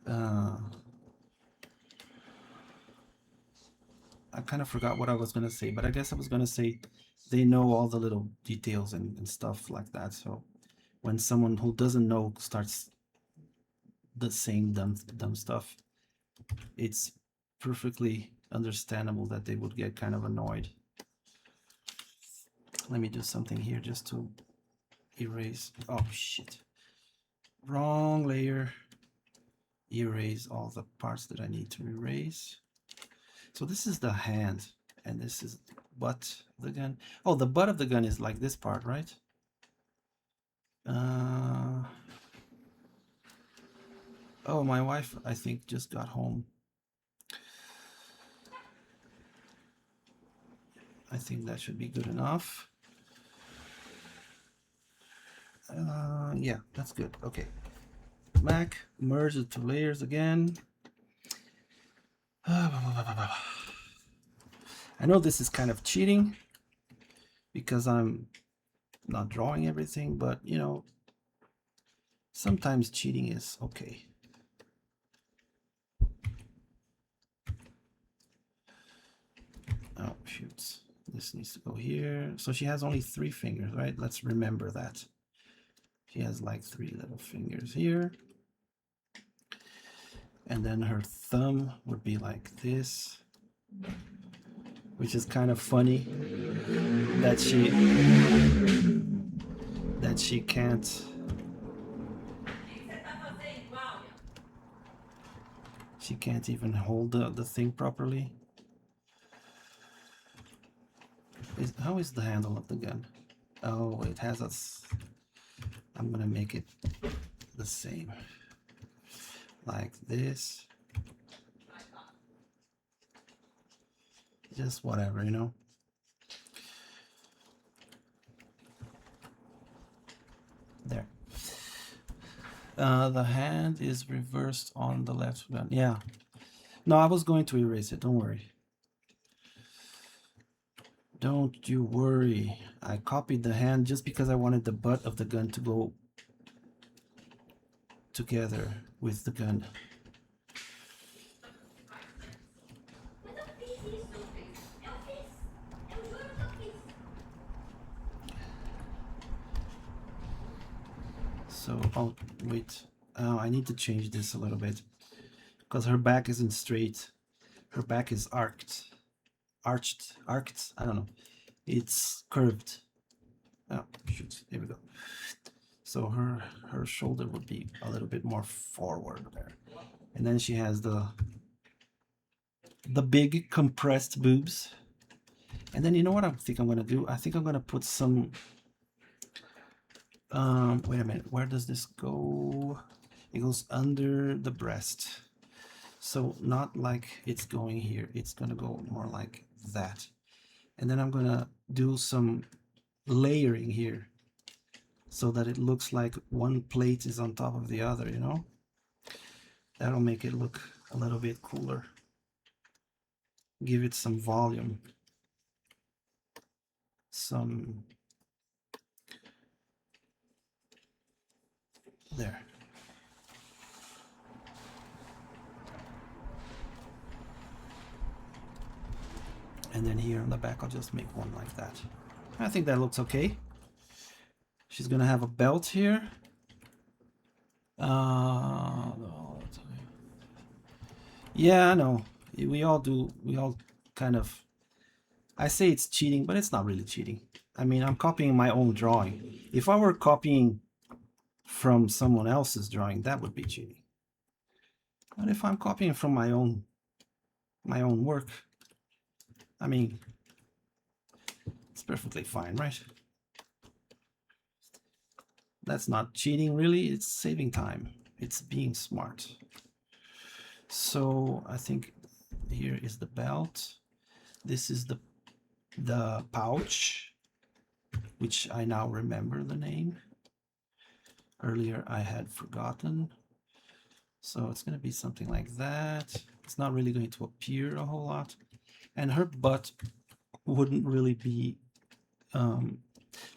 I kind of forgot what I was gonna say, but I guess I was gonna say they know all the little details and stuff like that. So when someone who doesn't know starts the saying dumb stuff, it's perfectly understandable that they would get kind of annoyed. Let me do something here just to erase. Oh shit, wrong layer. Erase all the parts that I need to erase. So this is the hand, and this is the butt of the gun. Oh, the butt of the gun is like this part, right? Oh, my wife, I think, just got home. I think that should be good enough. Yeah, that's good. Okay. Mac, merge the 2 layers again. I know this is kind of cheating because I'm not drawing everything, but you know, sometimes cheating is okay. Oh, shoots. This needs to go here. So she has only 3 fingers, right? Let's remember that. She has like 3 little fingers here. And then her thumb would be like this, which is kind of funny that she can't She can't even hold the thing properly. How is the handle of the gun? Oh, it has us. I'm gonna make it the same. Like this. Just whatever, you know? There. The hand is reversed on the left gun. Yeah. No, I was going to erase it. Don't worry. Don't you worry. I copied the hand just because I wanted the butt of the gun to go together with the gun. So, oh, wait. Oh, I need to change this a little bit. Because her back isn't straight. Her back is arched. Arched? I don't know. It's curved. Oh, shoot. Here we go. So her shoulder would be a little bit more forward there. And then she has the big compressed boobs. And then you know what I think I'm gonna do? I think I'm gonna put some wait a minute, where does this go? It goes under the breast. So not like it's going here, it's gonna go more like that. And then I'm gonna do some layering here so that it looks like one plate is on top of the other, you know? That'll make it look a little bit cooler. Give it some volume. There. And then here on the back, I'll just make one like that. I think that looks okay. She's gonna have a belt here. Yeah, I know. We all do. We all kind of. I say it's cheating, but it's not really cheating. I mean, I'm copying my own drawing. If I were copying from someone else's drawing, that would be cheating. But if I'm copying from my own work, I mean, it's perfectly fine, right? That's not cheating, really. It's saving time. It's being smart. So I think here is the belt. This is the pouch, which I now remember the name. Earlier I had forgotten. So it's going to be something like that. It's not really going to appear a whole lot. And her butt wouldn't really be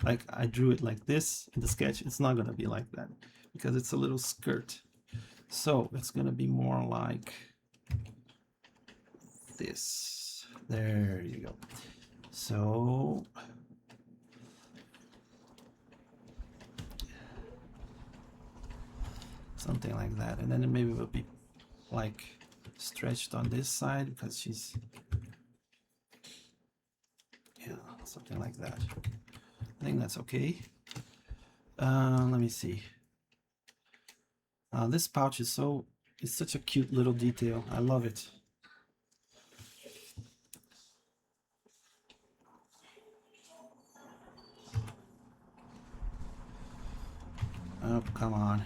like I drew it like this in the sketch. It's not going to be like that because it's a little skirt. So it's going to be more like this. There you go. So something like that, and then it maybe will be like stretched on this side because she's, yeah, something like that. I think that's okay. Let me see. This pouch is it's such a cute little detail. I love it. Oh, come on.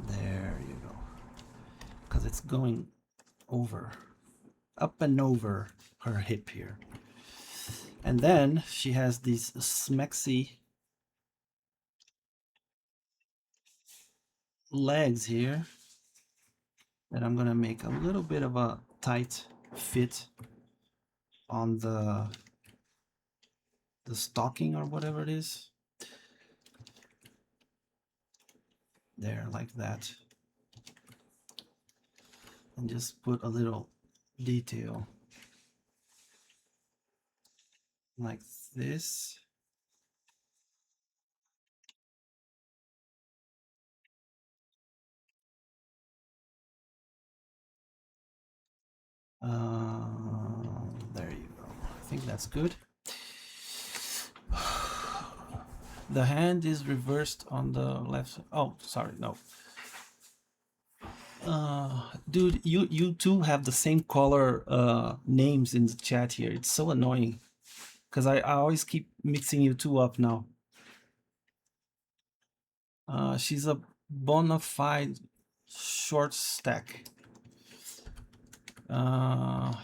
There you go. Because it's going over, up and over her hip here. And then she has these smexy legs here that I'm gonna make a little bit of a tight fit on the stocking or whatever it is. There, like that. And just put a little detail like this. There you go. I think that's good. The hand is reversed on the left. Oh, sorry, no. Dude, you two have the same color names in the chat here. It's so annoying because I always keep mixing you two up now. She's a bona fide short stack. That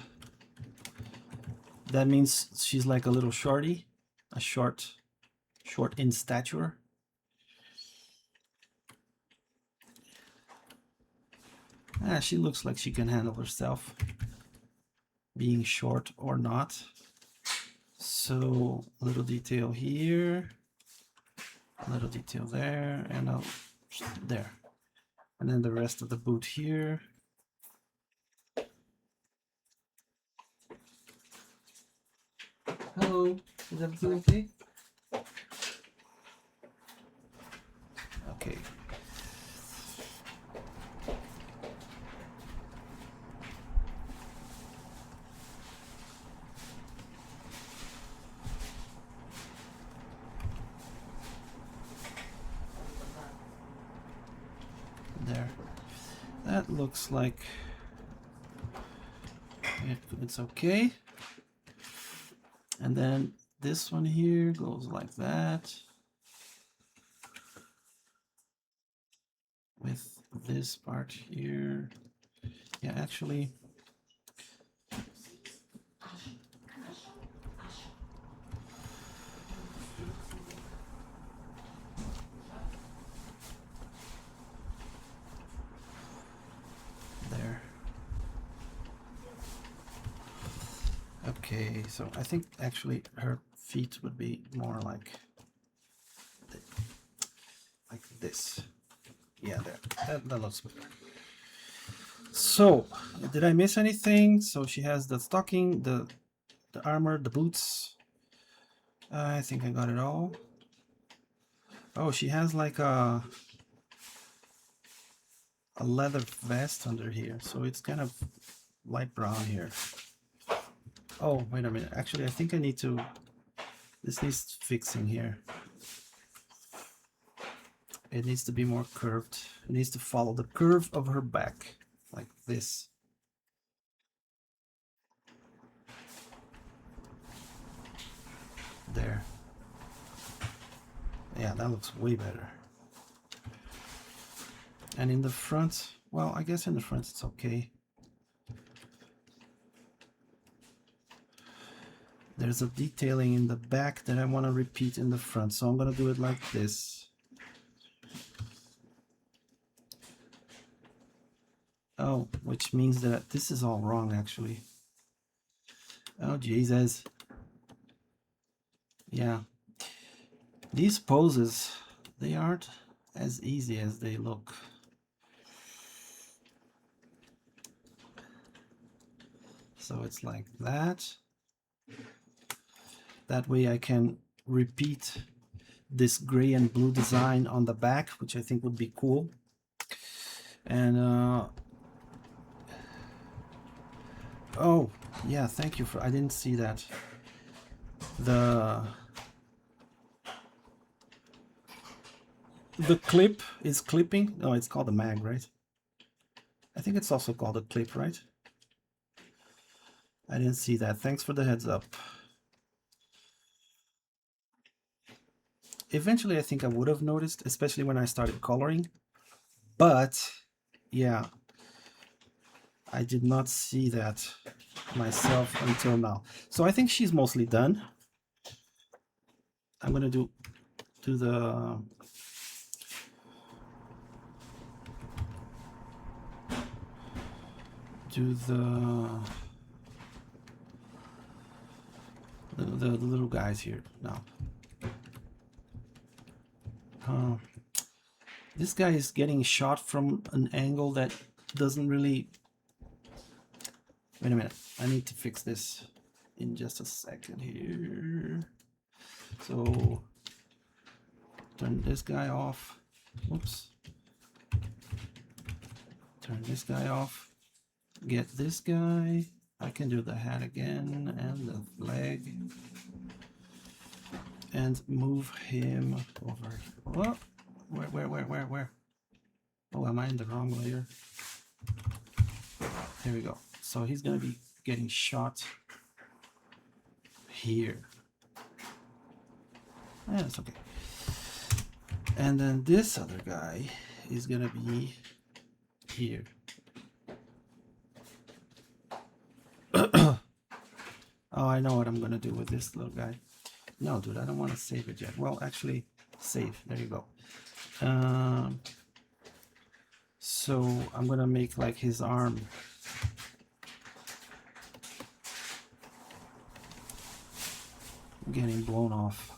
means she's like a little shorty, a short in stature. She looks like she can handle herself, being short or not. So a little detail here, a little detail there, and there. And then the rest of the boot here. Hello, is everything okay? Okay. There. That looks like it's okay. And then this one here goes like that. With this part here. Yeah, actually. There. Okay, so I think actually her feet would be more like this. Yeah, there. That looks better. So, did I miss anything? So she has the stocking, the armor, the boots. I think I got it all. Oh, she has like a leather vest under here, so it's kind of light brown here. Oh, wait a minute. Actually, I think I need to... This needs fixing here. It needs to be more curved. It needs to follow the curve of her back, like this. There. Yeah, that looks way better. And in the front, well, I guess in the front it's okay. There's a detailing in the back that I want to repeat in the front, so I'm going to do it like this. Oh, which means that this is all wrong, actually. Oh, Jesus. Yeah. These poses, they aren't as easy as they look. So it's like that. That way I can repeat this gray and blue design on the back, which I think would be cool. And oh yeah, thank you for... I didn't see that. The clip is clipping. No, it's called a mag, right? I think it's also called a clip, right? I didn't see that. Thanks for the heads up. Eventually, I think I would have noticed, especially when I started coloring. But yeah, I did not see that myself until now. So I think she's mostly done. I'm gonna do the little guys here now. This guy is getting shot from an angle that doesn't really... Wait a minute, I need to fix this in just a second here. So turn this guy off. Whoops. Turn this guy off. Get this guy. I can do the hat again and the leg. And move him over. Oh, where? Oh, am I in the wrong layer? There we go. So he's gonna be getting shot here. Yeah, it's okay. And then this other guy is gonna be here. Oh, I know what I'm gonna do with this little guy. No, dude, I don't want to save it yet. Well, actually, save. There you go. So I'm gonna make like his arm getting blown off.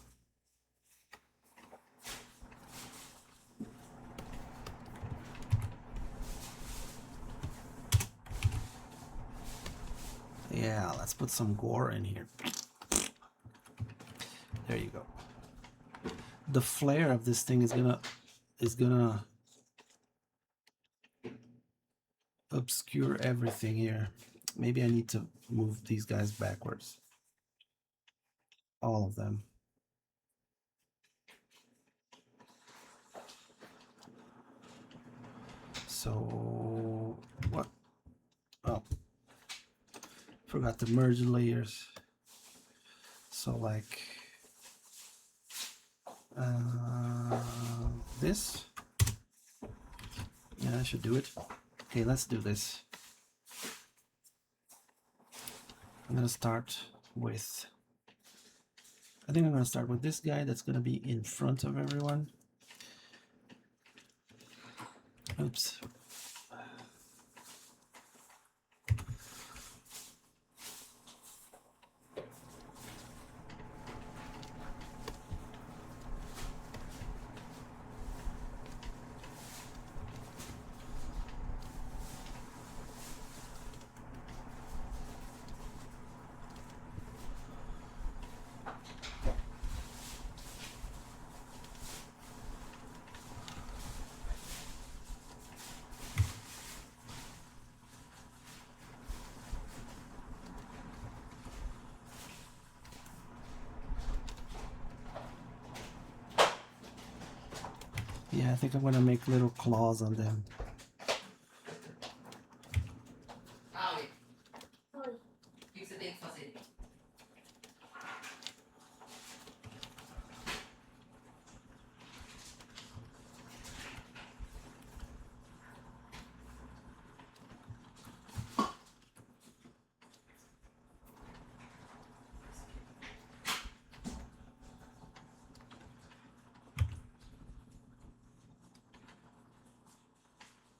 Yeah, let's put some gore in here. There you go. The flare of this thing is gonna obscure everything here. Maybe I need to move these guys backwards. All of them. So what? Oh, forgot to merge layers. So like this. Yeah, I should do it. Okay, let's do this. I'm gonna start with, I think I'm gonna start with this guy that's gonna be in front of everyone. Oops. Yeah, I think I'm gonna make little claws on them. Aue, Oi. o que você tem que fazer?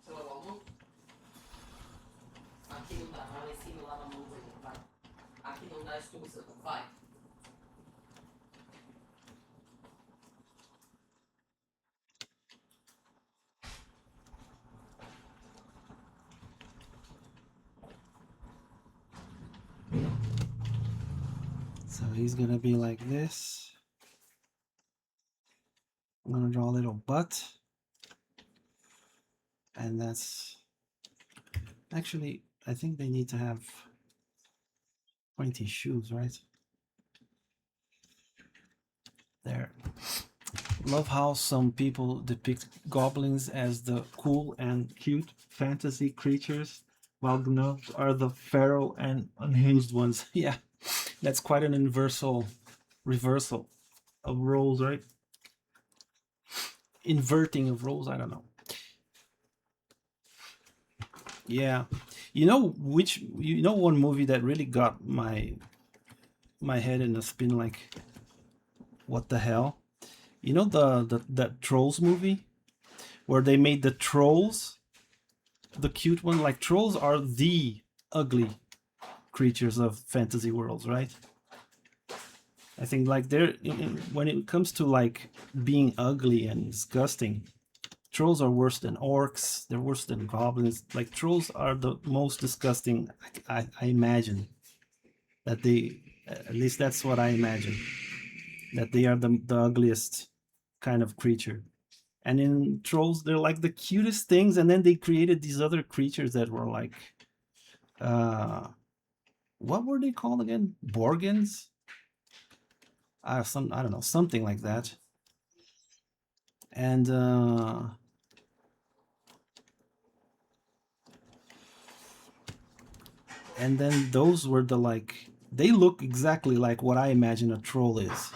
Você lavou a mão? Aqui não dá, vai lá em cima e lava a mão primeiro, vai. Aqui não dá expulsa, vai. So he's gonna be like this. I'm gonna draw a little butt. And that's actually, I think they need to have pointy shoes, right? There. Love how some people depict goblins as the cool and cute fantasy creatures, while gnomes are the feral and unhinged ones. Yeah, that's quite an reversal of roles, right? Inverting of roles, I don't know. Yeah, you know one movie that really got my head in a spin, like what the hell? You know that Trolls movie where they made the trolls the cute one? Like trolls are the ugly creatures of fantasy worlds, right? I think like they're when it comes to like being ugly and disgusting, trolls are worse than orcs. They're worse than goblins. Like trolls are the most disgusting. I imagine that they, at least that's what I imagine, that they are the ugliest kind of creature. And in trolls, they're like the cutest things, and then they created these other creatures that were like, what were they called again? Borgans? I don't know, something like that. And And then those were the like they look exactly like what I imagine a troll is.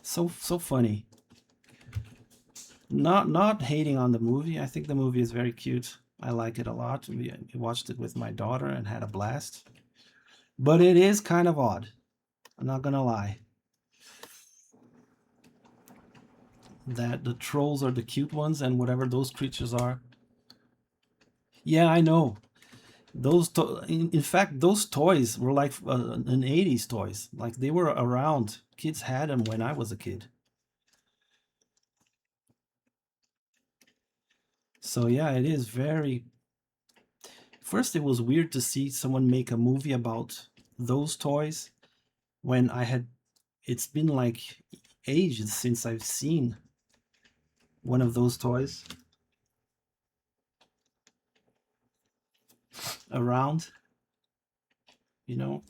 So funny. Not hating on the movie. I think the movie is very cute. I like it a lot. We watched it with my daughter and had a blast. But it is kind of odd. I'm not gonna lie. That the trolls are the cute ones and whatever those creatures are. Yeah, I know. In fact, those toys were like an 80s toys. Like they were around. Kids had them when I was a kid. So yeah, it is very. First, it was weird to see someone make a movie about those toys when I had. It's been like ages since I've seen one of those toys around. You know,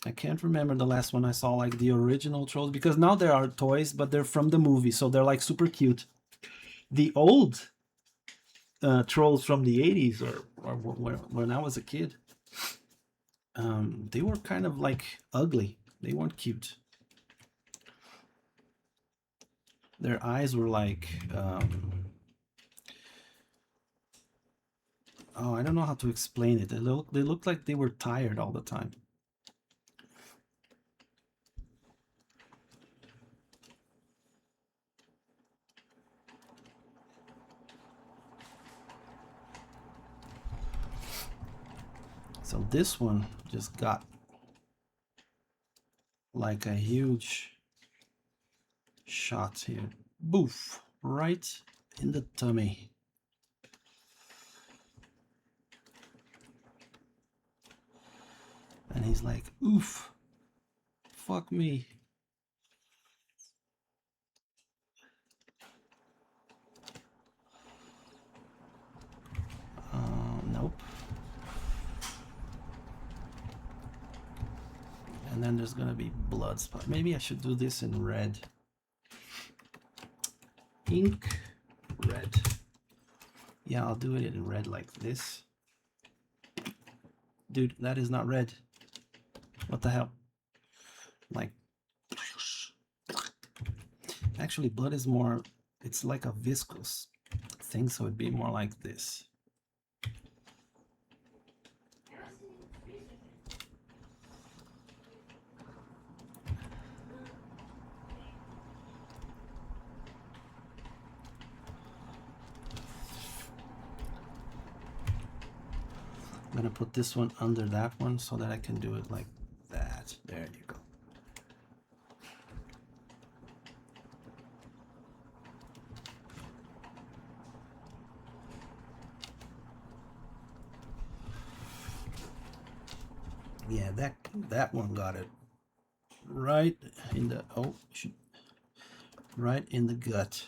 I can't remember the last one I saw, like the original trolls, because now there are toys, but they're from the movie, so they're like super cute. The old trolls from the 80s or when I was a kid, they were kind of like ugly. They weren't cute. Their eyes were like, oh, I don't know how to explain it. They looked like they were tired all the time. So this one just got like a huge shot here. Boof, right in the tummy. And he's like, oof, fuck me. Nope. And then there's gonna be blood spot. Maybe I should do this in red. Ink red. Yeah, I'll do it in red like this. Dude, that is not red. What the hell? Like, actually, blood is more, it's like a viscous thing, so it'd be more like this. I'm gonna put this one under that one so that I can do it like that. There you go. Yeah, that one got it right in the right in the gut.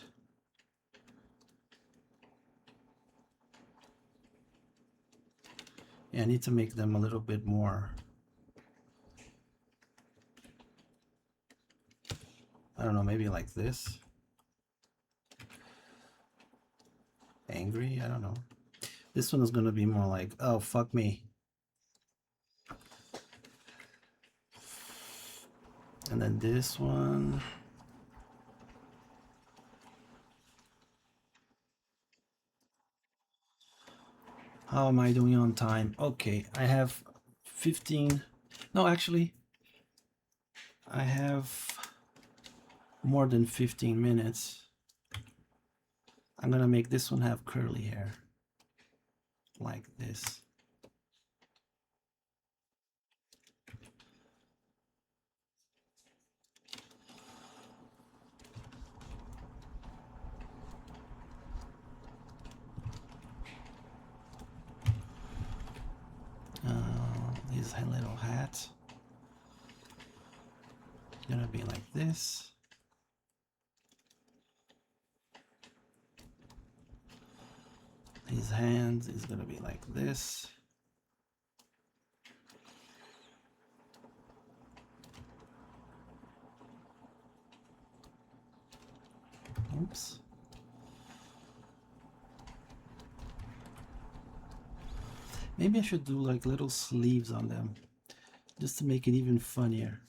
Yeah, I need to make them a little bit more. I don't know, maybe like this. Angry, I don't know. This one is gonna be more like, oh, fuck me. And then this one. How am I doing on time? Okay, I have 15. No, actually, I have more than 15 minutes. I'm gonna make this one have curly hair. Like this. His little hat. Gonna be like this. His hands is gonna be like this. Oops. Maybe I should do like little sleeves on them, just to make it even funnier.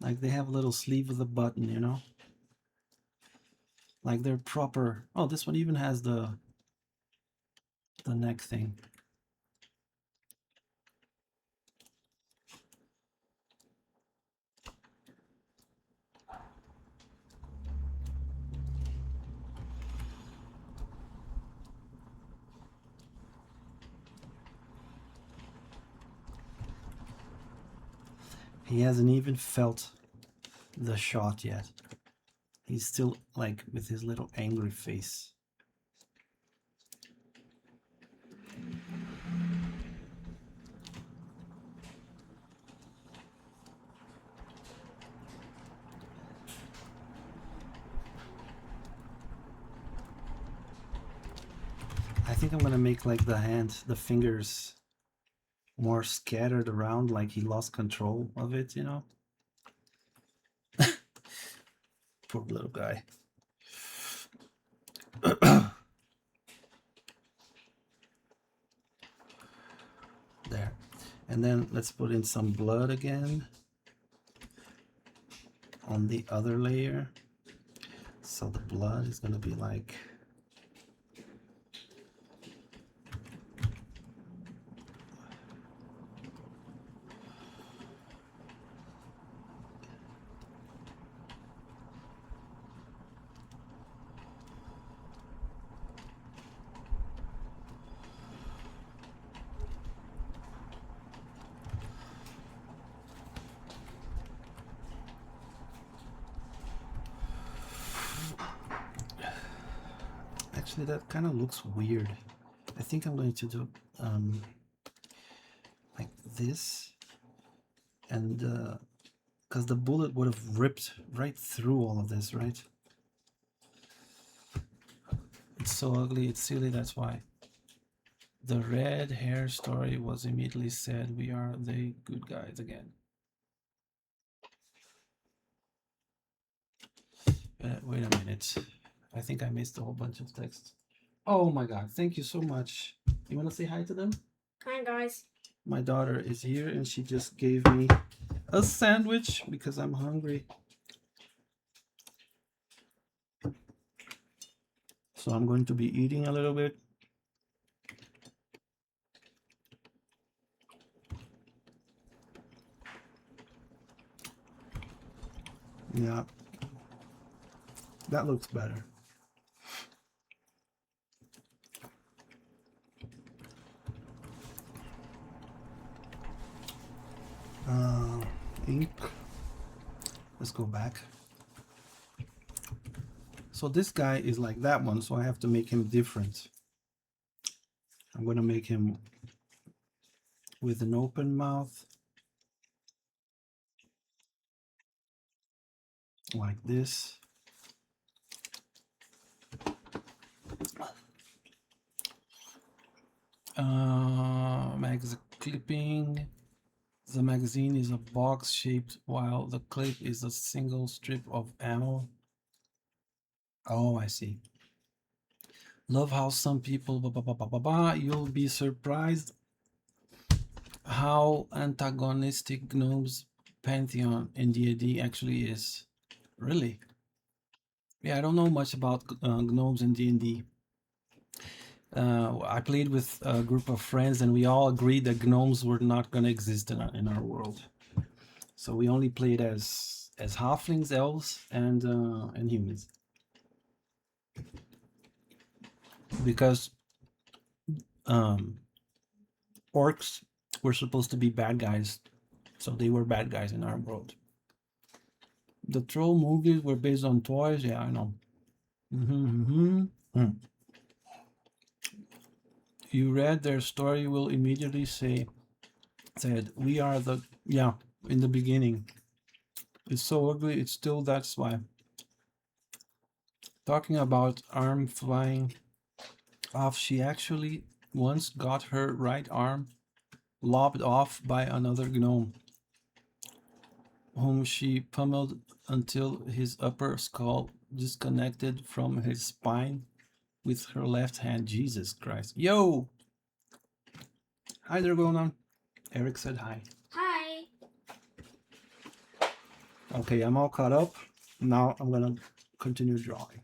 Like they have a little sleeve with a button, you know? Like they're proper. Oh, this one even has the neck thing. He hasn't even felt the shot yet. He's still like with his little angry face. I think I'm gonna make like the fingers more scattered around, like he lost control of it, you know? Poor little guy. There. And then let's put in some blood again on the other layer. So the blood is gonna be like actually that kind of looks weird. I think I'm going to do like this, and because the bullet would have ripped right through all of this, right? It's so ugly, it's silly, that's why. The red hair story was immediately said, we are the good guys again. Wait a minute. I think I missed a whole bunch of text. Oh my god, thank you so much. You want to say hi to them? Hi, guys. My daughter is here and she just gave me a sandwich because I'm hungry. So I'm going to be eating a little bit. Yeah, that looks better. Ink. Let's go back. So this guy is like that one, so I have to make him different. I'm going to make him with an open mouth, like this. Clipping. The magazine is a box shaped while the clip is a single strip of ammo. Oh, I see. Love how some people, you'll be surprised how antagonistic Gnome's Pantheon in D&D actually is. Really? Yeah, I don't know much about Gnomes in D&D. I played with a group of friends and we all agreed that gnomes were not going to exist in our world. So we only played as halflings, elves, and humans. Because orcs were supposed to be bad guys, so they were bad guys in our world. The troll movies were based on toys. Yeah, I know. You read their story will immediately said we are the, yeah, in the beginning. It's so ugly, it's still, that's why. Talking about arm flying off, she actually once got her right arm lopped off by another gnome, whom she pummeled until his upper skull disconnected from his spine with her left hand. Jesus Christ. Yo! Hi there, Gona. Eric said hi. Hi. Okay, I'm all caught up. Now I'm gonna continue drawing.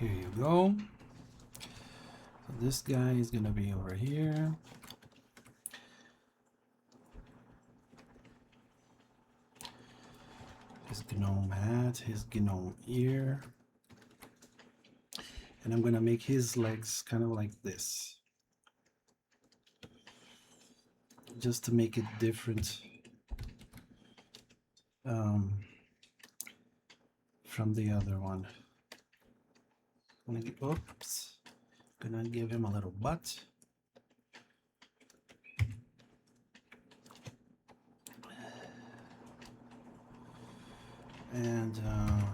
Here you go. So this guy is gonna be over here. His gnome hat, his gnome ear. And I'm gonna make his legs kind of like this. Just to make it different from the other one. Oops. Gonna give him a little butt. And yeah,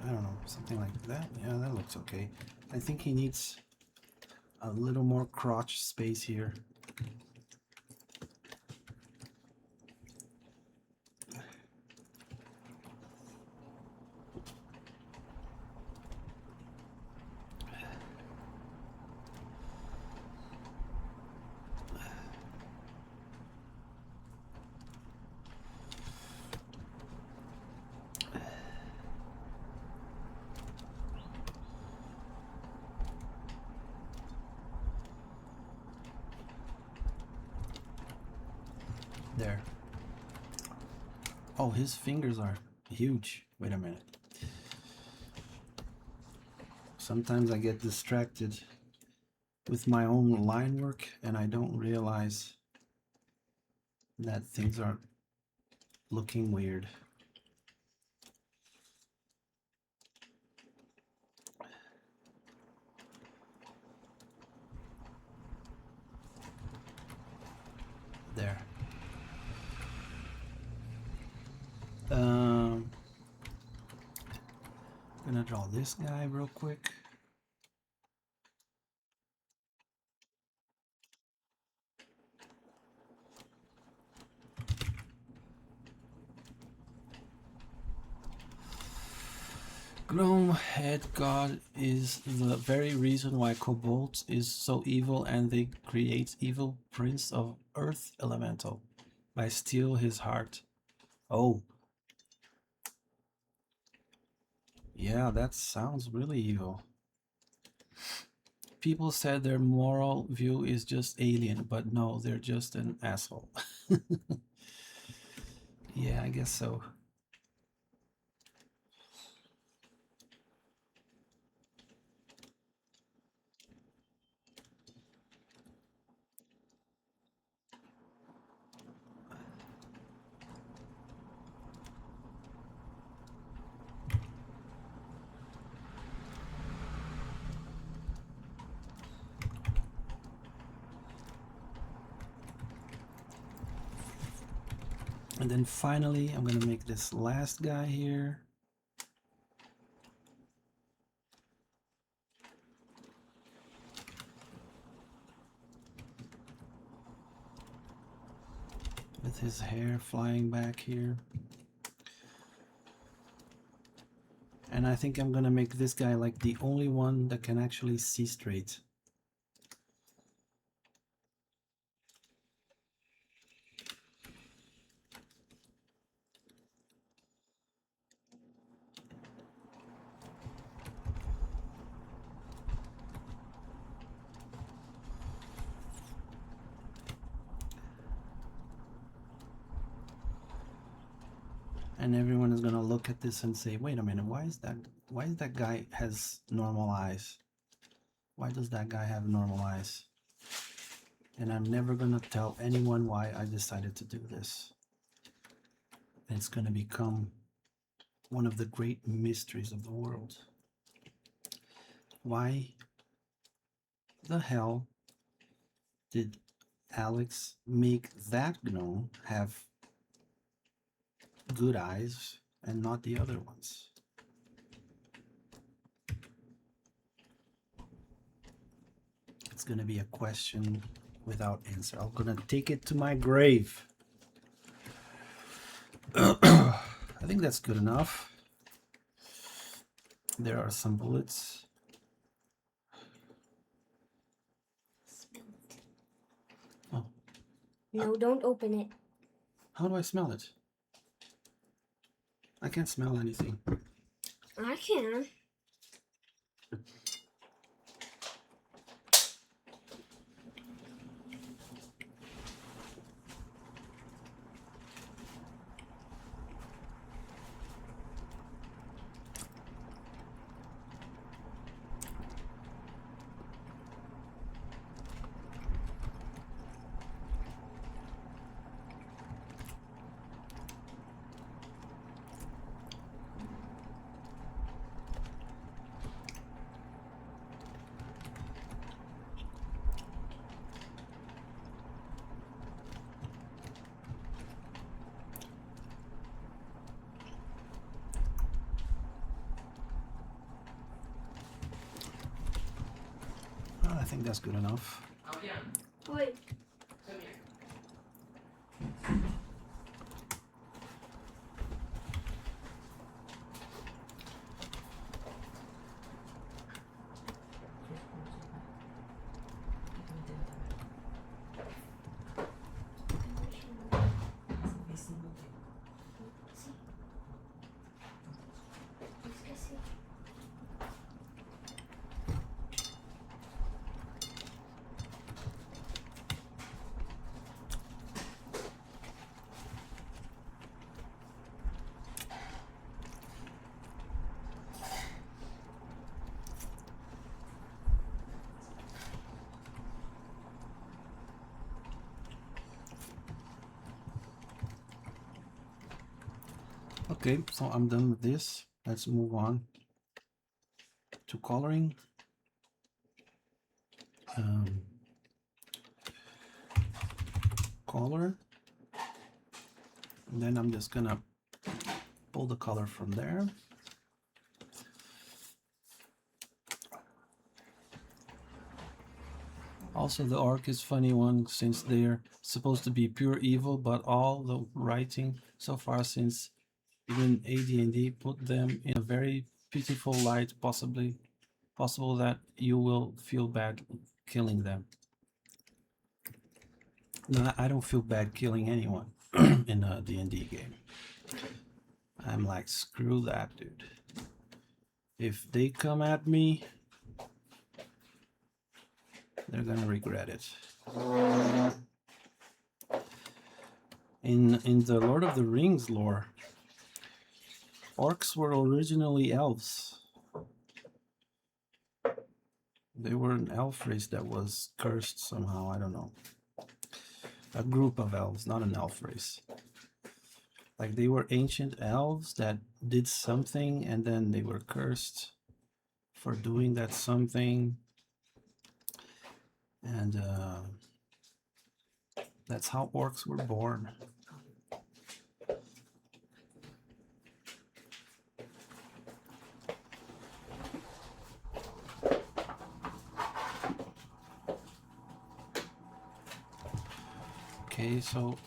I don't know, something like that. Yeah, that looks okay. I think he needs a little more crotch space here. There. Oh, his fingers are huge. Wait a minute. Sometimes I get distracted with my own line work and I don't realize that things are looking weird. There. Gonna draw this guy real quick. Gnome head god is the very reason why Kobold is so evil, and they create evil prince of earth elemental by steal his heart. Oh. Yeah, that sounds really evil. People said their moral view is just alien, but no, they're just an asshole. Yeah, I guess so. And then finally, I'm gonna make this last guy here. With his hair flying back here. And I think I'm gonna make this guy like the only one that can actually see straight. And everyone is gonna look at this and say, wait a minute, why is that guy has normal eyes? Why does that guy have normal eyes? And I'm never gonna tell anyone why I decided to do this. It's gonna become one of the great mysteries of the world. Why the hell did Alex make that gnome have good eyes and not the other ones? It's gonna be a question without answer. I'm gonna take it to my grave. I think that's good enough. There are some bullets. Oh, No, don't open it. how do I smell it? I can't smell anything. I can. I think that's good enough. Alvian, Wait. come here. Esqueci. Okay, so I'm done with this. Let's move on to coloring. Color. And then I'm just gonna pull the color from there. Also, the orc is funny one since they're supposed to be pure evil, but all the writing so far since even AD&D put them in a very pitiful light, possible that you will feel bad killing them. No, I don't feel bad killing anyone in a D&D game. I'm like, screw that, dude. If they come at me, they're gonna regret it. In the Lord of the Rings lore, orcs were originally elves. They were an elf race that was cursed somehow, I don't know. A group of elves, not an elf race. Like they were ancient elves that did something and then they were cursed for doing that something. And that's how orcs were born. Okay, so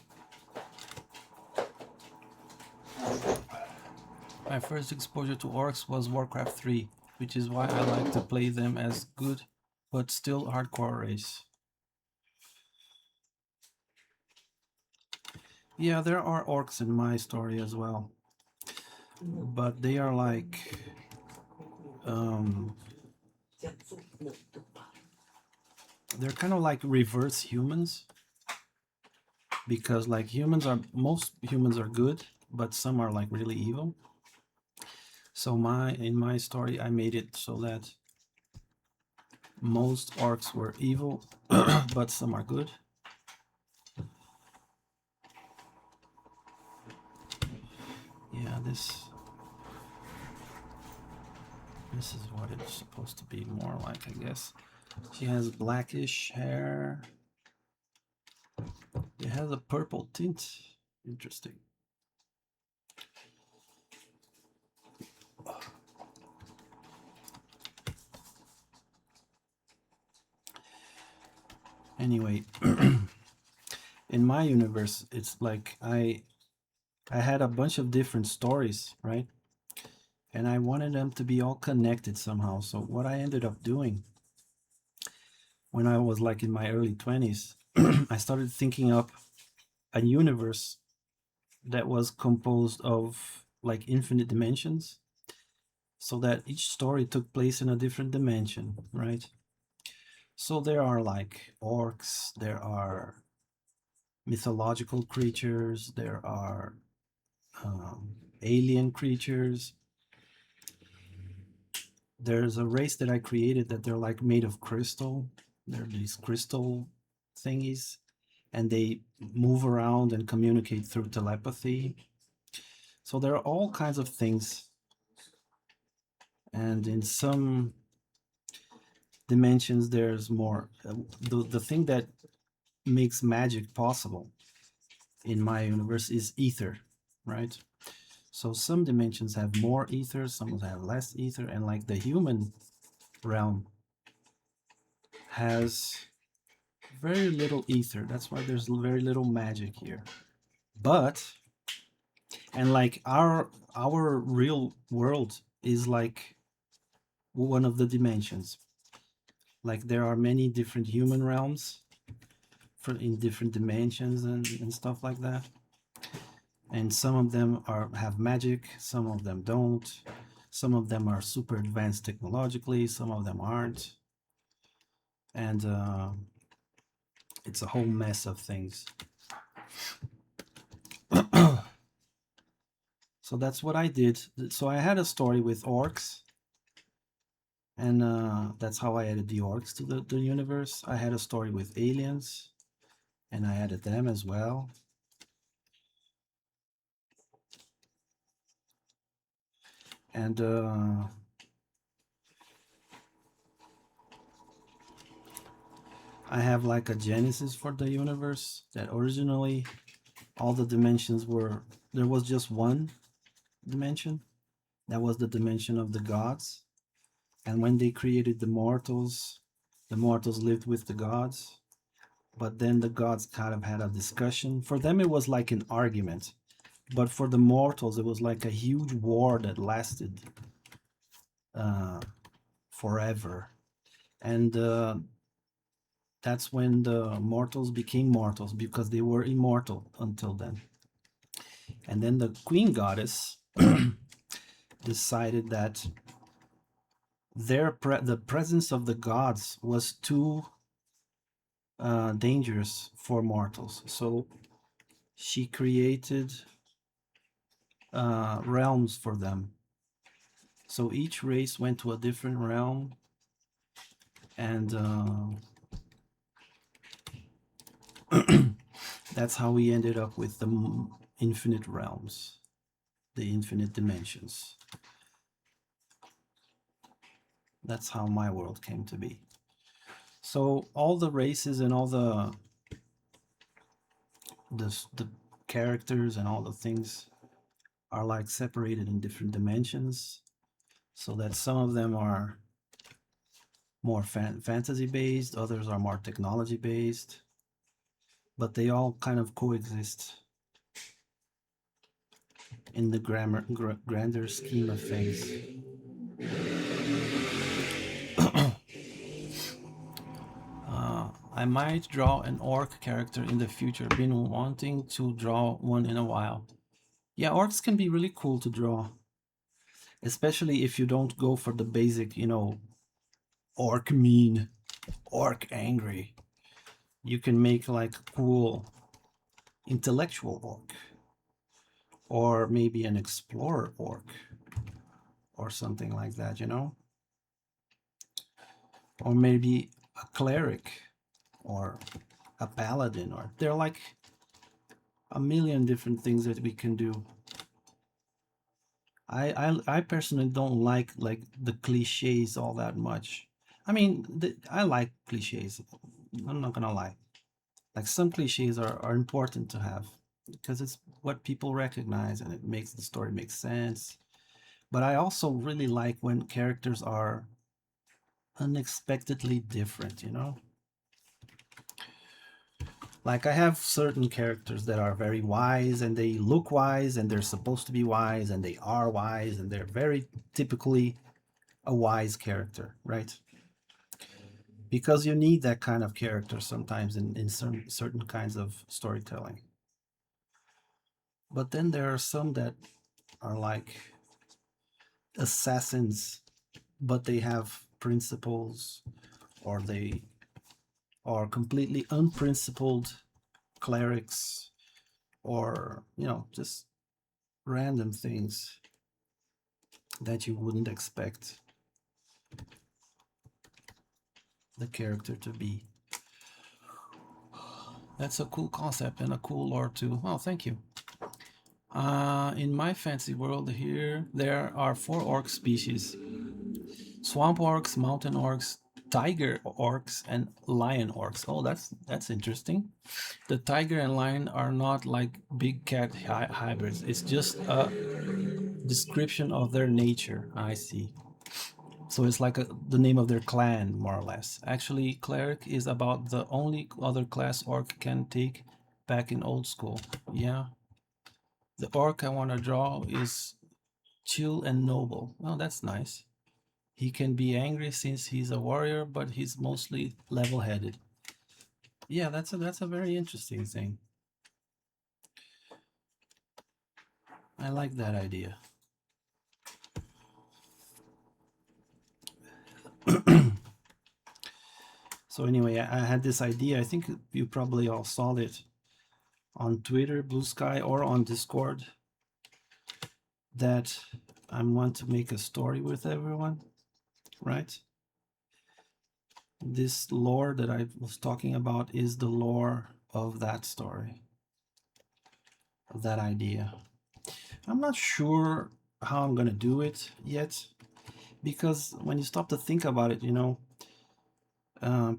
my first exposure to orcs was Warcraft 3, which is why I like to play them as good but still hardcore race. Yeah, there are orcs in my story as well, but they are like they're kind of like reverse humans, because like most humans are good, but some are like really evil. So in my story I made it so that most orcs were evil, but some are good. Yeah, this This is what it's supposed to be more like, I guess. She has blackish hair. It has a purple tint. Interesting. Anyway, in my universe, it's like I had a bunch of different stories, right? And I wanted them to be all connected somehow. So what I ended up doing when I was like in my early 20s, I started thinking up a universe that was composed of like infinite dimensions, so that each story took place in a different dimension, right? So there are like orcs, there are mythological creatures, there are alien creatures. There's a race that I created that they're like made of crystal. They're these crystal thingies, and they move around and communicate through telepathy. So there are all kinds of things. And in some dimensions, there's more. The thing that makes magic possible in my universe is ether, right? So some dimensions have more ether, some have less ether, and like the human realm has very little ether. That's why there's very little magic here. But and like our real world is like one of the dimensions. Like there are many different human realms for in different dimensions and stuff like that. And some of them have magic, some of them don't. Some of them are super advanced technologically, some of them aren't. And it's a whole mess of things. So that's what I did. So I had a story with orcs, and that's how I added the orcs to the universe. I had a story with aliens, and I added them as well. And I have like a genesis for the universe that originally all the dimensions were, there was just one dimension. That was the dimension of the gods. And when they created the mortals lived with the gods. But then the gods kind of had a discussion. For them, it was like an argument. But for the mortals, it was like a huge war that lasted forever. And that's when the mortals became mortals, because they were immortal until then. And then the queen goddess decided that the presence of the gods was too dangerous for mortals. So she created realms for them. So each race went to a different realm, and that's how we ended up with the infinite realms, the infinite dimensions. That's how my world came to be. So all the races and all the characters and all the things are like separated in different dimensions, so that some of them are more fantasy based, others are more technology based, but they all kind of coexist in the grander scheme of things. I might draw an orc character in the future. Been wanting to draw one in a while. Yeah, orcs can be really cool to draw, especially if you don't go for the basic, orc mean, orc angry. You can make like a cool intellectual orc, or maybe an explorer orc, or something like that, or maybe a cleric or a paladin, or there are like a million different things that we can do. I personally don't like the cliches all that much. I mean, I like cliches. I'm not gonna lie. Like some cliches are important to have because it's what people recognize and it makes the story make sense. But I also really like when characters are unexpectedly different, you know? Like I have certain characters that are very wise and they look wise and they're supposed to be wise and they are wise and they're very typically a wise character, right? Because you need that kind of character sometimes in certain kinds of storytelling. But then there are some that are like assassins, but they have principles, or they are completely unprincipled clerics, or, you know, just random things that you wouldn't expect the character to be. That's a cool concept and a cool lore too. Oh, thank you. In my fancy world here, there are 4 orc species: swamp orcs, mountain orcs, tiger orcs, and lion orcs. Oh, that's interesting. The tiger and lion are not like big cat hybrids. It's just a description of their nature. I see. So it's like the name of their clan, more or less. Actually, cleric is about the only other class orc can take back in old school. Yeah. The orc I want to draw is chill and noble. Oh, that's nice. He can be angry since he's a warrior, but he's mostly level-headed. Yeah, that's a very interesting thing. I like that idea. So anyway, I had this idea. I think you probably all saw it on Twitter, Blue Sky, or on Discord, that I want to make a story with everyone, right? This lore that I was talking about is the lore of that story, of that idea. I'm not sure how I'm gonna do it yet, because when you stop to think about it, you know,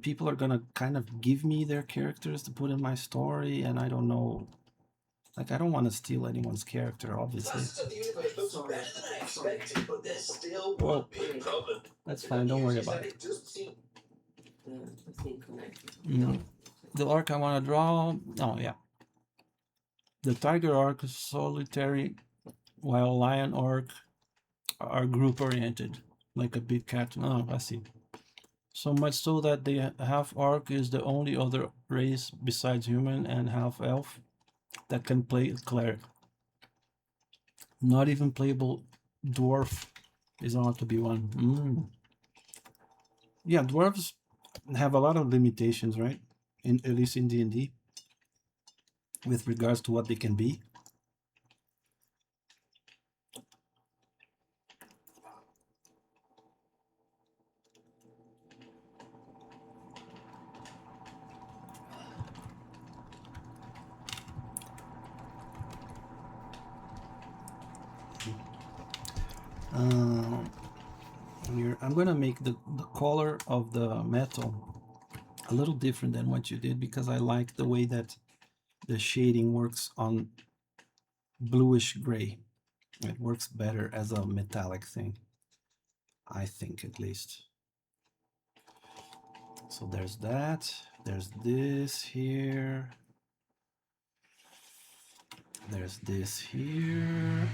people are gonna kind of give me their characters to put in my story, and I don't know. Like, I don't want to steal anyone's character, obviously. Whoa. That's fine, don't worry about it. The arc I want to draw, oh yeah. The tiger arc is solitary, while lion arc are group oriented, like a big cat. Oh, I see. So much so that the half orc is the only other race besides human and half elf that can play cleric. Not even playable dwarf is allowed to be one. Yeah, dwarves have a lot of limitations, right? At least in D&D, with regards to what they can be. Here, I'm gonna make the color of the metal a little different than what you did, because I like the way that the shading works on bluish gray. It works better as a metallic thing, I think, at least. So there's that. There's this here. There's this here.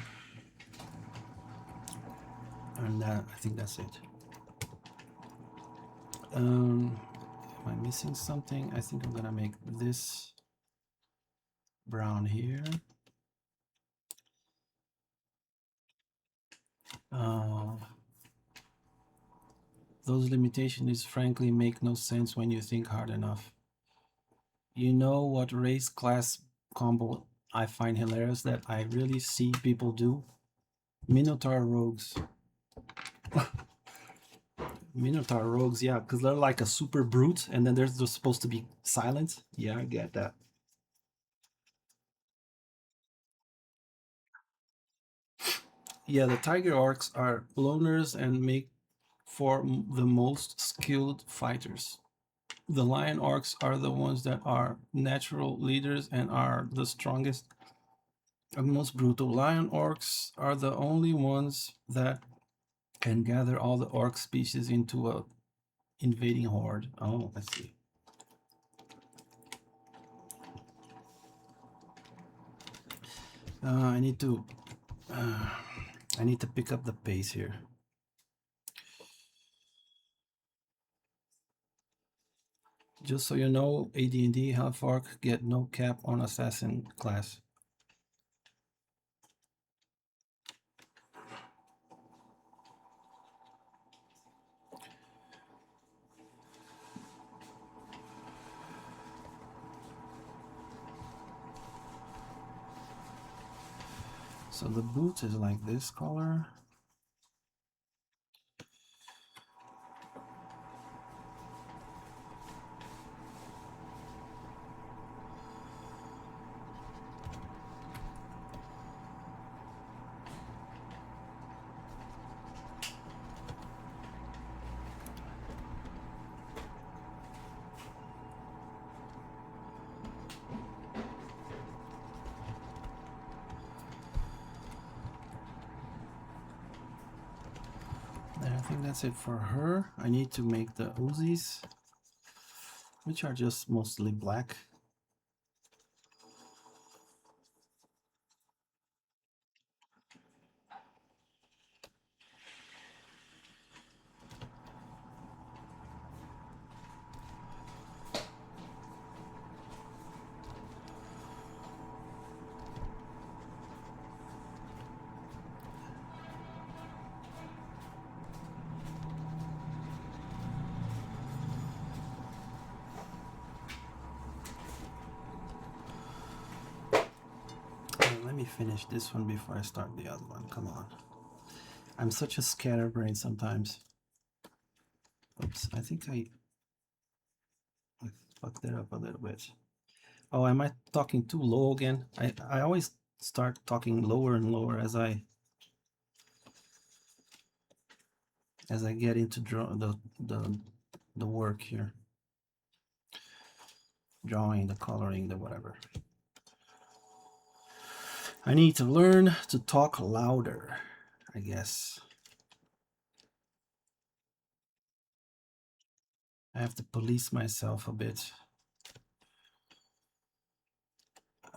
And I think that's it. Am I missing something? I think I'm gonna make this brown here. Those limitations frankly make no sense when you think hard enough. You know what race class combo I find hilarious that I really see people do? Minotaur rogues. Minotaur rogues, yeah, because they're like a super brute and then they're just supposed to be silent. Yeah, I get that. Yeah, the tiger orcs are loners and make for the most skilled fighters. The lion orcs are the ones that are natural leaders and are the strongest and most brutal. Lion orcs are the only ones that can gather all the orc species into a invading horde. Oh, I see. I need to pick up the pace here. Just so you know, AD&D Half-Orc get no cap on assassin class. So the boot is like this color. And I think that's it for her. I need to make the Uzis, which are just mostly black. Let me finish this one before I start the other one. Come on. I'm such a scatterbrain sometimes. Oops, I think I fucked that up a little bit. Oh, am I talking too low again? I always start talking lower and lower as I get into the work here. Drawing, the coloring, the whatever. I need to learn to talk louder, I guess. I have to police myself a bit.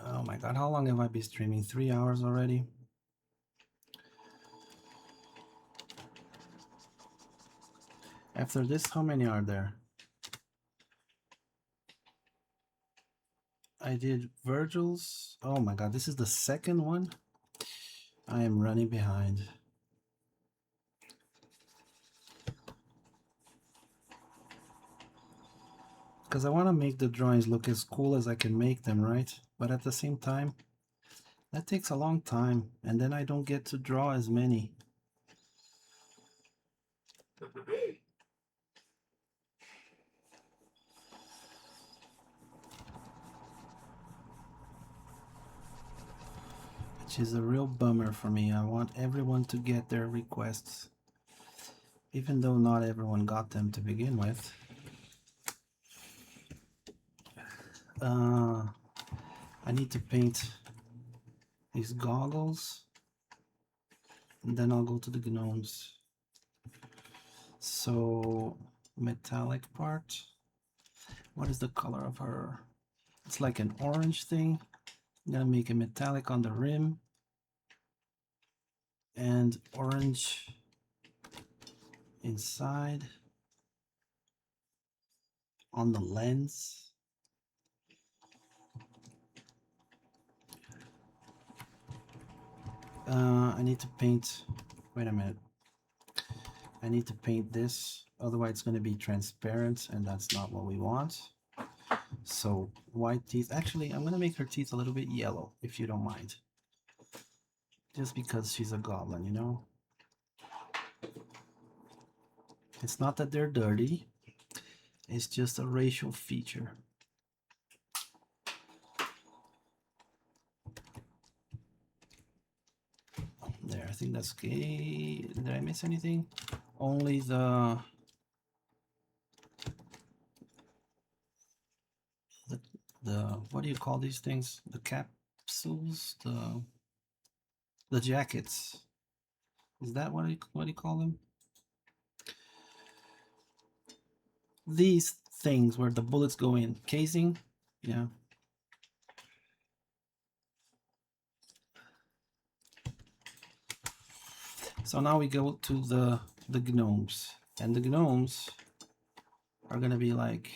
Oh my god, how long have I been streaming? 3 hours already? After this, how many are there? I did Virgil's. Oh my god, this is the second one? I am running behind. Because I want to make the drawings look as cool as I can make them, right? But at the same time, that takes a long time, and then I don't get to draw as many. Which is a real bummer for me. I want everyone to get their requests, even though not everyone got them to begin with. I need to paint these goggles, and then I'll go to the gnomes. So, metallic part. What is the color of her? It's like an orange thing. I'm gonna make a metallic on the rim and orange inside on the lens. I need to paint, wait a minute. I need to paint this, otherwise it's going to be transparent, and that's not what we want. So white teeth, actually I'm going to make her teeth a little bit yellow, if you don't mind. Just because she's a goblin, you know? It's not that they're dirty, it's just a racial feature. There, think that's okay. Did I miss anything? Only the what do you call these things? The capsules, the jackets. Is that what do you call them? These things where the bullets go in. Casing? Yeah. So now we go to the gnomes. And the gnomes are gonna be like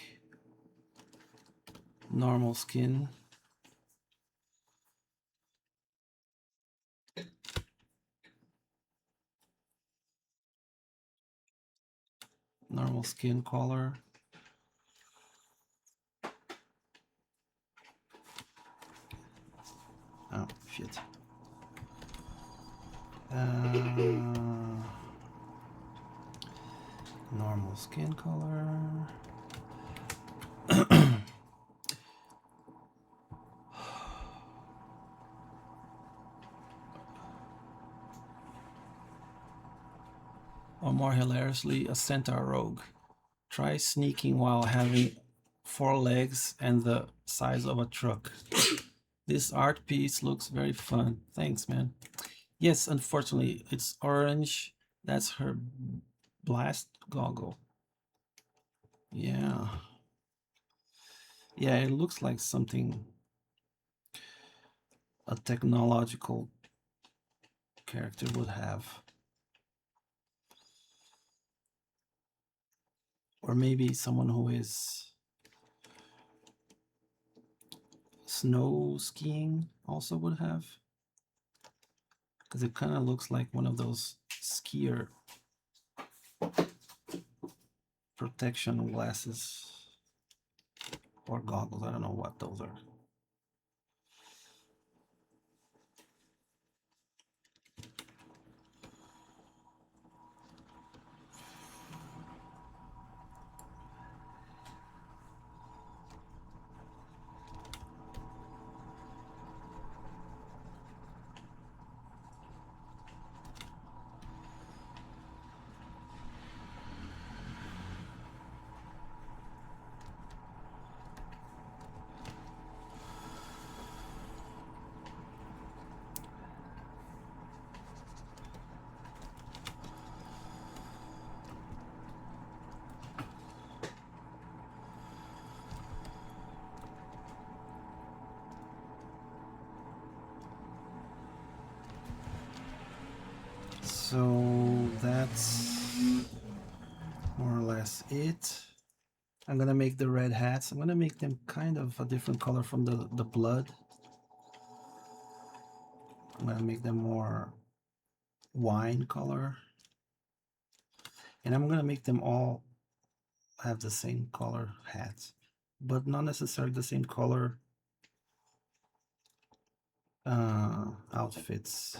normal skin. Normal skin color. Oh, shit. Normal skin color. Or more hilariously, a centaur rogue. Try sneaking while having 4 legs and the size of a truck. This art piece looks very fun. Thanks, man. Yes, unfortunately, it's orange. That's her blast goggle. Yeah. Yeah, it looks like something a technological character would have. Or maybe someone who is snow skiing also would have. Because it kind of looks like one of those skier protection glasses or goggles. I don't know what those are. So that's more or less it. I'm gonna make the red hats. I'm gonna make them kind of a different color from the blood. I'm gonna make them more wine color. And I'm gonna make them all have the same color hats, but not necessarily the same color outfits.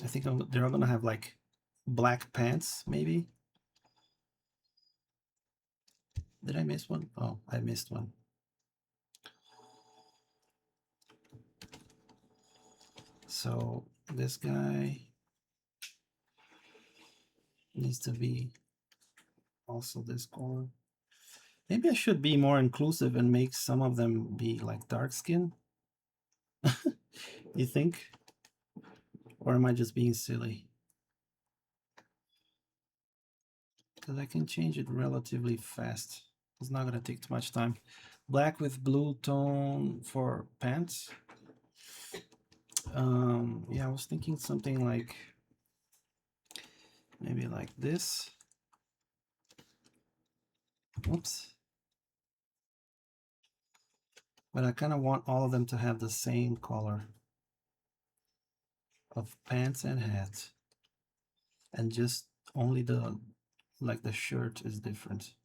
I think they're gonna have like black pants, maybe. Did I miss one? Oh, I missed one. So this guy needs to be also this color. Maybe I should be more inclusive and make some of them be like dark skin. You think? Or am I just being silly? Because I can change it relatively fast. It's not gonna take too much time. Black with blue tone for pants. Yeah, I was thinking something like maybe like this. Oops. But I kind of want all of them to have the same color of pants and hat. And just only the shirt is different.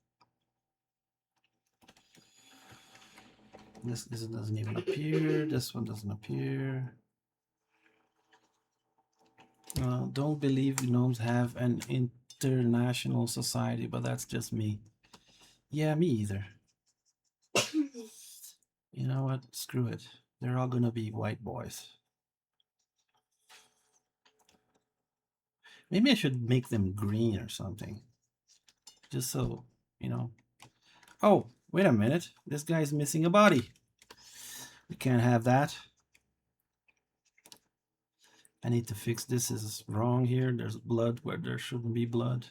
This doesn't even appear. This one doesn't appear. Don't believe gnomes have an international society, but that's just me. Yeah, me either. You know what? Screw it. They're all gonna be white boys. Maybe I should make them green or something. Just so, you know. Oh, wait a minute. This guy's missing a body. We can't have that. I need to fix this. This is wrong here. There's blood where there shouldn't be blood.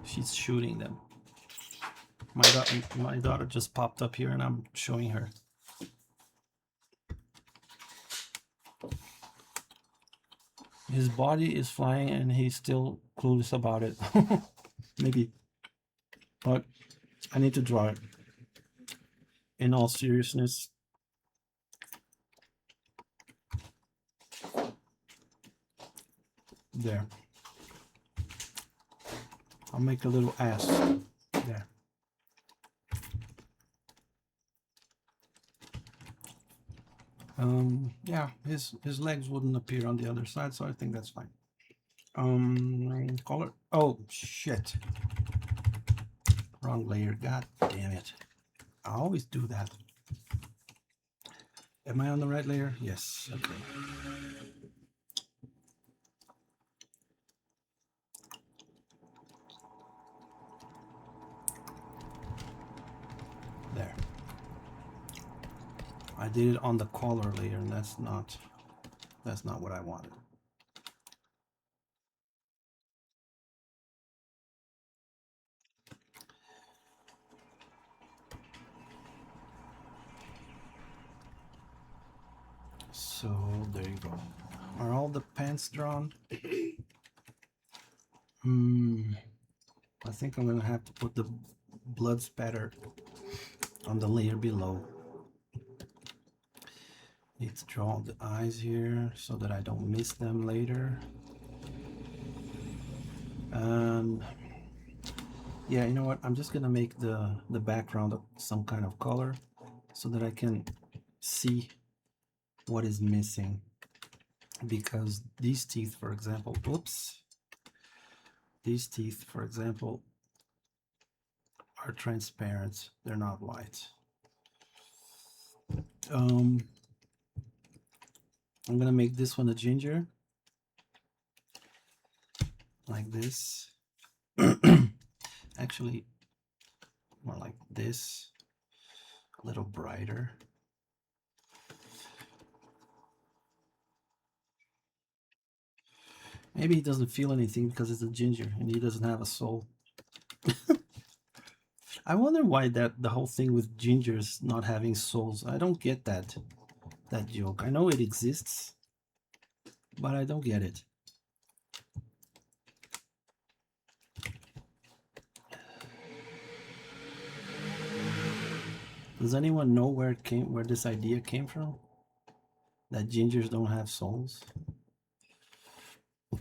She's shooting them. My daughter just popped up here and I'm showing her. His body is flying and he's still clueless about it. Maybe. But I need to draw it. In all seriousness. There. I'll make a little ass. There. Yeah, his legs wouldn't appear on the other side, so I think that's fine. Color. Oh shit. Wrong layer. God damn it. I always do that. Am I on the right layer? Yes. Okay. There. I did it on the color layer, and that's not what I wanted. So there you go. Are all the pants drawn? I think I'm gonna have to put the blood spatter on the layer below. Need to draw the eyes here so that I don't miss them later. Yeah, you know what? I'm just gonna make the background of some kind of color so that I can see what is missing. Because these teeth, for example, oops. These teeth, for example, are transparent. They're not white. I'm gonna make this one a ginger, like this. Actually, more like this, a little brighter. Maybe he doesn't feel anything because it's a ginger and he doesn't have a soul. I wonder why the whole thing with gingers not having souls. I don't get that joke. I know it exists, but I don't get it. Does anyone know where this idea came from? That gingers don't have souls?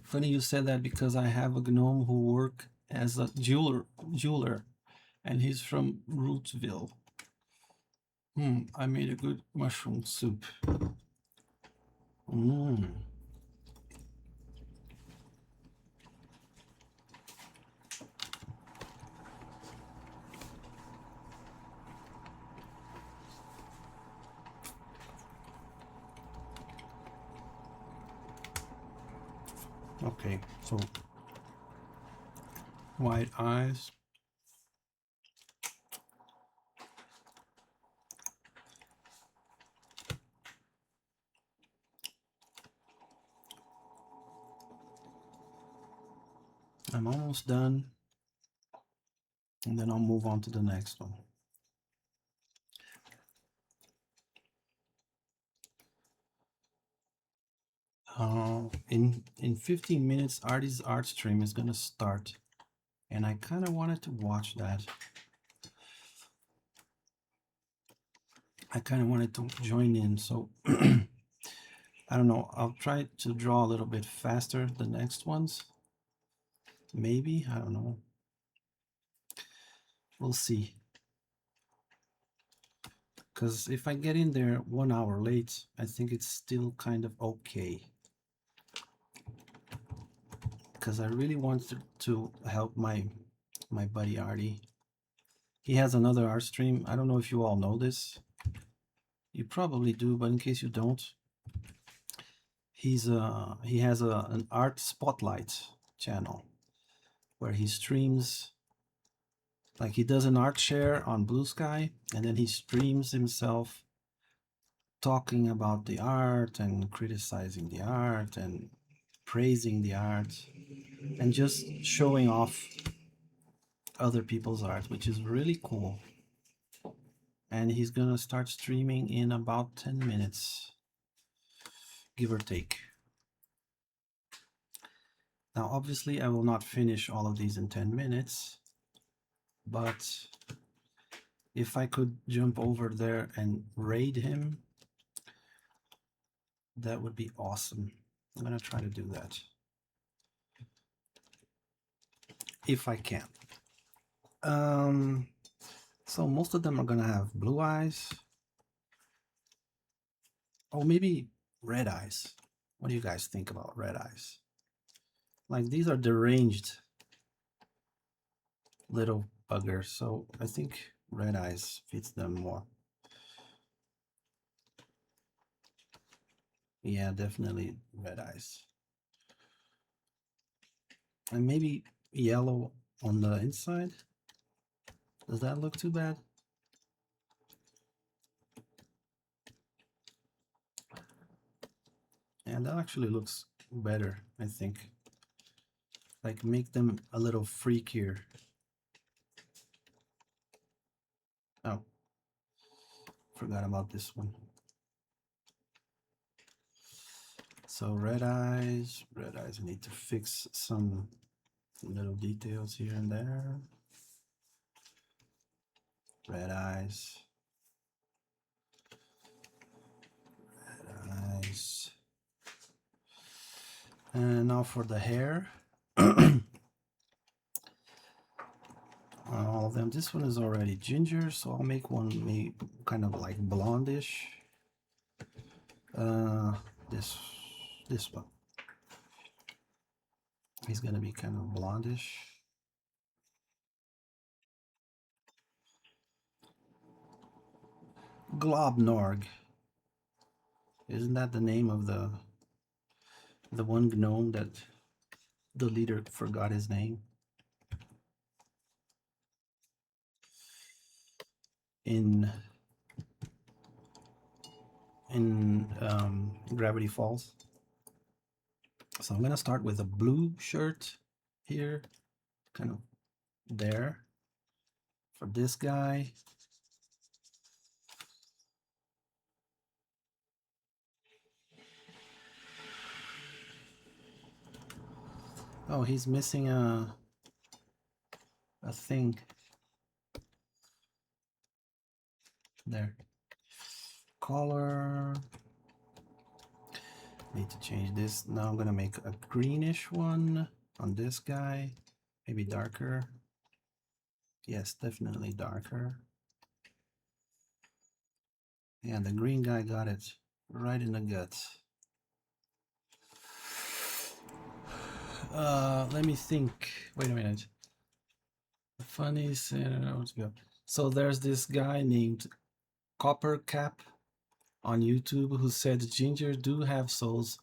Funny you said that because I have a gnome who works as a jeweler, and he's from Rootsville. I made a good mushroom soup. Okay, so white eyes. I'm almost done, and then I'll move on to the next one. In 15 minutes, Artie's art stream is gonna start, and I kind of wanted to watch that. I kind of wanted to join in, so I don't know. I'll try to draw a little bit faster the next ones. Maybe, I don't know. We'll see. Because if I get in there 1 hour late, I think it's still kind of okay. Because I really want to help my buddy Artie. He has another art stream. I don't know if you all know this. You probably do, but in case you don't, he has an art spotlight channel where he streams, like he does an art share on Blue Sky, and then he streams himself talking about the art and criticizing the art and praising the art and just showing off other people's art, which is really cool. And he's gonna start streaming in about 10 minutes, give or take. Now, obviously, I will not finish all of these in 10 minutes, but if I could jump over there and raid him, that would be awesome. I'm gonna try to do that if I can. So most of them are gonna have blue eyes. Oh, maybe red eyes. What do you guys think about red eyes? Like, these are deranged little buggers, so I think red eyes fits them more. Yeah, definitely red eyes. And maybe yellow on the inside. Does that look too bad? And that actually looks better, I think. Like, make them a little freakier. Oh, forgot about this one. So red eyes, I need to fix some little details here and there. Red eyes. Red eyes. And now for the hair. All of them. This one is already ginger, so I'll make one maybe kind of like blondish. This one. He's gonna be kind of blondish. Globnorg. Isn't that the name of the one gnome that the leader forgot his name? In Gravity Falls. So I'm gonna start with a blue shirt here, kind of there for this guy. Oh, he's missing a thing there. Color. Need to change this. Now I'm gonna make a greenish one on this guy, maybe darker. Yes, definitely darker. Yeah, the green guy got it right in the guts. Let me think. Wait a minute. The funny thing. So there's this guy named Copper Cap on YouTube who said ginger do have souls,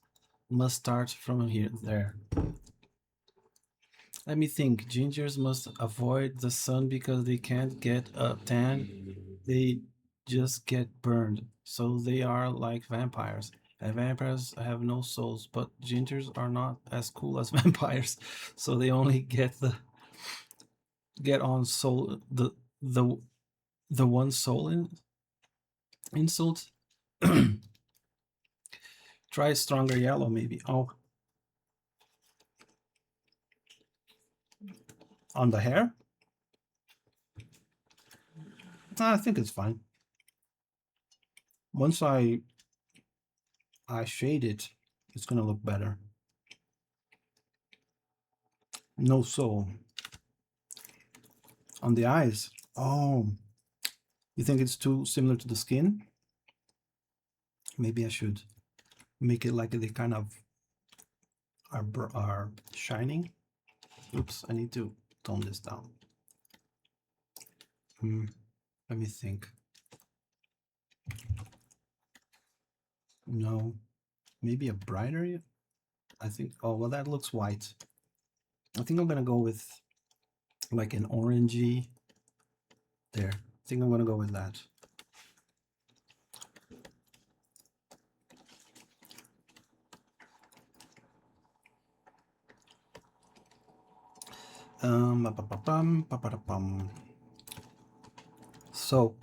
must start from here there. Let me think. Gingers must avoid the sun because they can't get a tan. They just get burned. So they are like vampires. And vampires have no souls, but gingers are not as cool as vampires. So they only get on soul the one soul insult. Try stronger yellow maybe. Oh. On the hair? I think it's fine. Once I shade it, it's gonna look better. No soul. On the eyes. Oh, You think it's too similar to the skin? Maybe I should make it like they kind of are shining. Oops, I need to tone this down. Let me think. No, maybe a brighter. I think. Oh well, that looks white. I think I'm gonna go with like an orangey. There. I think I'm gonna go with that. So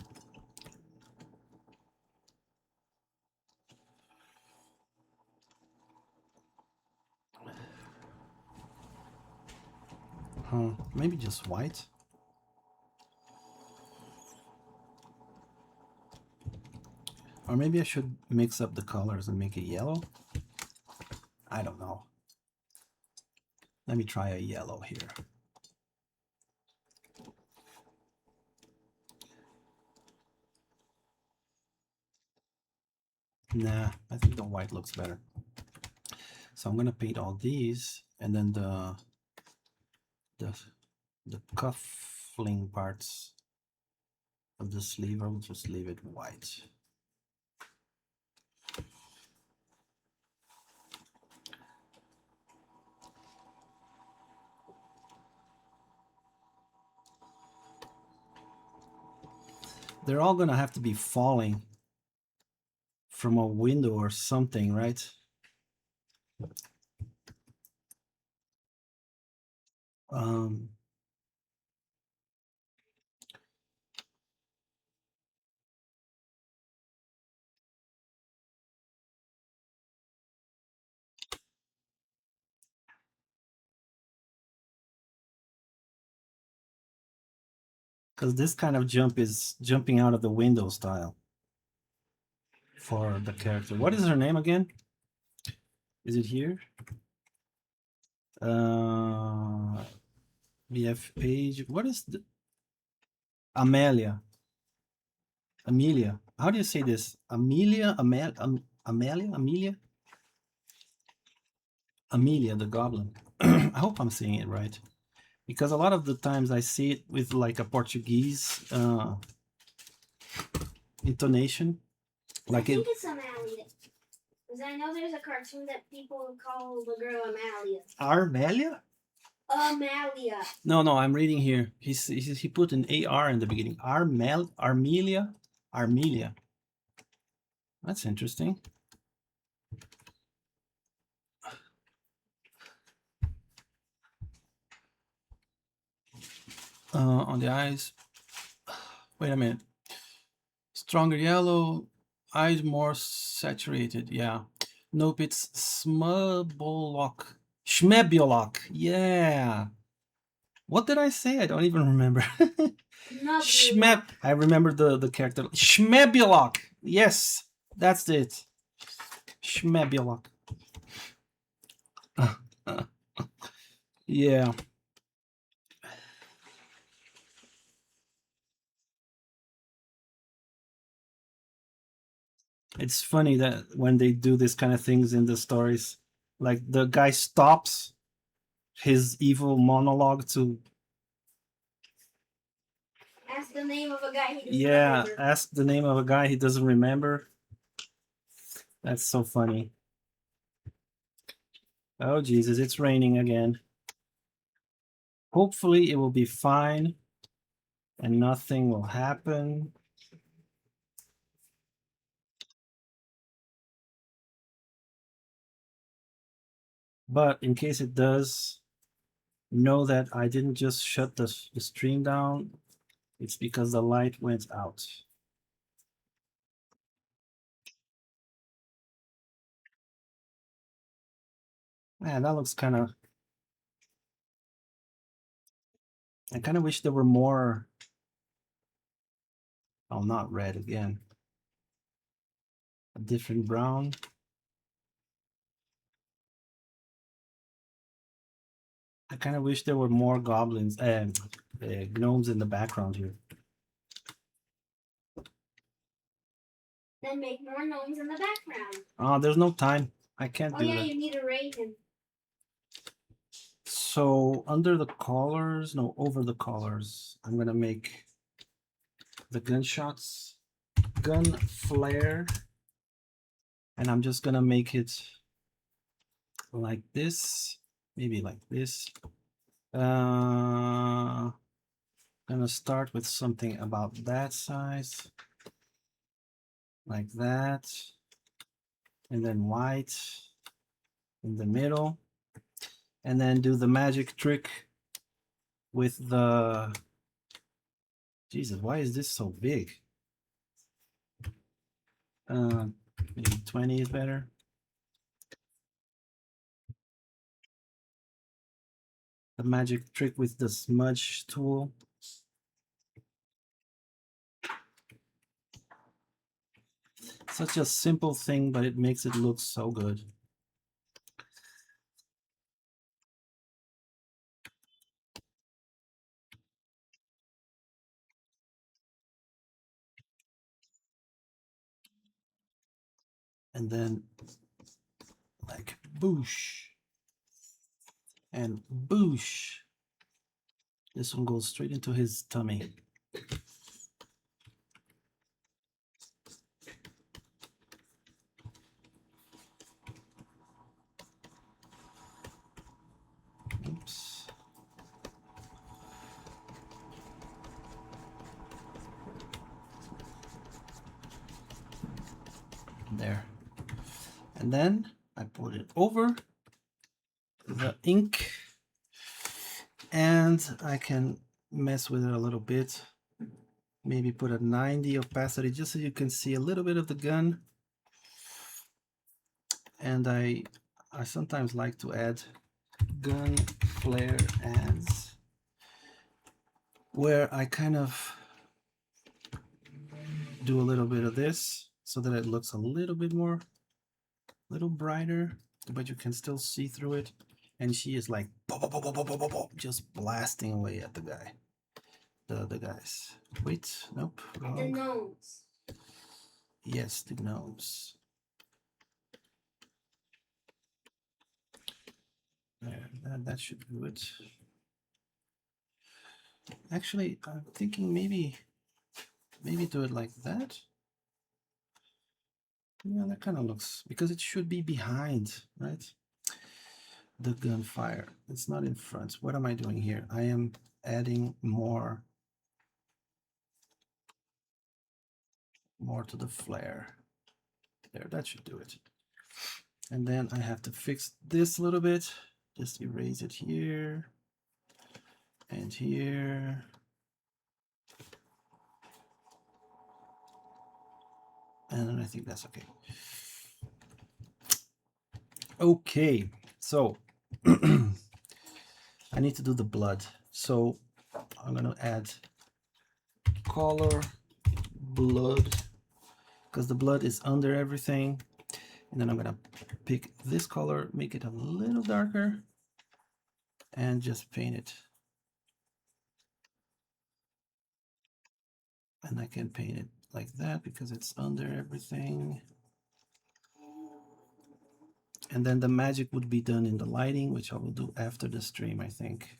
maybe just white. Or maybe I should mix up the colors and make it yellow. I don't know. Let me try a yellow here. Nah, I think the white looks better. So I'm gonna paint all these, and then the cuffling parts of the sleeve, I'll just leave it white. They're all gonna have to be falling from a window or something, right? Because this kind of jump is jumping out of the window style for the character. What is her name again? Is it here? BF page. What is the Amelia? Amelia. How do you say this? Amelia? Amelia? Amelia the Goblin. I hope I'm saying it right. Because a lot of the times I see it with like a Portuguese intonation. Like I think it's Amalia. Because I know there's a cartoon that people call the girl Amalia. Armelia? Amalia. No, I'm reading here. He put an AR in the beginning. Armelia? Armelia. That's interesting. On the eyes. Wait a minute. Stronger yellow, eyes more saturated. Yeah. Nope, it's Smebulok. Schmebulok. Yeah. What did I say? I don't even remember. Schmeb. I remember the character. Schmebulok. Yes, that's it. Schmebulok. Yeah. It's funny that when they do this kind of things in the stories, like the guy stops his evil monologue to ask the name of a guy he doesn't remember. Ask the name of a guy he doesn't remember. That's so funny. Oh Jesus, it's raining again. Hopefully it will be fine and nothing will happen. But in case it does, know that I didn't just shut the stream down. It's because the light went out. Man, that looks kind of... I kind of wish there were more... Oh, not red again. A different brown. I kind of wish there were more goblins and gnomes in the background here. then make more gnomes in the background. There's no time. I can't Oh do yeah, that. you need a raven. So under the colors, no, over the colors, I'm gonna make the gunshots, gun flare, and I'm just gonna make it like this, maybe like this. Gonna start with something about that size, like that, and then white in the middle, and then do the magic trick with the, Jesus, why is this so big? Maybe 20 is better. The magic trick with the smudge tool. Such a simple thing, but it makes it look so good. And then like boosh and boosh. This one goes straight into his tummy. Oops. There. And then I put it over the ink, and I can mess with it a little bit. Maybe put a 90 opacity just so you can see a little bit of the gun. And I sometimes like to add gun flare ads, where I kind of do a little bit of this so that it looks a little bit more, little brighter, but you can still see through it. And she is like just blasting away at the guy, the guys. Wait, nope, wrong. The gnomes. Yes, the gnomes. There, that should do it. Actually, I'm thinking maybe do it like that. Yeah, that kind of looks, because it should be behind, right? The gunfire. It's not in front. What am I doing here? I am adding more to the flare. There, that should do it. And then I have to fix this a little bit. Just erase it here and here. And I think that's okay. Okay, so I need to do the blood. So I'm gonna add color blood, because the blood is under everything. And then I'm gonna pick this color, make it a little darker, and just paint it. And I can paint it like that because it's under everything. And then the magic would be done in the lighting, which I will do after the stream, I think.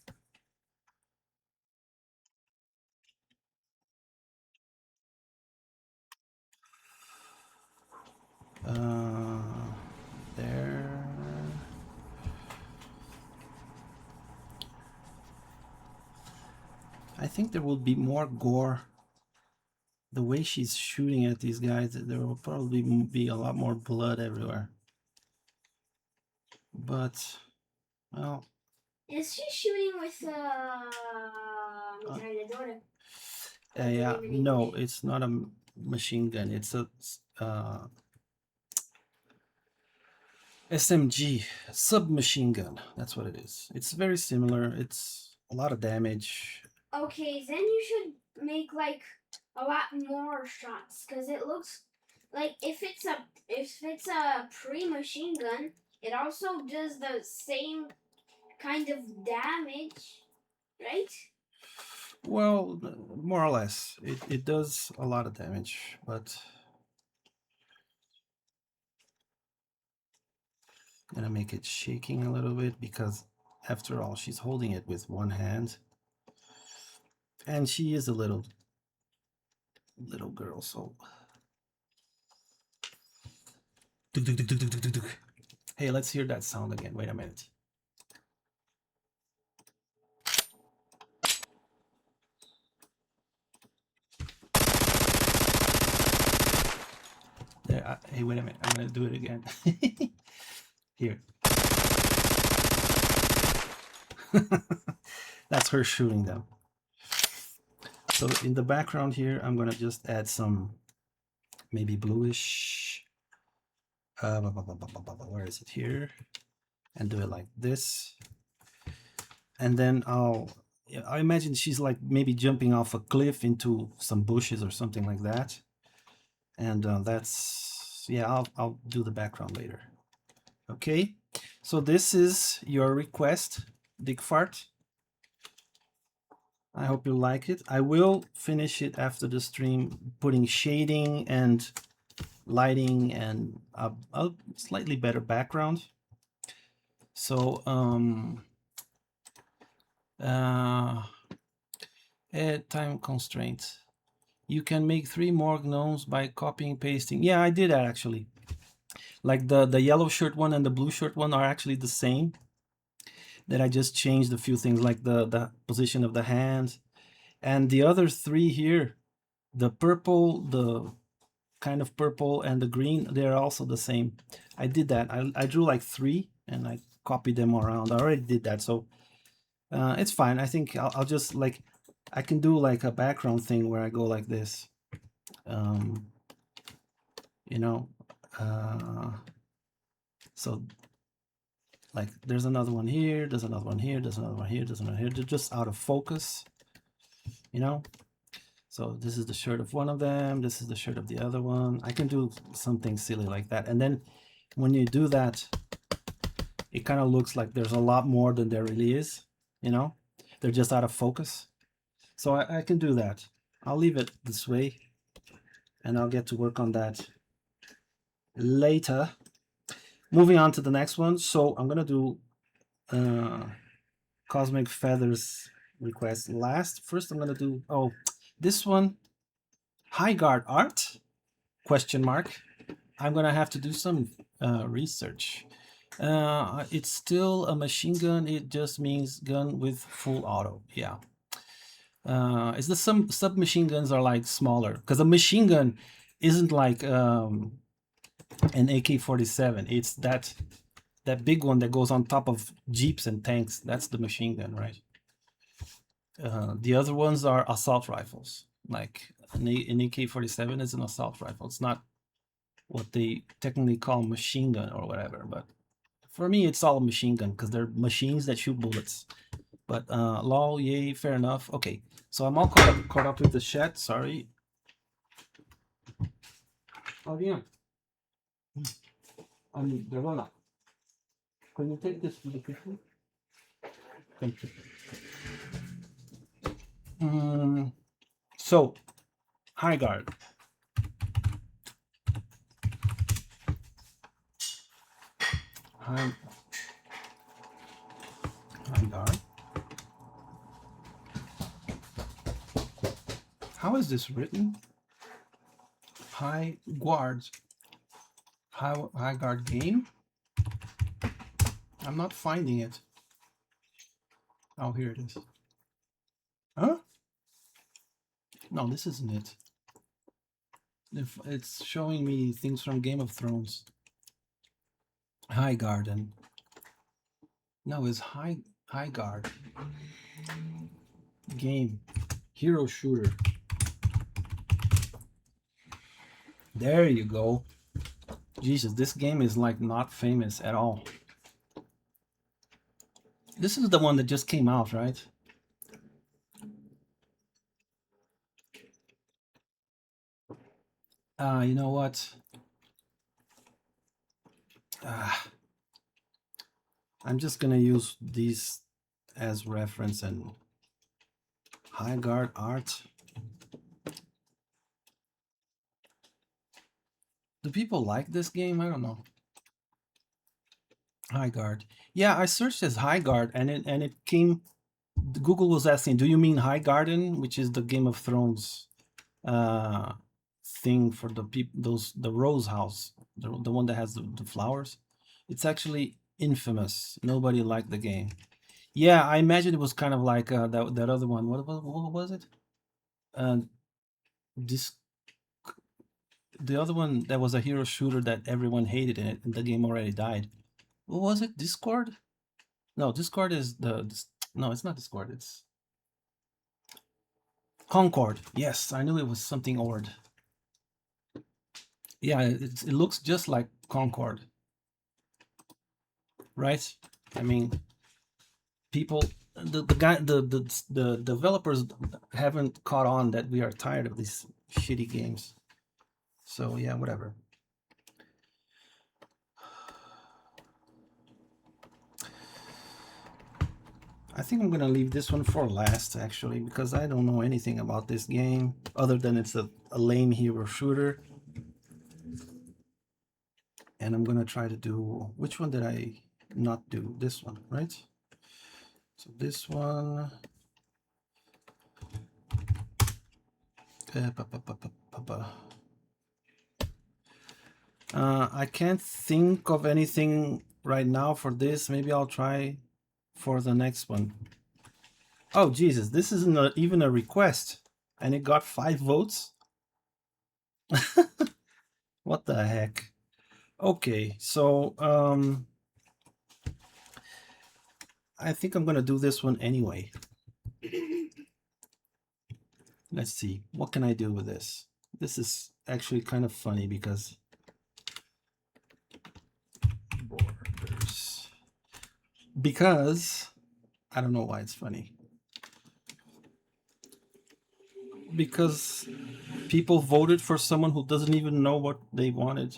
There. I think there will be more gore. The way she's shooting at these guys, there will probably be a lot more blood everywhere. But, well. Is she shooting with yeah, no, it's not a machine gun. It's a SMG, submachine gun. That's what it is. It's very similar. It's a lot of damage. Okay, then you should make like a lot more shots, because it looks like if it's a pre-machine gun, it also does the same kind of damage, right? Well, more or less. It does a lot of damage, but Gonna make it shaking a little bit because after all, she's holding it with one hand. And she is a little girl, so Duk, duk, duk, duk, duk, duk, duk, duk. Hey, let's hear that sound again. Wait a minute. There, hey, wait a minute. I'm gonna do it again. Here. That's her shooting them. So in the background here, I'm gonna just add some maybe bluish. Where is it here? And do it like this. And then I imagine she's like maybe jumping off a cliff into some bushes or something like that. And that's, yeah, I'll do the background later. Okay, so this is your request, Big Fart. I hope you like it. I will finish it after the stream, putting shading and lighting and a slightly better background. So add time constraint. You can make 3 more gnomes by copying and pasting. Yeah, I did that actually. Like the yellow shirt one and the blue shirt one are actually the same. That I just changed a few things like the position of the hand. And the other 3 here, the purple, the kind of purple, and the green, they're also the same. I did that. I drew like 3 and I copied them around. I already did that, so it's fine. I think I'll just like, I can do like a background thing where I go like this. You know, so like there's another one here, there's another one here, there's another one here, there's another here. They're just out of focus, you know. So this is the shirt of one of them, this is the shirt of the other one. I can do something silly like that. And then when you do that, it kind of looks like there's a lot more than there really is, you know. They're just out of focus. So I can do that. I'll leave it this way and I'll get to work on that later. Moving on to the next one. So I'm gonna do Cosmic Feathers request last. First I'm gonna do, oh, this one, High Guard art, question mark. I'm gonna have to do some research. It's still a machine gun, it just means gun with full auto. Yeah. Is the some submachine guns are like smaller, because a machine gun isn't like an AK-47. It's that big one that goes on top of jeeps and tanks. That's the machine gun, right? The other ones are assault rifles. Like an AK-47 is an assault rifle. It's not what they technically call machine gun or whatever, but for me it's all a machine gun because they're machines that shoot bullets. But lol, yay, fair enough. Okay, so I'm all caught up with the chat. Sorry. Oh yeah. Derola, can you take this to the kitchen? Thank you. So, High Guard. High Guard. How is this written? High Guard. High Guard game? I'm not finding it. Oh, here it is. Huh? No, this isn't it. If it's showing me things from Game of Thrones. High Garden. No, it's High Guard. Game. Hero shooter. There you go. Jesus, this game is like not famous at all. This is the one that just came out, right? You know what? I'm just gonna use these as reference and High Guard art. Do people like this game? I don't know. High Guard. Yeah, I searched as High Guard, and it came. Google was asking, "Do you mean High Garden, which is the Game of Thrones uh, thing for the people? The Rose House, the one that has the flowers. It's actually infamous. Nobody liked the game. Yeah, I imagine it was kind of like that other one. What was it? Uh, this the other one that was a hero shooter that everyone hated, and the game already died. What was it? Discord? No, Discord is no, it's not Discord. It's Concord. Yes, I knew it was something Ord. Yeah, it looks just like Concord, right? I mean, people, the developers haven't caught on that we are tired of these shitty games. So yeah, whatever. I think I'm gonna leave this one for last, actually, because I don't know anything about this game other than it's a lame hero shooter. And I'm gonna try to do, which one did I not do? This one, right? So this one. I can't think of anything right now for this. Maybe I'll try for the next one. Oh Jesus, this isn't even a request, and it got 5 votes. What the heck? Okay, so I think I'm gonna do this one anyway. Let's see, what can I do with this? This is actually kind of funny because borders. Because I don't know why it's funny. Because people voted for someone who doesn't even know what they wanted.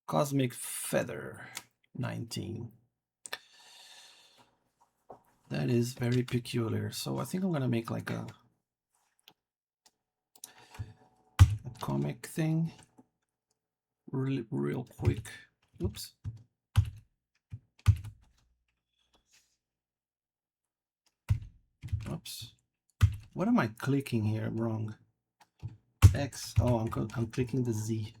Cosmic Feather 19. That is very peculiar. So I think I'm gonna make like a comic thing real quick. Oops. Oops. What am I clicking here wrong? X. Oh, I'm clicking the Z.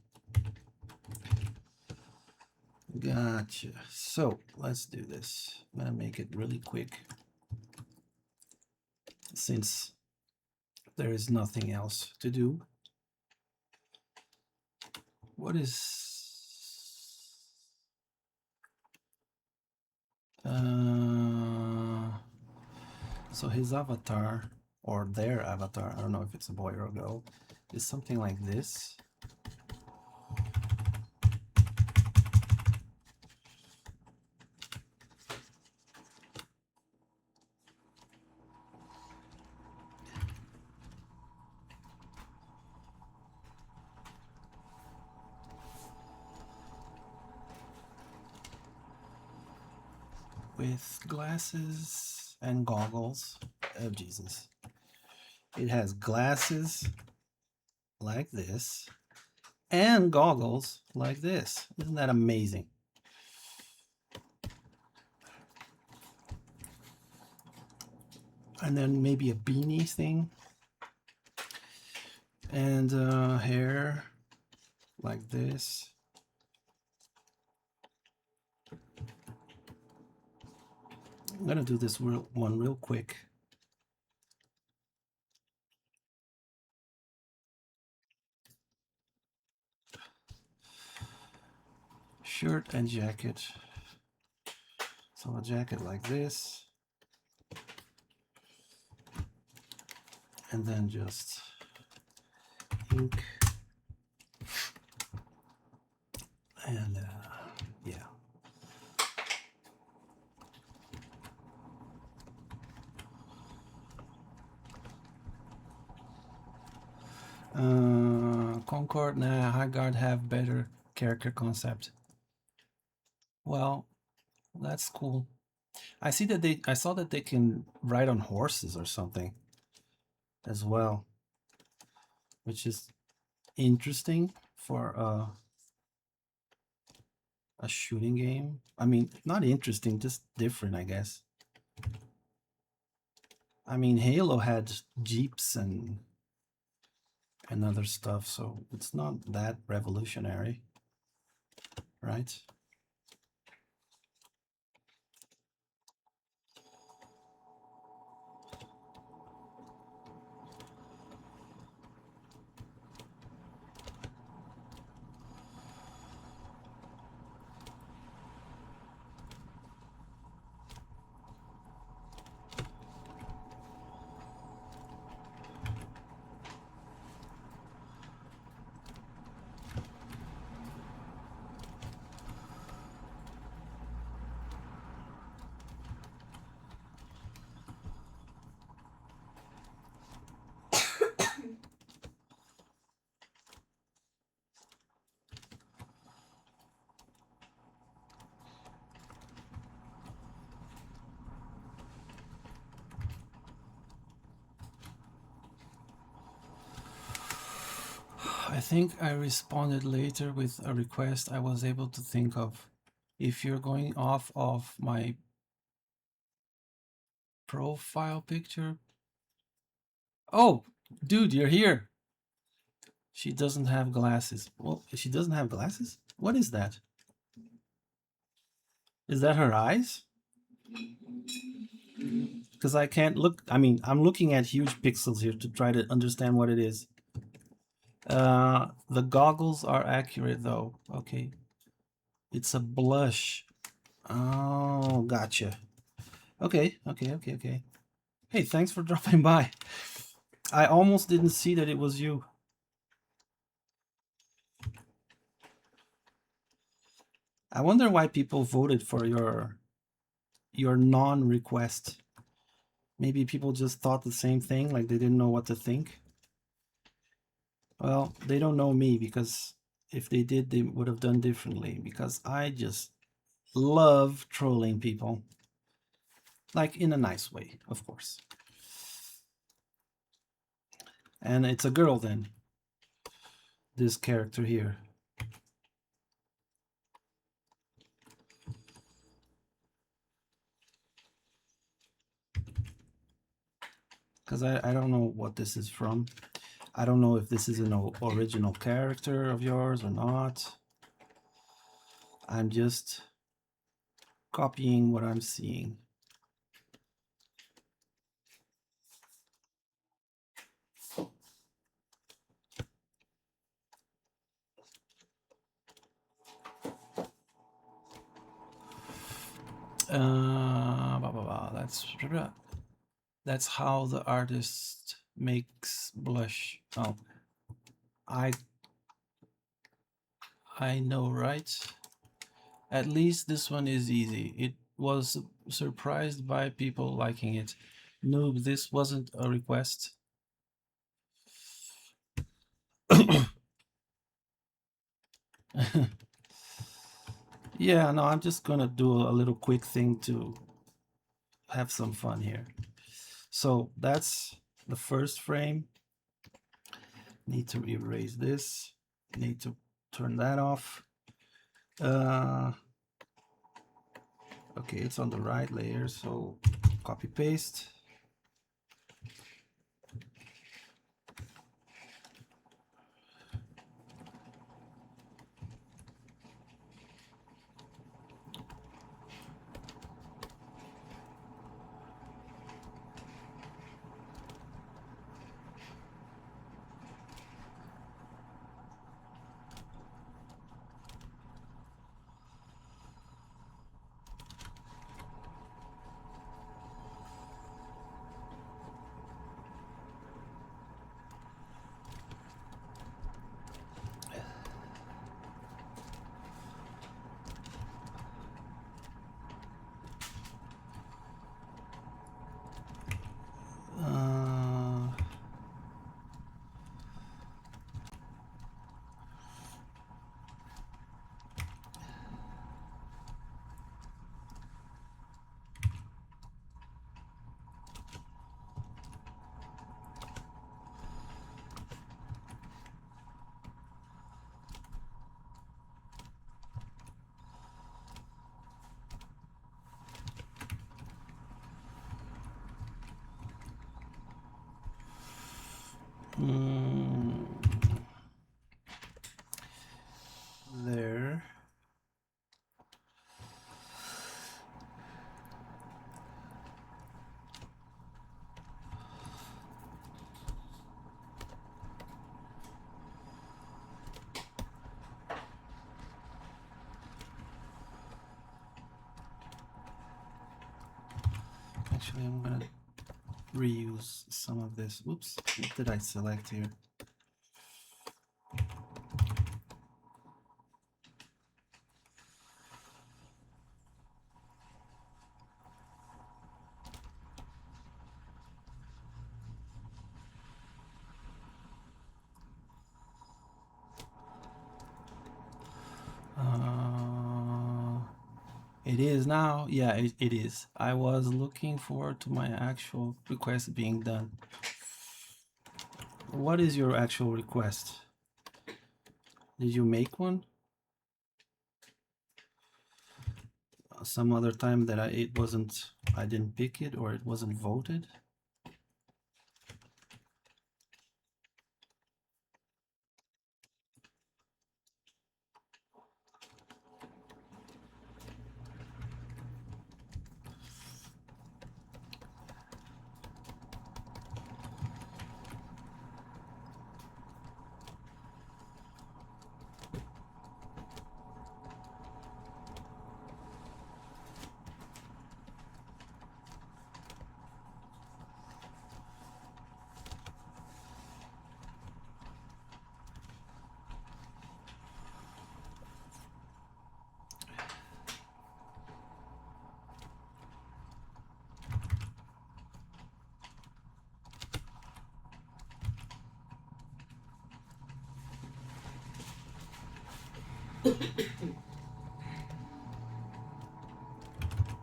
Gotcha. So let's do this. I'm gonna make it really quick since there is nothing else to do. What is so his avatar, or their avatar, I don't know if it's a boy or a girl, is something like this. With glasses and goggles. Oh Jesus. It has glasses like this and goggles like this. Isn't that amazing? And then maybe a beanie thing. And hair like this. I'm gonna do this one real quick. Shirt and jacket. So a jacket like this. And then just ink. And yeah. Concord, nah, High Guard have better character concept. Well, that's cool. I see that I saw that they can ride on horses or something as well, which is interesting for a shooting game. I mean, not interesting, just different, I guess. I mean, Halo had jeeps and other stuff, so it's not that revolutionary, right? I think I responded later with a request I was able to think of. If you're going off of my profile picture. Oh, dude, you're here. She doesn't have glasses. Well, she doesn't have glasses? What is that? Is that her eyes? Because I can't look. I mean, I'm looking at huge pixels here to try to understand what it is. The goggles are accurate though. Okay. It's a blush. Oh, gotcha. Okay. Hey, thanks for dropping by. I almost didn't see that it was you. I wonder why people voted for your non-request. Maybe people just thought the same thing, like they didn't know what to think. Well, they don't know me, because if they did, they would have done differently, because I just love trolling people. Like, in a nice way, of course. And it's a girl then. This character here. Because I don't know what this is from. I don't know if this is an original character of yours or not. I'm just copying what I'm seeing. That's how the artist makes blush. Oh, I know, right? At least this one is easy. It was surprised by people liking it. Noob, this wasn't a request. Yeah, no, I'm just gonna do a little quick thing to have some fun here. So that's the first frame. Need to erase this. Need to turn that off. Okay, it's on the right layer, so copy paste. Actually, I'm gonna reuse some of this. Whoops, what did I select here? It is now. Yeah, it is. I was looking forward to my actual request being done. What is your actual request? Did you make one? Some other time that I didn't pick it or it wasn't voted?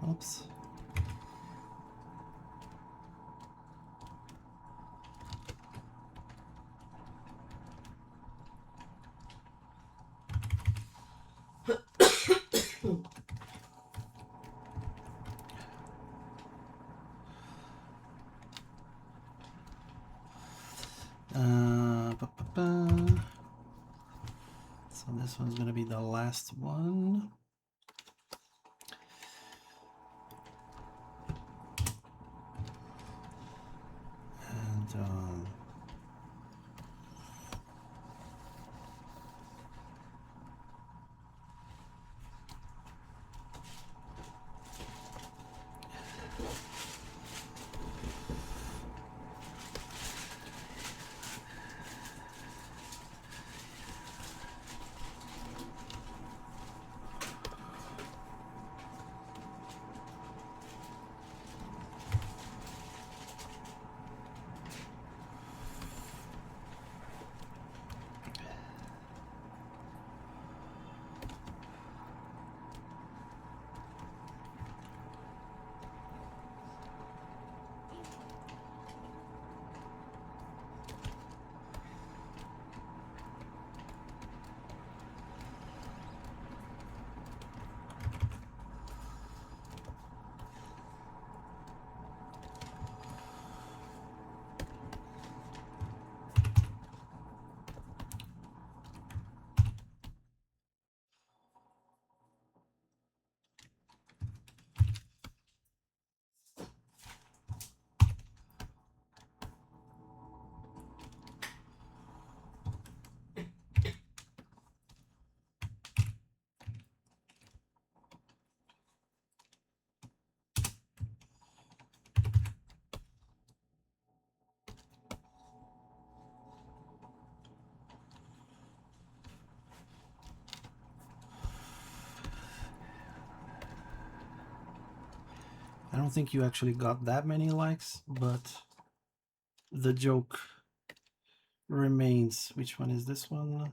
Oops. So this one's gonna be the last one. And I don't think you actually got that many likes, but the joke remains. Which one is this one?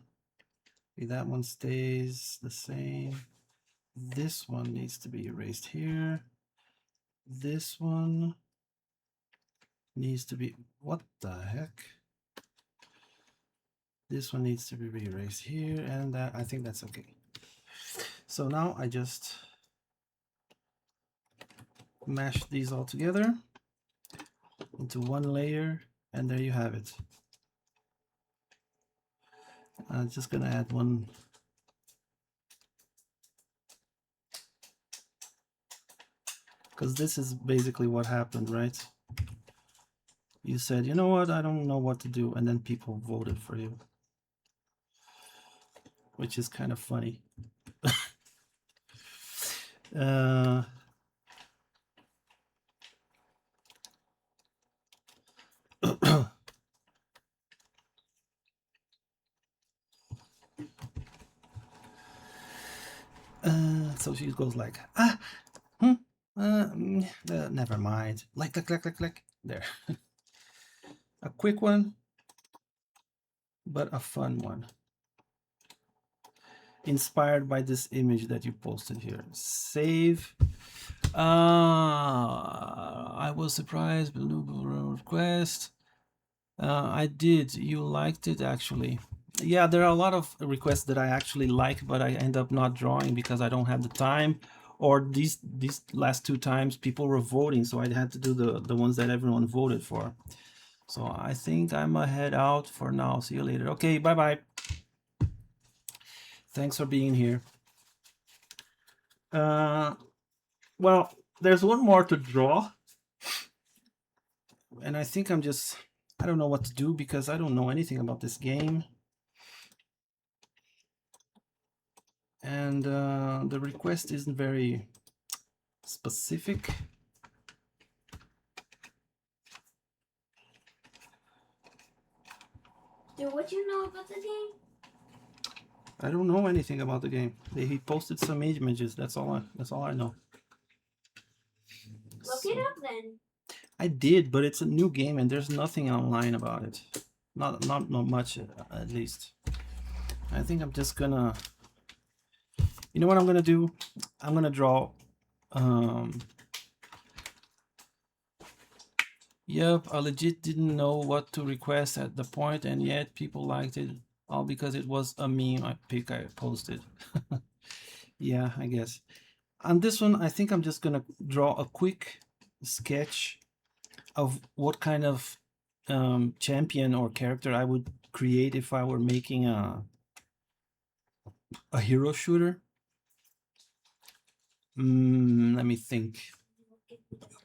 Okay, that one stays the same. This one needs to be erased here. This one needs to be, what the heck? This one needs to be erased here, and that, I think that's okay. So now I just mash these all together into one layer, and there you have it. I'm just gonna add one. Because this is basically what happened, right? You said, you know what, I don't know what to do, and then people voted for you. Which is kind of funny. So she goes like, never mind. Like, there. A quick one, but a fun one. Inspired by this image that you posted here. Save. I was surprised. Request. I did. You liked it actually. Yeah, there are a lot of requests that I actually like, but I end up not drawing because I don't have the time. Or these last 2 times people were voting, so I had to do the ones that everyone voted for. So I think I'm a head out for now. See you later. Okay, bye bye. Thanks for being here. Well, there's one more to draw. And I think I don't know what to do because I don't know anything about this game. And the request isn't very specific. Dude, what you know about the game? I don't know anything about the game. He posted some images. That's all I know. Look it up then. I did, but it's a new game and there's nothing online about it. Not much, at least. I think I'm just gonna. You know what I'm gonna do? I'm gonna draw. Yep, I legit didn't know what to request at the point, and yet people liked it all because it was a meme I posted. Yeah, I guess. On this one, I think I'm just gonna draw a quick sketch of what kind of champion or character I would create if I were making a hero shooter. Let me think.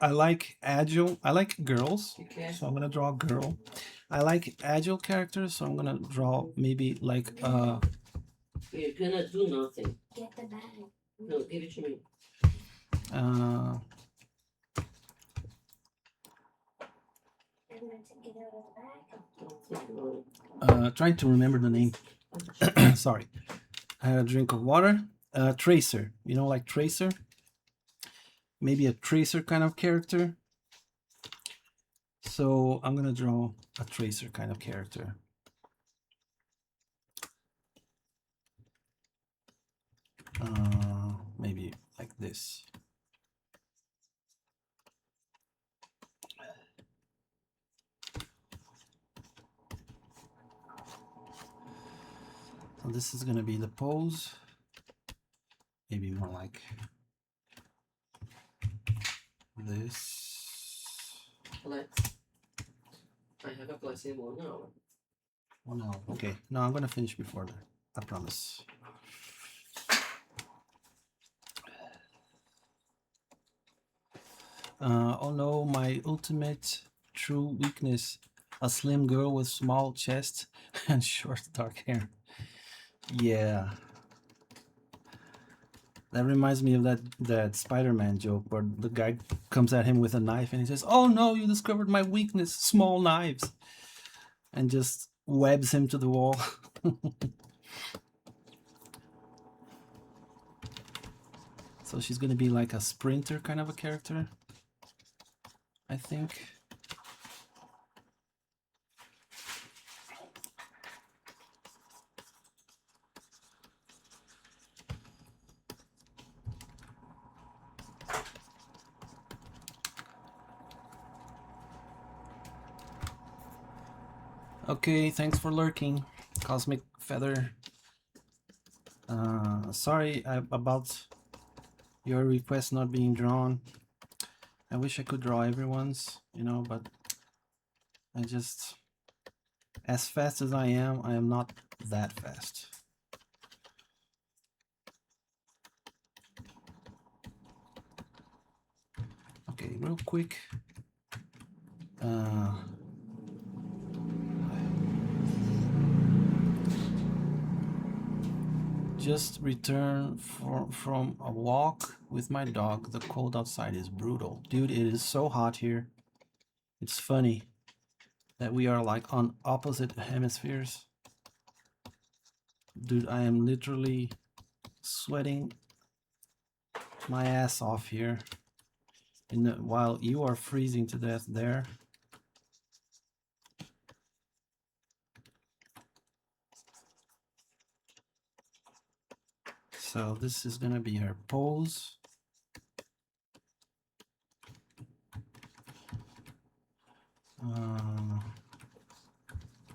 I like agile. I like girls, so I'm gonna draw a girl. I like agile characters, so I'm gonna draw maybe like You're gonna do nothing. Get the bag. No, give it to me. uh I'm going to get out of the bag. trying to remember the name. Sorry. I had a drink of water. Tracer. You know, like Tracer. Maybe a Tracer kind of character. So I'm gonna draw a Tracer kind of character. Maybe like this. So this is gonna be the pose. Maybe more like this. Let's. I have a placebo now. Oh no, okay. No, I'm gonna finish before that. I promise. Oh no, my ultimate true weakness. A slim girl with small chest and short dark hair. Yeah. That reminds me of that Spider-Man joke where the guy comes at him with a knife and he says, "Oh no, you discovered my weakness, small knives." And just webs him to the wall. So she's gonna be like a sprinter kind of a character, I think. Okay, thanks for lurking, Cosmic Feather. Sorry about your request not being drawn. I wish I could draw everyone's, you know, but I just, as fast as I am not that fast. Okay, real quick. Just returned from a walk with my dog. The cold outside is brutal. Dude, it is so hot here. It's funny that we are like on opposite hemispheres. Dude, I am literally sweating my ass off here while you are freezing to death there. So this is gonna be her pose.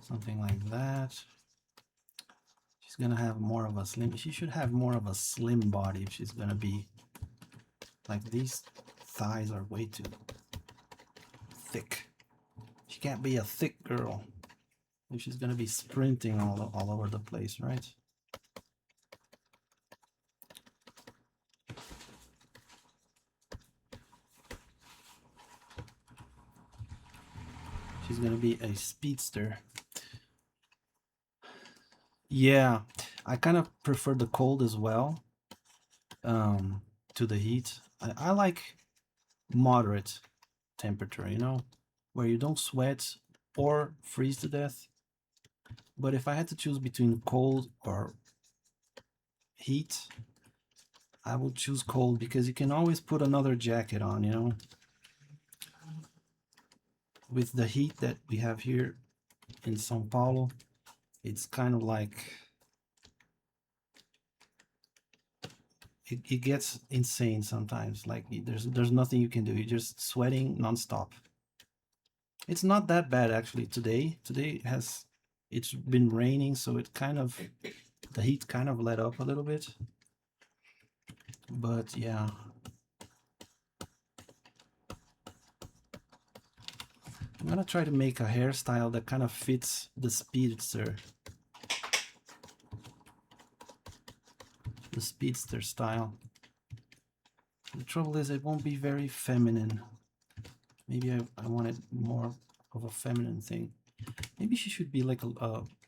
Something like that. She's gonna have more of a slim. She should have more of a slim body if she's gonna be like these. Thighs are way too thick. She can't be a thick girl if she's gonna be sprinting all over the place, right? She's gonna be a speedster. Yeah, I kind of prefer the cold as well to the heat. I like moderate temperature, you know, where you don't sweat or freeze to death. But if I had to choose between cold or heat, I would choose cold because you can always put another jacket on, you know. With the heat that we have here in São Paulo, it's kind of like it gets insane sometimes. Like there's nothing you can do. You're just sweating nonstop. It's not that bad actually today. Today it's been raining, so it kind of the heat kind of let up a little bit. But yeah. I'm gonna try to make a hairstyle that kind of fits the speedster. The speedster style. The trouble is it won't be very feminine. Maybe I wanted more of a feminine thing. Maybe she should be like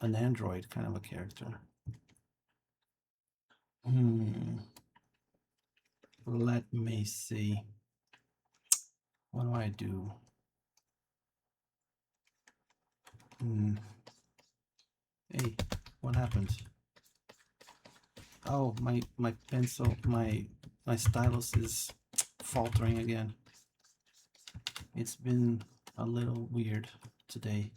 an android kind of a character. Let me see. What do I do? Hey, what happened? Oh, my pencil, my stylus is faltering again. It's been a little weird today.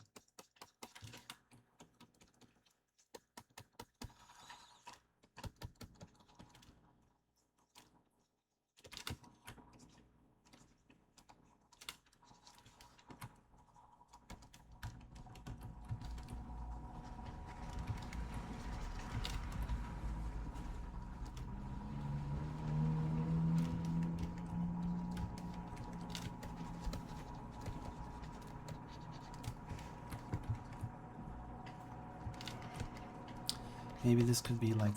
Maybe this could be like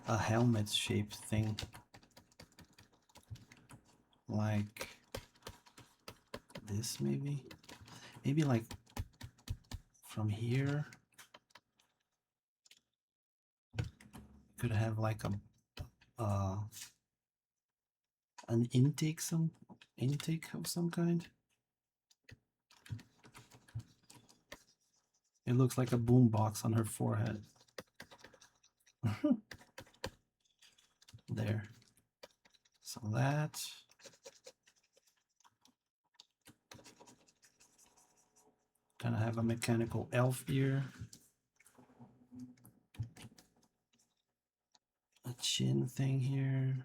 a helmet shaped thing. Like this maybe? Maybe like from here. Could have like an intake of some kind. It looks like a boombox on her forehead. There. So that. Gonna have a mechanical elf ear. A chin thing here.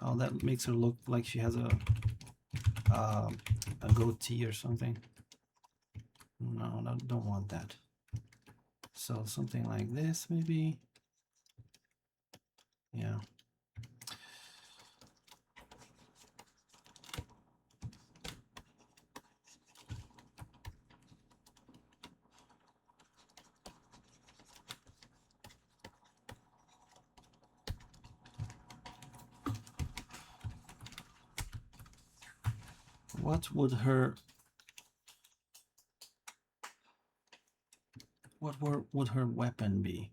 Oh, that makes her look like she has a goatee or something. No, don't want that. So something like this, maybe. Yeah. What would her weapon be?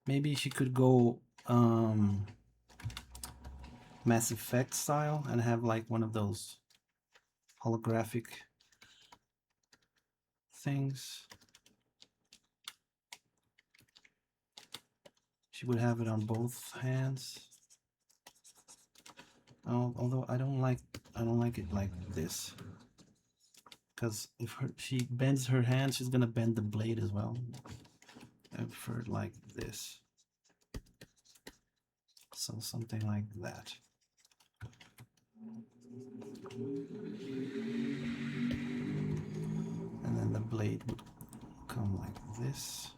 Maybe she could go Mass Effect style and have like one of those holographic things. She would have it on both hands. Although I don't like it like this, because if she bends her hand, she's gonna bend the blade as well. I prefer it like this. So something like that. And then the blade would come like this.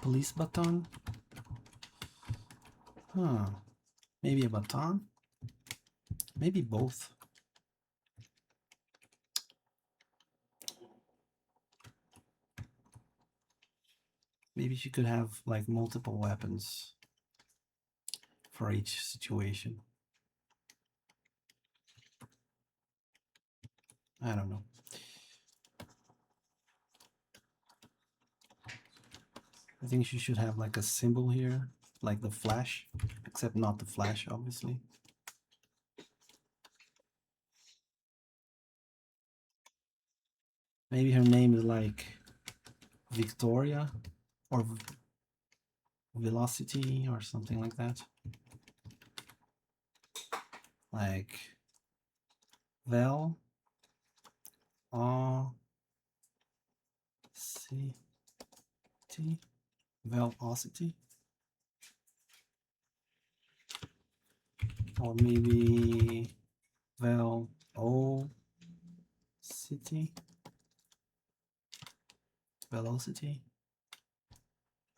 Police baton? Huh. Maybe a baton? Maybe both. Maybe she could have like multiple weapons for each situation. I don't know. I think she should have like a symbol here, like the Flash, except not the Flash, obviously. Maybe her name is like Victoria or Velocity or something like that. Like Vel Velocity, or maybe Velocity.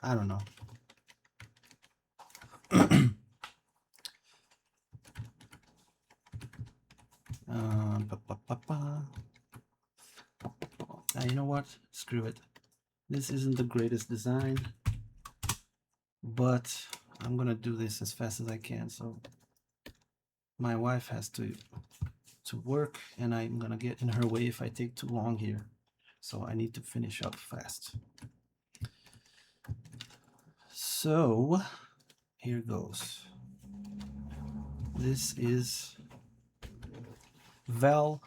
I don't know. You know what? Screw it. This isn't the greatest design, but I'm gonna do this as fast as I can. So my wife has to work, and I'm gonna get in her way if I take too long here. So I need to finish up fast. So here goes. This is Velocity.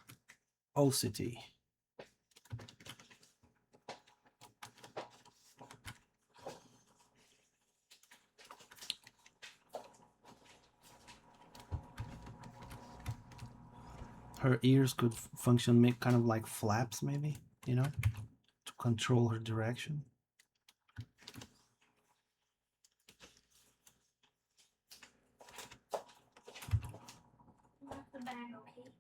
Her ears could function make kind of like flaps, maybe, you know, to control her direction. Left the bag, okay?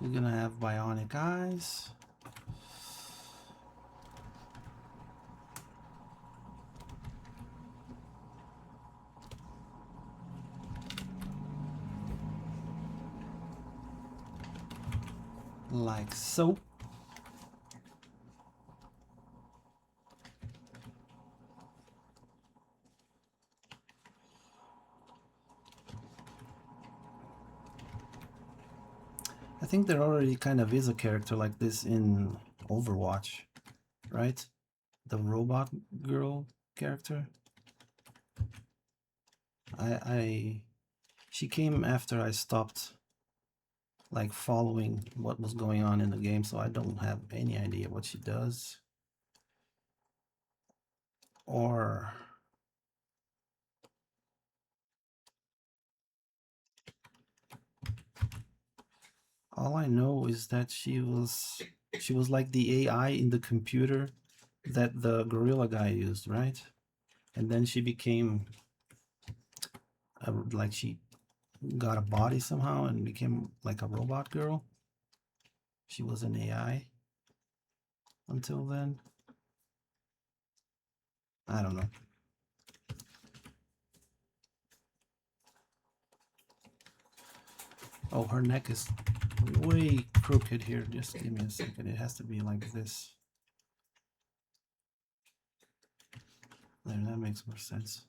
You're gonna have bionic eyes. Like so. I think there already kind of is a character like this in Overwatch, right? The robot girl character. She came after I stopped like following what was going on in the game, so I don't have any idea what she does. Or all I know is that she was like the AI in the computer that the gorilla guy used, right? And then she became like she got a body somehow and became like a robot girl. She was an AI until then. I don't know. Oh, her neck is way crooked here. Just give me a second. It has to be like this. There, that makes more sense.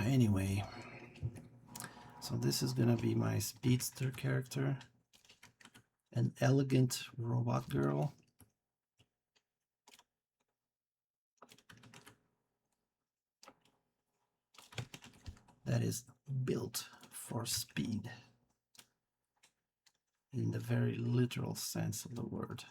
Anyway, So this is gonna be my speedster character, an elegant robot girl. That is built for speed in the very literal sense of the word.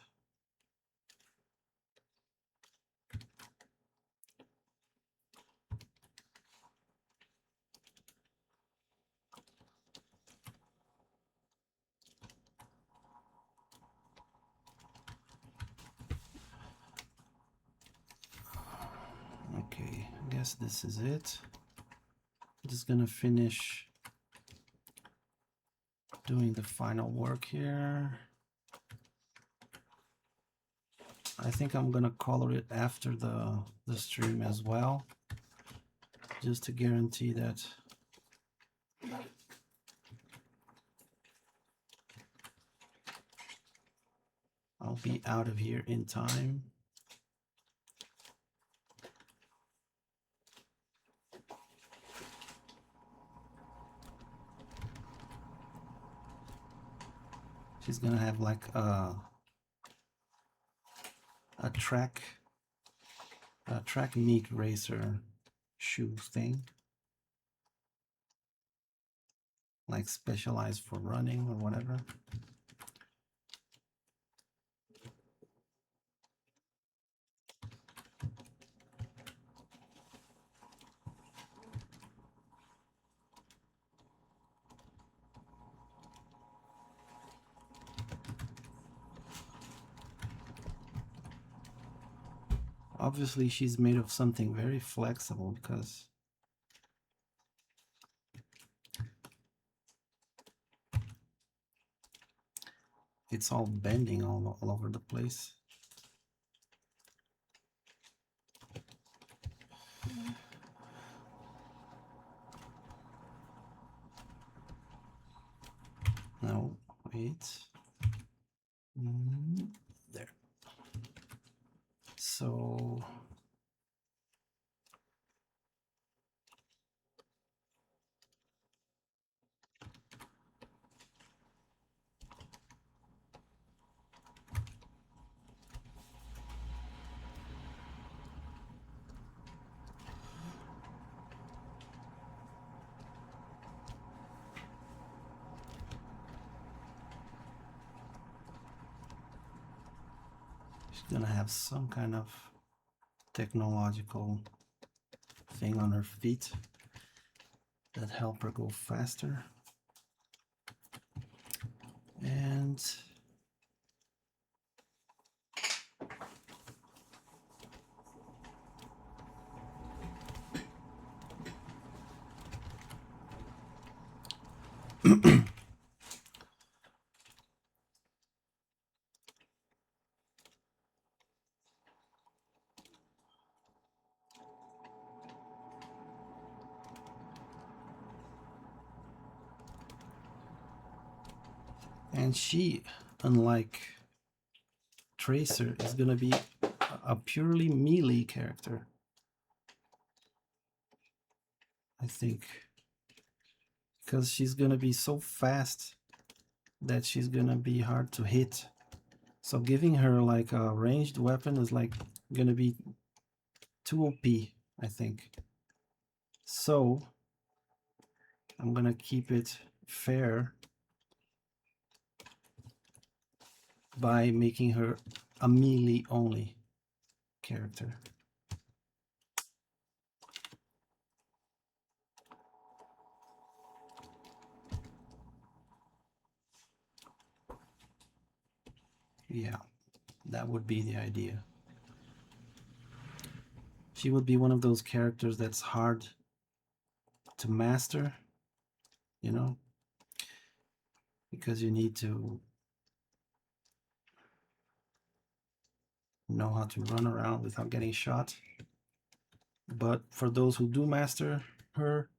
Okay, I guess this is it. Just gonna finish doing the final work here. I think I'm gonna color it after the stream as well, just to guarantee that I'll be out of here in time. She's gonna have like a track meet racer shoe thing, like specialized for running or whatever. Obviously, she's made of something very flexible because it's all bending all over the place. No, wait. There. So she's gonna have some kind of technological thing on her feet that help her go faster. And and she, unlike Tracer, is gonna be a purely melee character, I think, because she's gonna be so fast that she's gonna be hard to hit. So giving her like a ranged weapon is like gonna be too OP, I think. So I'm gonna keep it fair by making her a melee only character. Yeah, that would be the idea. She would be one of those characters that's hard to master, you know, because you need to know how to run around without getting shot. But for those who do master her,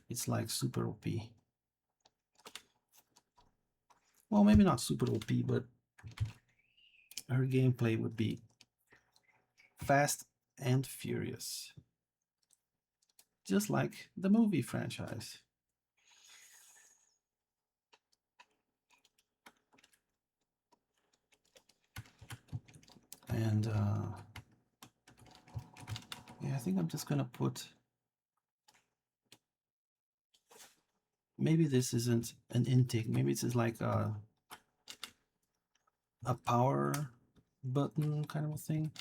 it's like super OP. Well, maybe not super OP, but her gameplay would be fast and furious, just like the movie franchise. And yeah, I think I'm just gonna put, maybe this isn't an intake, maybe this is like a power button kind of a thing.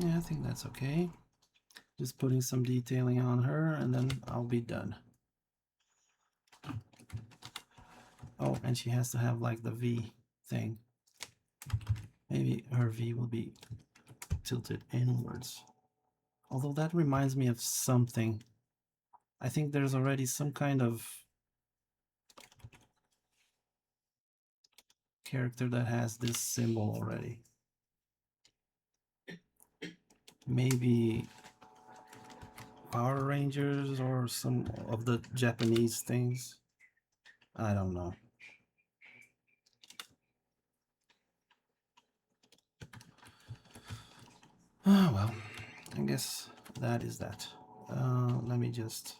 Yeah, I think that's okay. Just putting some detailing on her and then I'll be done. Oh, and she has to have like the V thing. Maybe her V will be tilted inwards. Although that reminds me of something. I think there's already some kind of character that has this symbol already. Maybe Power Rangers or some of the Japanese things. I don't know. Ah, well, I guess that is that. Let me just...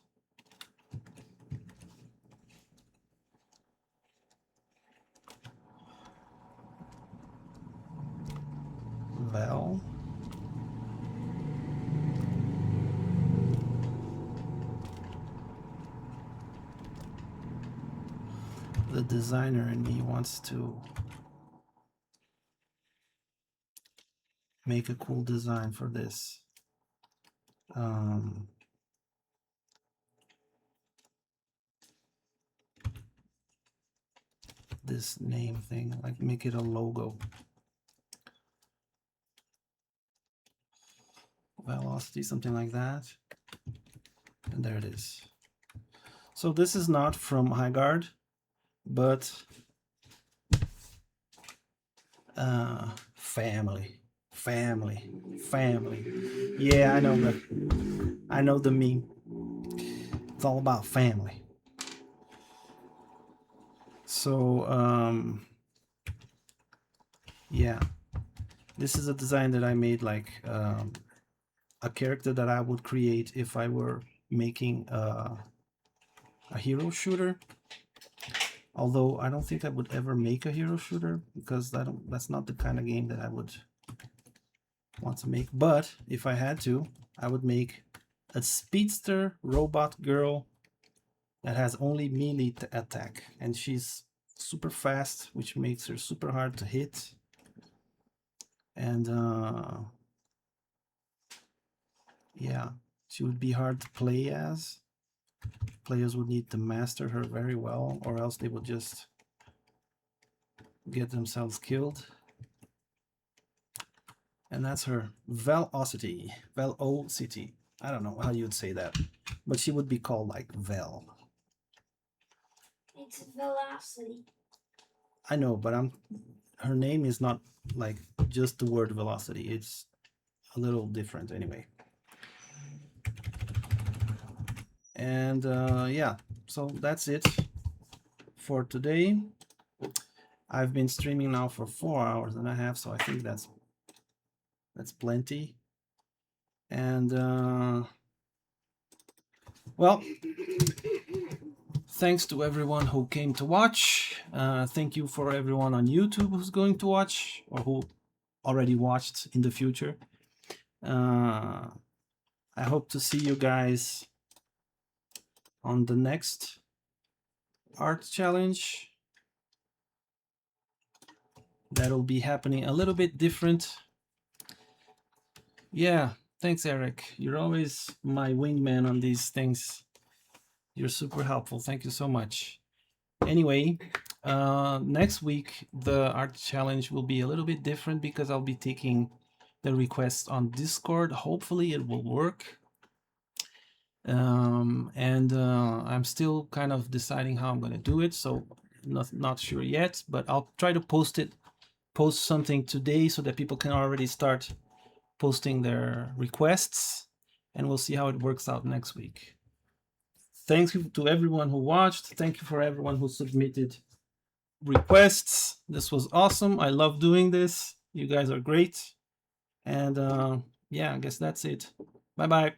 Val. The designer in me wants to make a cool design for this. This name thing, like make it a logo. Velocity, something like that. And there it is. So this is not from Highguard, but family. Yeah, I know the meme. It's all about family. So yeah, this is a design that I made, like a character that I would create if I were making a hero shooter. Although I don't think I would ever make a hero shooter because that's not the kind of game that I would want to make. But if I had to, I would make a speedster robot girl that has only melee attack, and she's super fast, which makes her super hard to hit. And yeah, she would be hard to play as. Players would need to master her very well, or else they would just get themselves killed. And that's her. Velocity. Velocity. I don't know how you'd say that, but she would be called like Vel. It's velocity. I know, but her name is not like just the word velocity. It's a little different anyway. And yeah, so that's it for today. I've been streaming now for 4 hours and a half, so I think that's plenty. And well, thanks to everyone who came to watch. Thank you for everyone on YouTube who's going to watch, or who already watched in the future. I hope to see you guys on the next art challenge. That'll be happening a little bit different. Yeah, thanks, Eric. You're always my wingman on these things. You're super helpful. Thank you so much. Anyway, next week, the art challenge will be a little bit different because I'll be taking the requests on Discord. Hopefully it will work. I'm still kind of deciding how I'm going to do it, so not sure yet, but I'll try to post something today so that people can already start posting their requests, and we'll see how it works out next week. Thank you to everyone who watched. Thank you for everyone who submitted requests. This was awesome. I love doing this. You guys are great. And yeah, I guess that's it. Bye-bye.